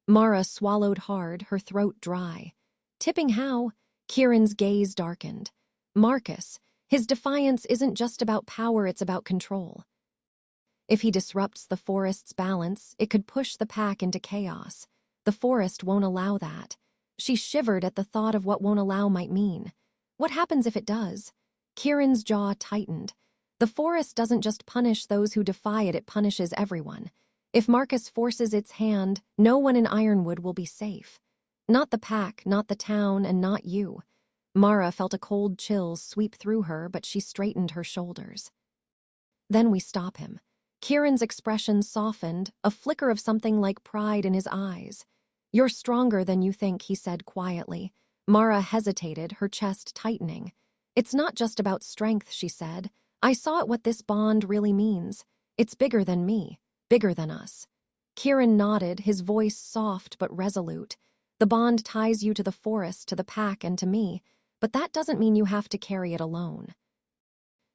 Mara swallowed hard, her throat dry. Tipping how? Kieran's gaze darkened. Marcus, his defiance isn't just about power, it's about control. If he disrupts the forest's balance, it could push the pack into chaos. The forest won't allow that. She shivered at the thought of what won't allow might mean. What happens if it does? Kieran's jaw tightened. The forest doesn't just punish those who defy it, it punishes everyone. If Marcus forces its hand, no one in Ironwood will be safe. Not the pack, not the town, and not you. Mara felt a cold chill sweep through her, but she straightened her shoulders. "Then we stop him." Kieran's expression softened, a flicker of something like pride in his eyes. "You're stronger than you think," he said quietly. Mara hesitated, her chest tightening. "It's not just about strength," she said. "I saw it what this bond really means. It's bigger than me, bigger than us." Kieran nodded, his voice soft but resolute. "The bond ties you to the forest, to the pack, and to me, but that doesn't mean you have to carry it alone."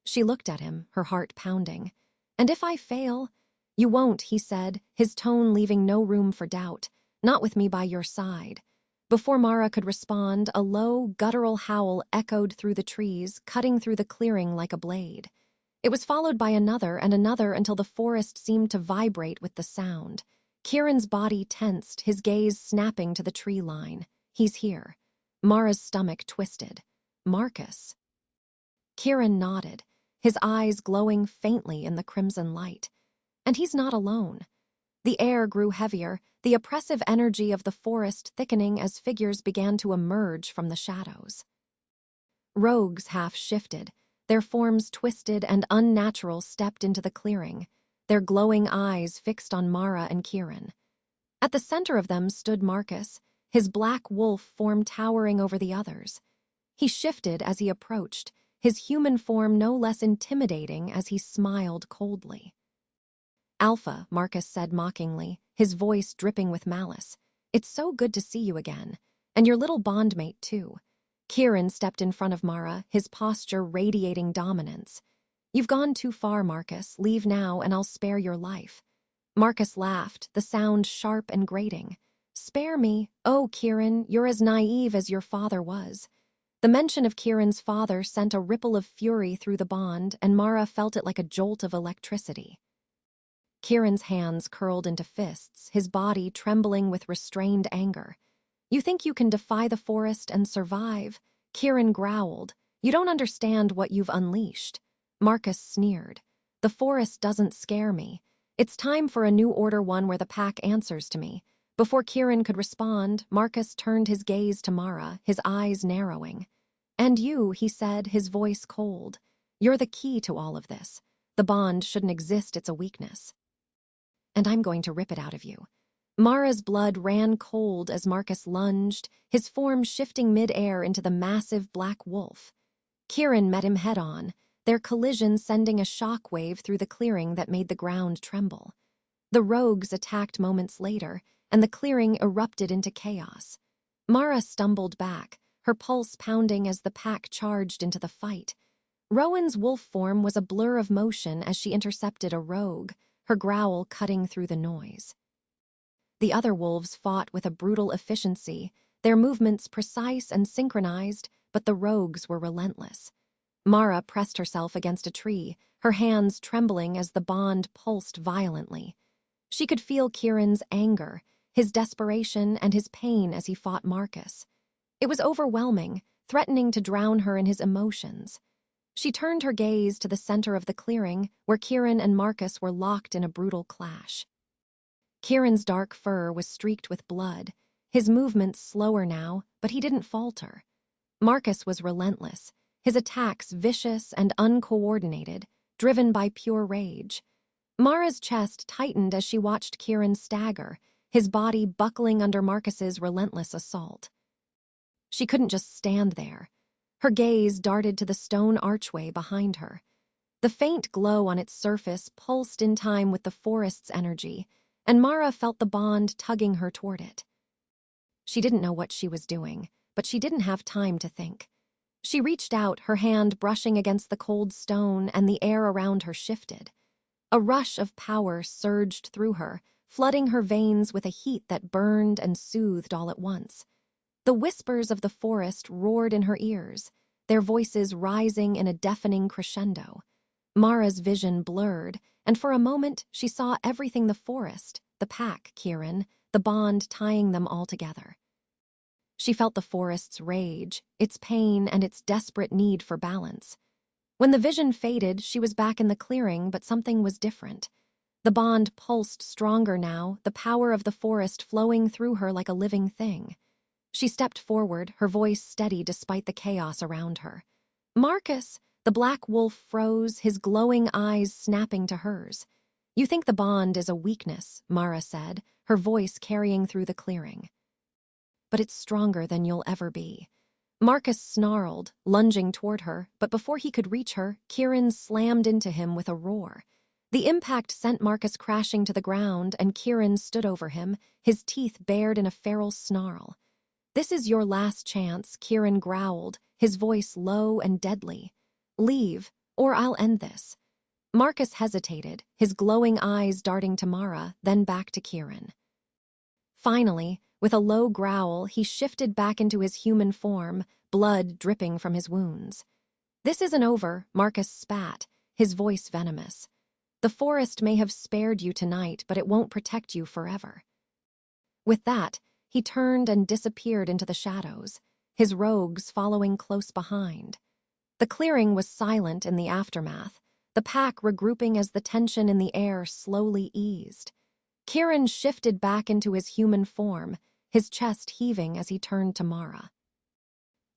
She looked at him, her heart pounding. "And if I fail?" "You won't," he said, his tone leaving no room for doubt. "Not with me by your side." Before Mara could respond, a low, guttural howl echoed through the trees, cutting through the clearing like a blade. It was followed by another and another until the forest seemed to vibrate with the sound. Kieran's body tensed, his gaze snapping to the tree line. "He's here." Mara's stomach twisted. "Marcus." Kieran nodded, his eyes glowing faintly in the crimson light. "And he's not alone." The air grew heavier, the oppressive energy of the forest thickening as figures began to emerge from the shadows. Rogues half shifted, their forms twisted and unnatural, stepped into the clearing, their glowing eyes fixed on Mara and Kieran. At the center of them stood Marcus, his black wolf form towering over the others. He shifted as he approached, his human form no less intimidating as he smiled coldly. "Alpha," Marcus said mockingly, his voice dripping with malice. "It's so good to see you again. And your little bondmate, too." Kieran stepped in front of Mara, his posture radiating dominance. "You've gone too far, Marcus. Leave now, and I'll spare your life." Marcus laughed, the sound sharp and grating. "Spare me? Oh, Kieran, you're as naive as your father was." The mention of Kieran's father sent a ripple of fury through the bond, and Mara felt it like a jolt of electricity. Kieran's hands curled into fists, his body trembling with restrained anger. "You think you can defy the forest and survive?" Kieran growled. "You don't understand what you've unleashed." Marcus sneered. "The forest doesn't scare me. It's time for a new order, one where the pack answers to me." Before Kieran could respond, Marcus turned his gaze to Mara, his eyes narrowing. "And you," he said, his voice cold. "You're the key to all of this. The bond shouldn't exist, it's a weakness. And I'm going to rip it out of you." Mara's blood ran cold as Marcus lunged, his form shifting mid-air into the massive black wolf. Kieran met him head-on, their collision sending a shock-wave through the clearing that made the ground tremble. The rogues attacked moments later, and the clearing erupted into chaos. Mara stumbled back, her pulse pounding as the pack charged into the fight. Rowan's wolf form was a blur of motion as she intercepted a rogue, her growl cutting through the noise. The other wolves fought with a brutal efficiency, their movements precise and synchronized, but the rogues were relentless. Mara pressed herself against a tree, her hands trembling as the bond pulsed violently. She could feel Kieran's anger, his desperation, and his pain as he fought Marcus. It was overwhelming, threatening to drown her in his emotions. She turned her gaze to the center of the clearing, where Kieran and Marcus were locked in a brutal clash. Kieran's dark fur was streaked with blood, his movements slower now, but he didn't falter. Marcus was relentless, his attacks vicious and uncoordinated, driven by pure rage. Mara's chest tightened as she watched Kieran stagger, his body buckling under Marcus's relentless assault. She couldn't just stand there. Her gaze darted to the stone archway behind her. The faint glow on its surface pulsed in time with the forest's energy, and Mara felt the bond tugging her toward it. She didn't know what she was doing, but she didn't have time to think. She reached out, her hand brushing against the cold stone, and the air around her shifted. A rush of power surged through her, flooding her veins with a heat that burned and soothed all at once. The whispers of the forest roared in her ears, their voices rising in a deafening crescendo. Mara's vision blurred, and for a moment she saw everything: the forest, the pack, Kieran, the bond tying them all together. She felt the forest's rage, its pain, and its desperate need for balance. When the vision faded, she was back in the clearing, but something was different. The bond pulsed stronger now, the power of the forest flowing through her like a living thing. She stepped forward, her voice steady despite the chaos around her. "Marcus!" The black wolf froze, his glowing eyes snapping to hers. "You think the bond is a weakness," Mara said, her voice carrying through the clearing. "But it's stronger than you'll ever be." Marcus snarled, lunging toward her, but before he could reach her, Kieran slammed into him with a roar. The impact sent Marcus crashing to the ground, and Kieran stood over him, his teeth bared in a feral snarl. "This is your last chance," Kieran growled, his voice low and deadly. "Leave, or I'll end this." Marcus hesitated, his glowing eyes darting to Mara, then back to Kieran. Finally, with a low growl, he shifted back into his human form, blood dripping from his wounds. "This isn't over," Marcus spat, his voice venomous. "The forest may have spared you tonight, but it won't protect you forever." With that, he turned and disappeared into the shadows, his rogues following close behind. The clearing was silent in the aftermath, the pack regrouping as the tension in the air slowly eased. Kieran shifted back into his human form, his chest heaving as he turned to Mara.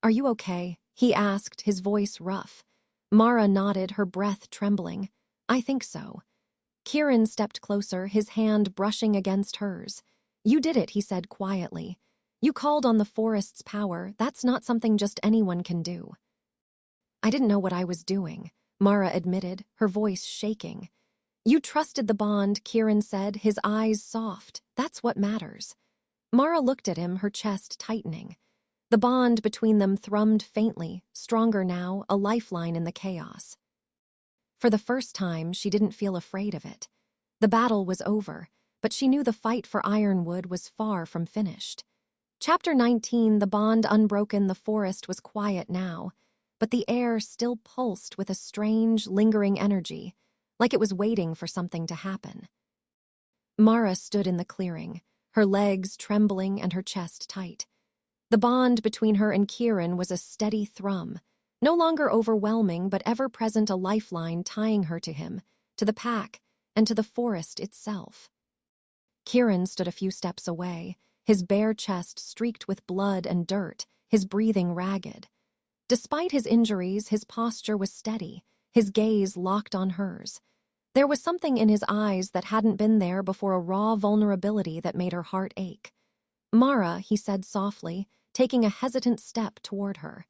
"Are you okay?" he asked, his voice rough. Mara nodded, her breath trembling. "I think so." Kieran stepped closer, his hand brushing against hers. "You did it," he said quietly. "You called on the forest's power. That's not something just anyone can do." "I didn't know what I was doing," Mara admitted, her voice shaking. "You trusted the bond," Kieran said, his eyes soft. "That's what matters." Mara looked at him, her chest tightening. The bond between them thrummed faintly, stronger now, a lifeline in the chaos. For the first time, she didn't feel afraid of it. The battle was over, but she knew the fight for Ironwood was far from finished. Chapter 19, the bond unbroken. The forest was quiet now, but the air still pulsed with a strange, lingering energy, like it was waiting for something to happen. Mara stood in the clearing, her legs trembling and her chest tight. The bond between her and Kieran was a steady thrum, no longer overwhelming but ever-present, a lifeline tying her to him, to the pack, and to the forest itself. Kieran stood a few steps away, his bare chest streaked with blood and dirt, his breathing ragged. Despite his injuries, his posture was steady, his gaze locked on hers. There was something in his eyes that hadn't been there before, a raw vulnerability that made her heart ache. "Mara," he said softly, taking a hesitant step toward her.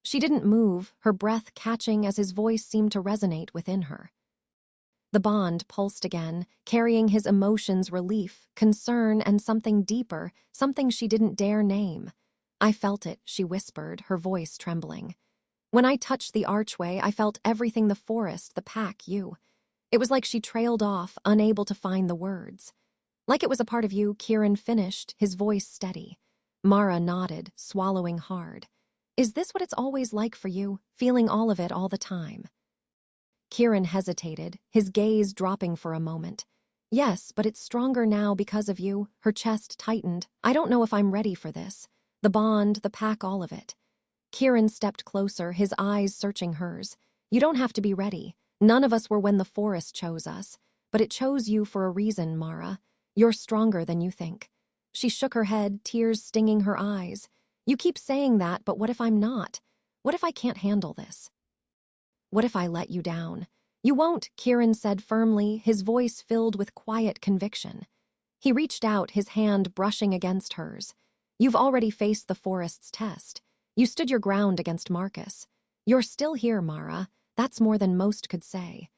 She didn't move, her breath catching as his voice seemed to resonate within her. The bond pulsed again, carrying his emotions: relief, concern, and something deeper, something she didn't dare name. "I felt it," she whispered, her voice trembling. "When I touched the archway, I felt everything: the forest, the pack, you." It was like she trailed off, unable to find the words. "Like it was a part of you," Kieran finished, his voice steady. Mara nodded, swallowing hard. "Is this what it's always like for you, feeling all of it all the time?" Kieran hesitated, his gaze dropping for a moment. "Yes, but it's stronger now because of you." Her chest tightened. "I don't know if I'm ready for this. The bond, the pack, all of it." Kieran stepped closer, his eyes searching hers. "You don't have to be ready. None of us were when the forest chose us. But it chose you for a reason, Mara. You're stronger than you think." She shook her head, tears stinging her eyes. "You keep saying that, but what if I'm not? What if I can't handle this? What if I let you down?" "You won't," Kieran said firmly, his voice filled with quiet conviction. He reached out, his hand brushing against hers. "You've already faced the forest's test. You stood your ground against Marcus. You're still here, Mara. That's more than most could say."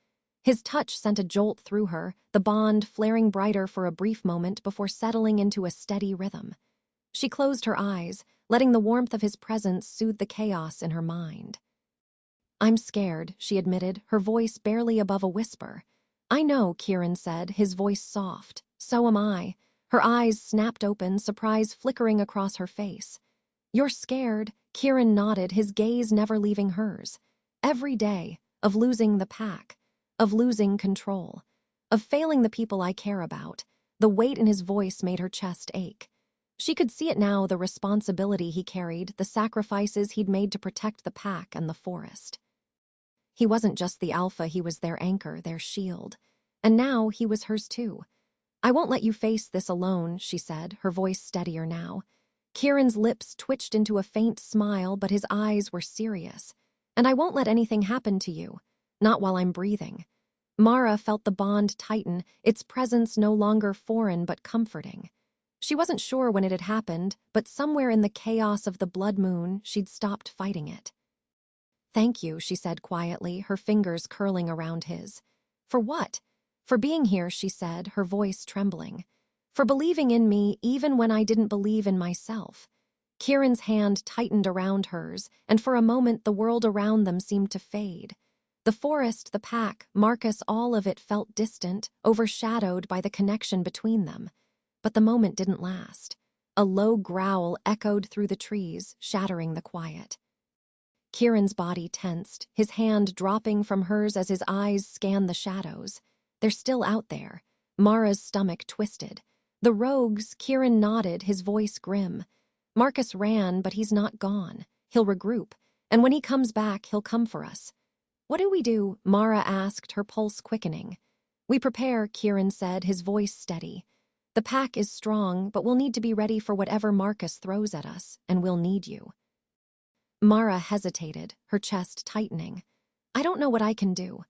His touch sent a jolt through her, the bond flaring brighter for a brief moment before settling into a steady rhythm. She closed her eyes, letting the warmth of his presence soothe the chaos in her mind. "I'm scared," she admitted, her voice barely above a whisper. "I know," Kieran said, his voice soft. "So am I." Her eyes snapped open, surprise flickering across her face. "You're scared?" Kieran nodded, his gaze never leaving hers. "Every day, of losing the pack, of losing control, of failing the people I care about." The weight in his voice made her chest ache. She could see it now, the responsibility he carried, the sacrifices he'd made to protect the pack and the forest. He wasn't just the alpha, he was their anchor, their shield. And now he was hers too. "I won't let you face this alone," she said, her voice steadier now. Kieran's lips twitched into a faint smile, but his eyes were serious. "And I won't let anything happen to you. Not while I'm breathing." Mara felt the bond tighten, its presence no longer foreign but comforting. She wasn't sure when it had happened, but somewhere in the chaos of the blood moon, she'd stopped fighting it. "Thank you," she said quietly, her fingers curling around his. "For what?" "For being here," she said, her voice trembling. "For believing in me even when I didn't believe in myself." Kieran's hand tightened around hers, and for a moment the world around them seemed to fade. The forest, the pack, Marcus, all of it felt distant, overshadowed by the connection between them. But the moment didn't last. A low growl echoed through the trees, shattering the quiet. Kieran's body tensed, his hand dropping from hers as his eyes scanned the shadows. "They're still out there." Mara's stomach twisted. "The rogues," Kieran nodded, his voice grim. "Marcus ran, but he's not gone. He'll regroup. And when he comes back, he'll come for us." "What do we do?" Mara asked, her pulse quickening. "We prepare," Kieran said, his voice steady. "The pack is strong, but we'll need to be ready for whatever Marcus throws at us, and we'll need you." Mara hesitated, her chest tightening. "I don't know what I can do.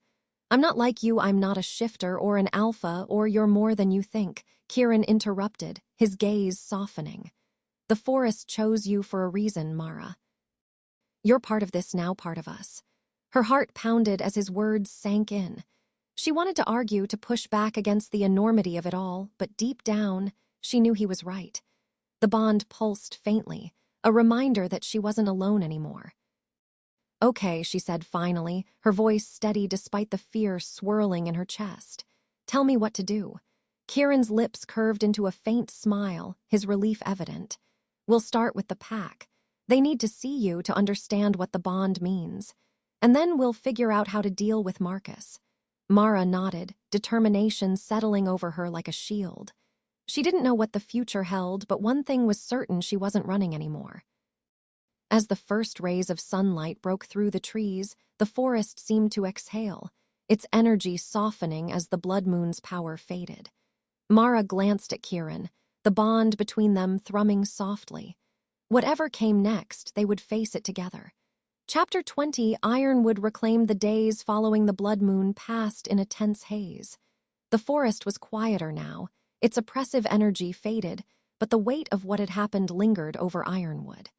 I'm not like you, I'm not a shifter or an alpha, or you're more than you think," Kieran interrupted, his gaze softening. "The forest chose you for a reason, Mara. You're part of this now, part of us." Her heart pounded as his words sank in. She wanted to argue, to push back against the enormity of it all, but deep down, she knew he was right. The bond pulsed faintly, a reminder that she wasn't alone anymore. "Okay," she said finally, her voice steady despite the fear swirling in her chest. "Tell me what to do." Kieran's lips curved into a faint smile, his relief evident. "We'll start with the pack. They need to see you to understand what the bond means. And then we'll figure out how to deal with Marcus." Mara nodded, determination settling over her like a shield. She didn't know what the future held, but one thing was certain: she wasn't running anymore. As the first rays of sunlight broke through the trees, the forest seemed to exhale, its energy softening as the blood moon's power faded. Mara glanced at Kieran, the bond between them thrumming softly. Whatever came next, they would face it together. Chapter 20, Ironwood reclaimed the days following the blood moon passed in a tense haze. The forest was quieter now, its oppressive energy faded, but the weight of what had happened lingered over Ironwood.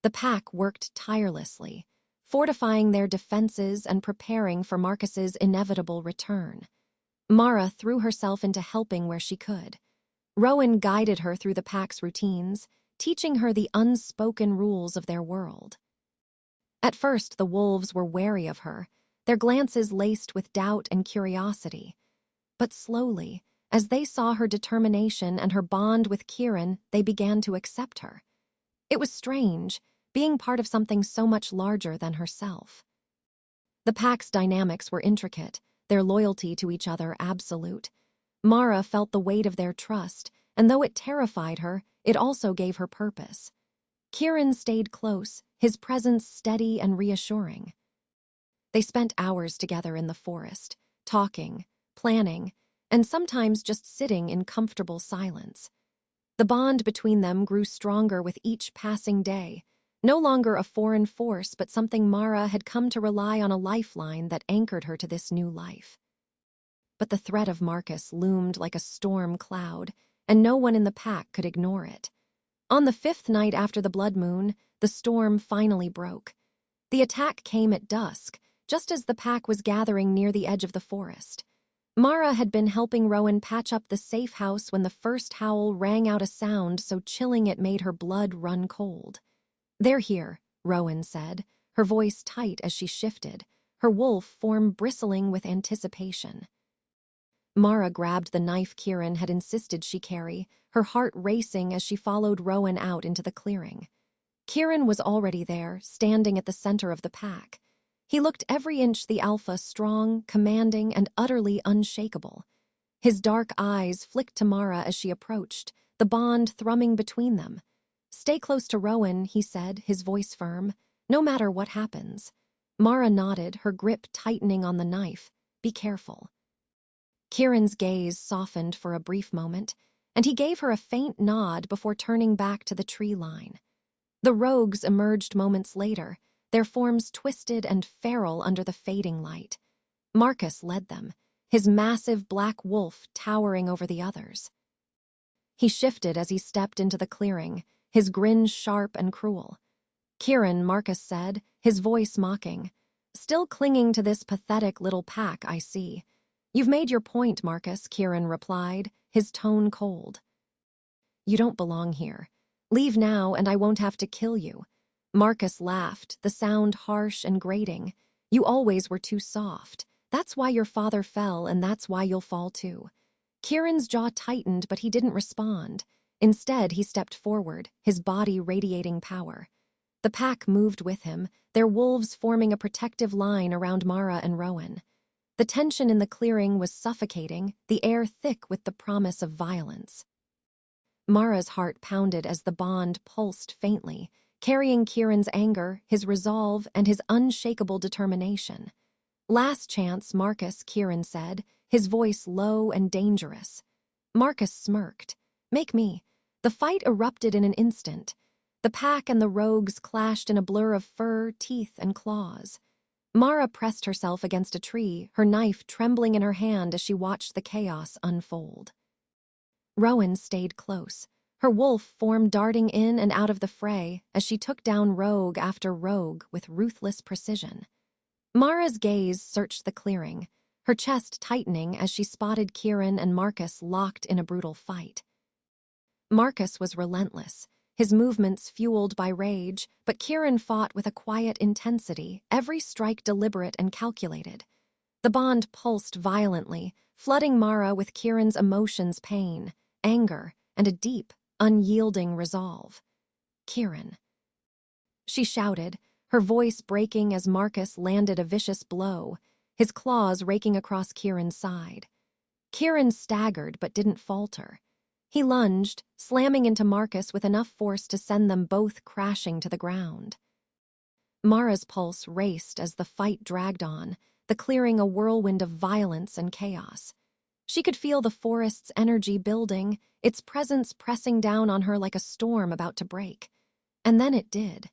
The pack worked tirelessly, fortifying their defenses and preparing for Marcus's inevitable return. Mara threw herself into helping where she could. Rowan guided her through the pack's routines, teaching her the unspoken rules of their world. At first, the wolves were wary of her, their glances laced with doubt and curiosity. But slowly, as they saw her determination and her bond with Kieran, they began to accept her. It was strange, being part of something so much larger than herself. The pack's dynamics were intricate, their loyalty to each other absolute. Mara felt the weight of their trust, and though it terrified her, it also gave her purpose. Kieran stayed close, his presence steady and reassuring. They spent hours together in the forest, talking, planning, and sometimes just sitting in comfortable silence. The bond between them grew stronger with each passing day, no longer a foreign force but something Mara had come to rely on, a lifeline that anchored her to this new life. But the threat of Marcus loomed like a storm cloud, and no one in the pack could ignore it. On the 5th night after the blood moon, the storm finally broke. The attack came at dusk, just as the pack was gathering near the edge of the forest. Mara had been helping Rowan patch up the safe house when the first howl rang out a sound so chilling it made her blood run cold. "They're here," Rowan said, her voice tight as she shifted, her wolf form bristling with anticipation. Mara grabbed the knife Kieran had insisted she carry, her heart racing as she followed Rowan out into the clearing. Kieran was already there, standing at the center of the pack. He looked every inch the alpha, strong, commanding, and utterly unshakable. His dark eyes flicked to Mara as she approached, the bond thrumming between them. "Stay close to Rowan," he said, his voice firm, "no matter what happens." Mara nodded, her grip tightening on the knife. "Be careful." Kieran's gaze softened for a brief moment, and he gave her a faint nod before turning back to the tree line. The rogues emerged moments later, their forms twisted and feral under the fading light. Marcus led them, his massive black wolf towering over the others. He shifted as he stepped into the clearing, his grin sharp and cruel. "Kieran," Marcus said, his voice mocking. "Still clinging to this pathetic little pack, I see." "You've made your point, Marcus," Kieran replied, his tone cold. "You don't belong here. Leave now and I won't have to kill you." Marcus laughed, the sound harsh and grating. "You always were too soft. That's why your father fell, and that's why you'll fall too." Kieran's jaw tightened, but he didn't respond. Instead, he stepped forward, his body radiating power. The pack moved with him, their wolves forming a protective line around Mara and Rowan. The tension in the clearing was suffocating, the air thick with the promise of violence. Mara's heart pounded as the bond pulsed faintly, carrying Kieran's anger, his resolve, and his unshakable determination. "Last chance, Marcus," Kieran said, his voice low and dangerous. Marcus smirked. "Make me." The fight erupted in an instant. The pack and the rogues clashed in a blur of fur, teeth, and claws. Mara pressed herself against a tree, her knife trembling in her hand as she watched the chaos unfold. Rowan stayed close, her wolf form darting in and out of the fray as she took down rogue after rogue with ruthless precision. Mara's gaze searched the clearing, her chest tightening as she spotted Kieran and Marcus locked in a brutal fight. Marcus was relentless, his movements fueled by rage, but Kieran fought with a quiet intensity, every strike deliberate and calculated. The bond pulsed violently, flooding Mara with Kieran's emotions, pain, anger, and a deep, unyielding resolve. "Kieran," she shouted, her voice breaking as Marcus landed a vicious blow, his claws raking across Kieran's side. Kieran staggered but didn't falter. He lunged, slamming into Marcus with enough force to send them both crashing to the ground. Mara's pulse raced as the fight dragged on, the clearing a whirlwind of violence and chaos. She could feel the forest's energy building, its presence pressing down on her like a storm about to break. And then it did.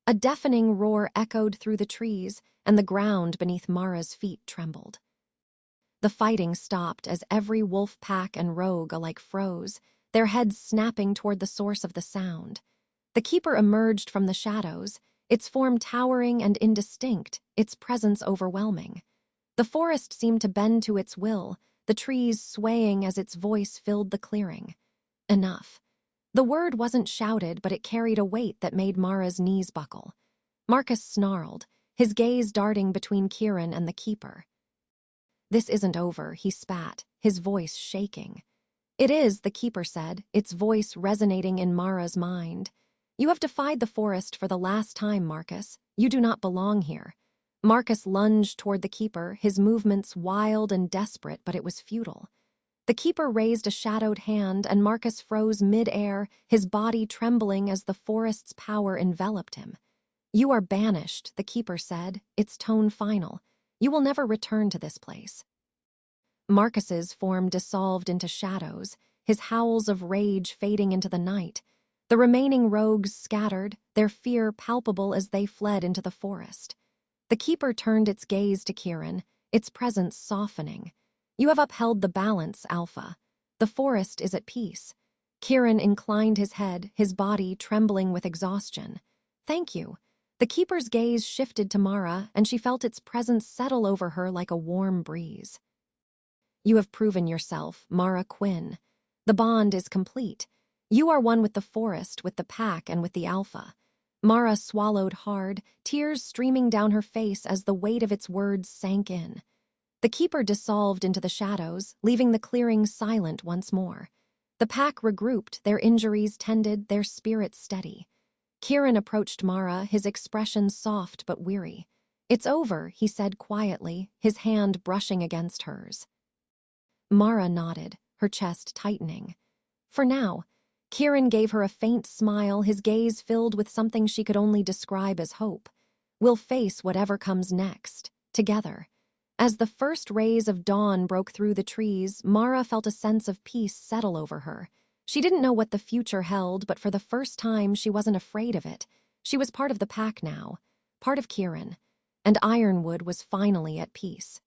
A deafening roar echoed through the trees, and the ground beneath Mara's feet trembled. The fighting stopped as every wolf pack and rogue alike froze, their heads snapping toward the source of the sound. The keeper emerged from the shadows, its form towering and indistinct, its presence overwhelming. The forest seemed to bend to its will, the trees swaying as its voice filled the clearing. Enough. The word wasn't shouted, but it carried a weight that made Mara's knees buckle. Marcus snarled, his gaze darting between Kieran and the keeper. "This isn't over," he spat, his voice shaking. "It is," the keeper said, its voice resonating in Mara's mind. "You have defied the forest for the last time, Marcus. You do not belong here." Marcus lunged toward the keeper, his movements wild and desperate, but it was futile. The keeper raised a shadowed hand, and Marcus froze mid-air, his body trembling as the forest's power enveloped him. "You are banished," the keeper said, its tone final. "You will never return to this place." Marcus's form dissolved into shadows, his howls of rage fading into the night. The remaining rogues scattered, their fear palpable as they fled into the forest. The keeper turned its gaze to Kieran, its presence softening. "You have upheld the balance, Alpha. The forest is at peace." Kieran inclined his head, his body trembling with exhaustion. "Thank you." The keeper's gaze shifted to Mara, and she felt its presence settle over her like a warm breeze. You have proven yourself, Mara Quinn. The bond is complete. You are one with the forest, with the pack, and with the alpha. Mara swallowed hard, tears streaming down her face as the weight of its words sank in. The keeper dissolved into the shadows, leaving the clearing silent once more. The pack regrouped, their injuries tended, their spirits steady. Kieran approached Mara, his expression soft but weary. "It's over," he said quietly, his hand brushing against hers. Mara nodded, her chest tightening. For now. Kieran gave her a faint smile, his gaze filled with something she could only describe as hope. "We'll face whatever comes next, together." As the first rays of dawn broke through the trees, Mara felt a sense of peace settle over her. She didn't know what the future held, but for the first time she wasn't afraid of it. She was part of the pack now, part of Kieran, and Ironwood was finally at peace.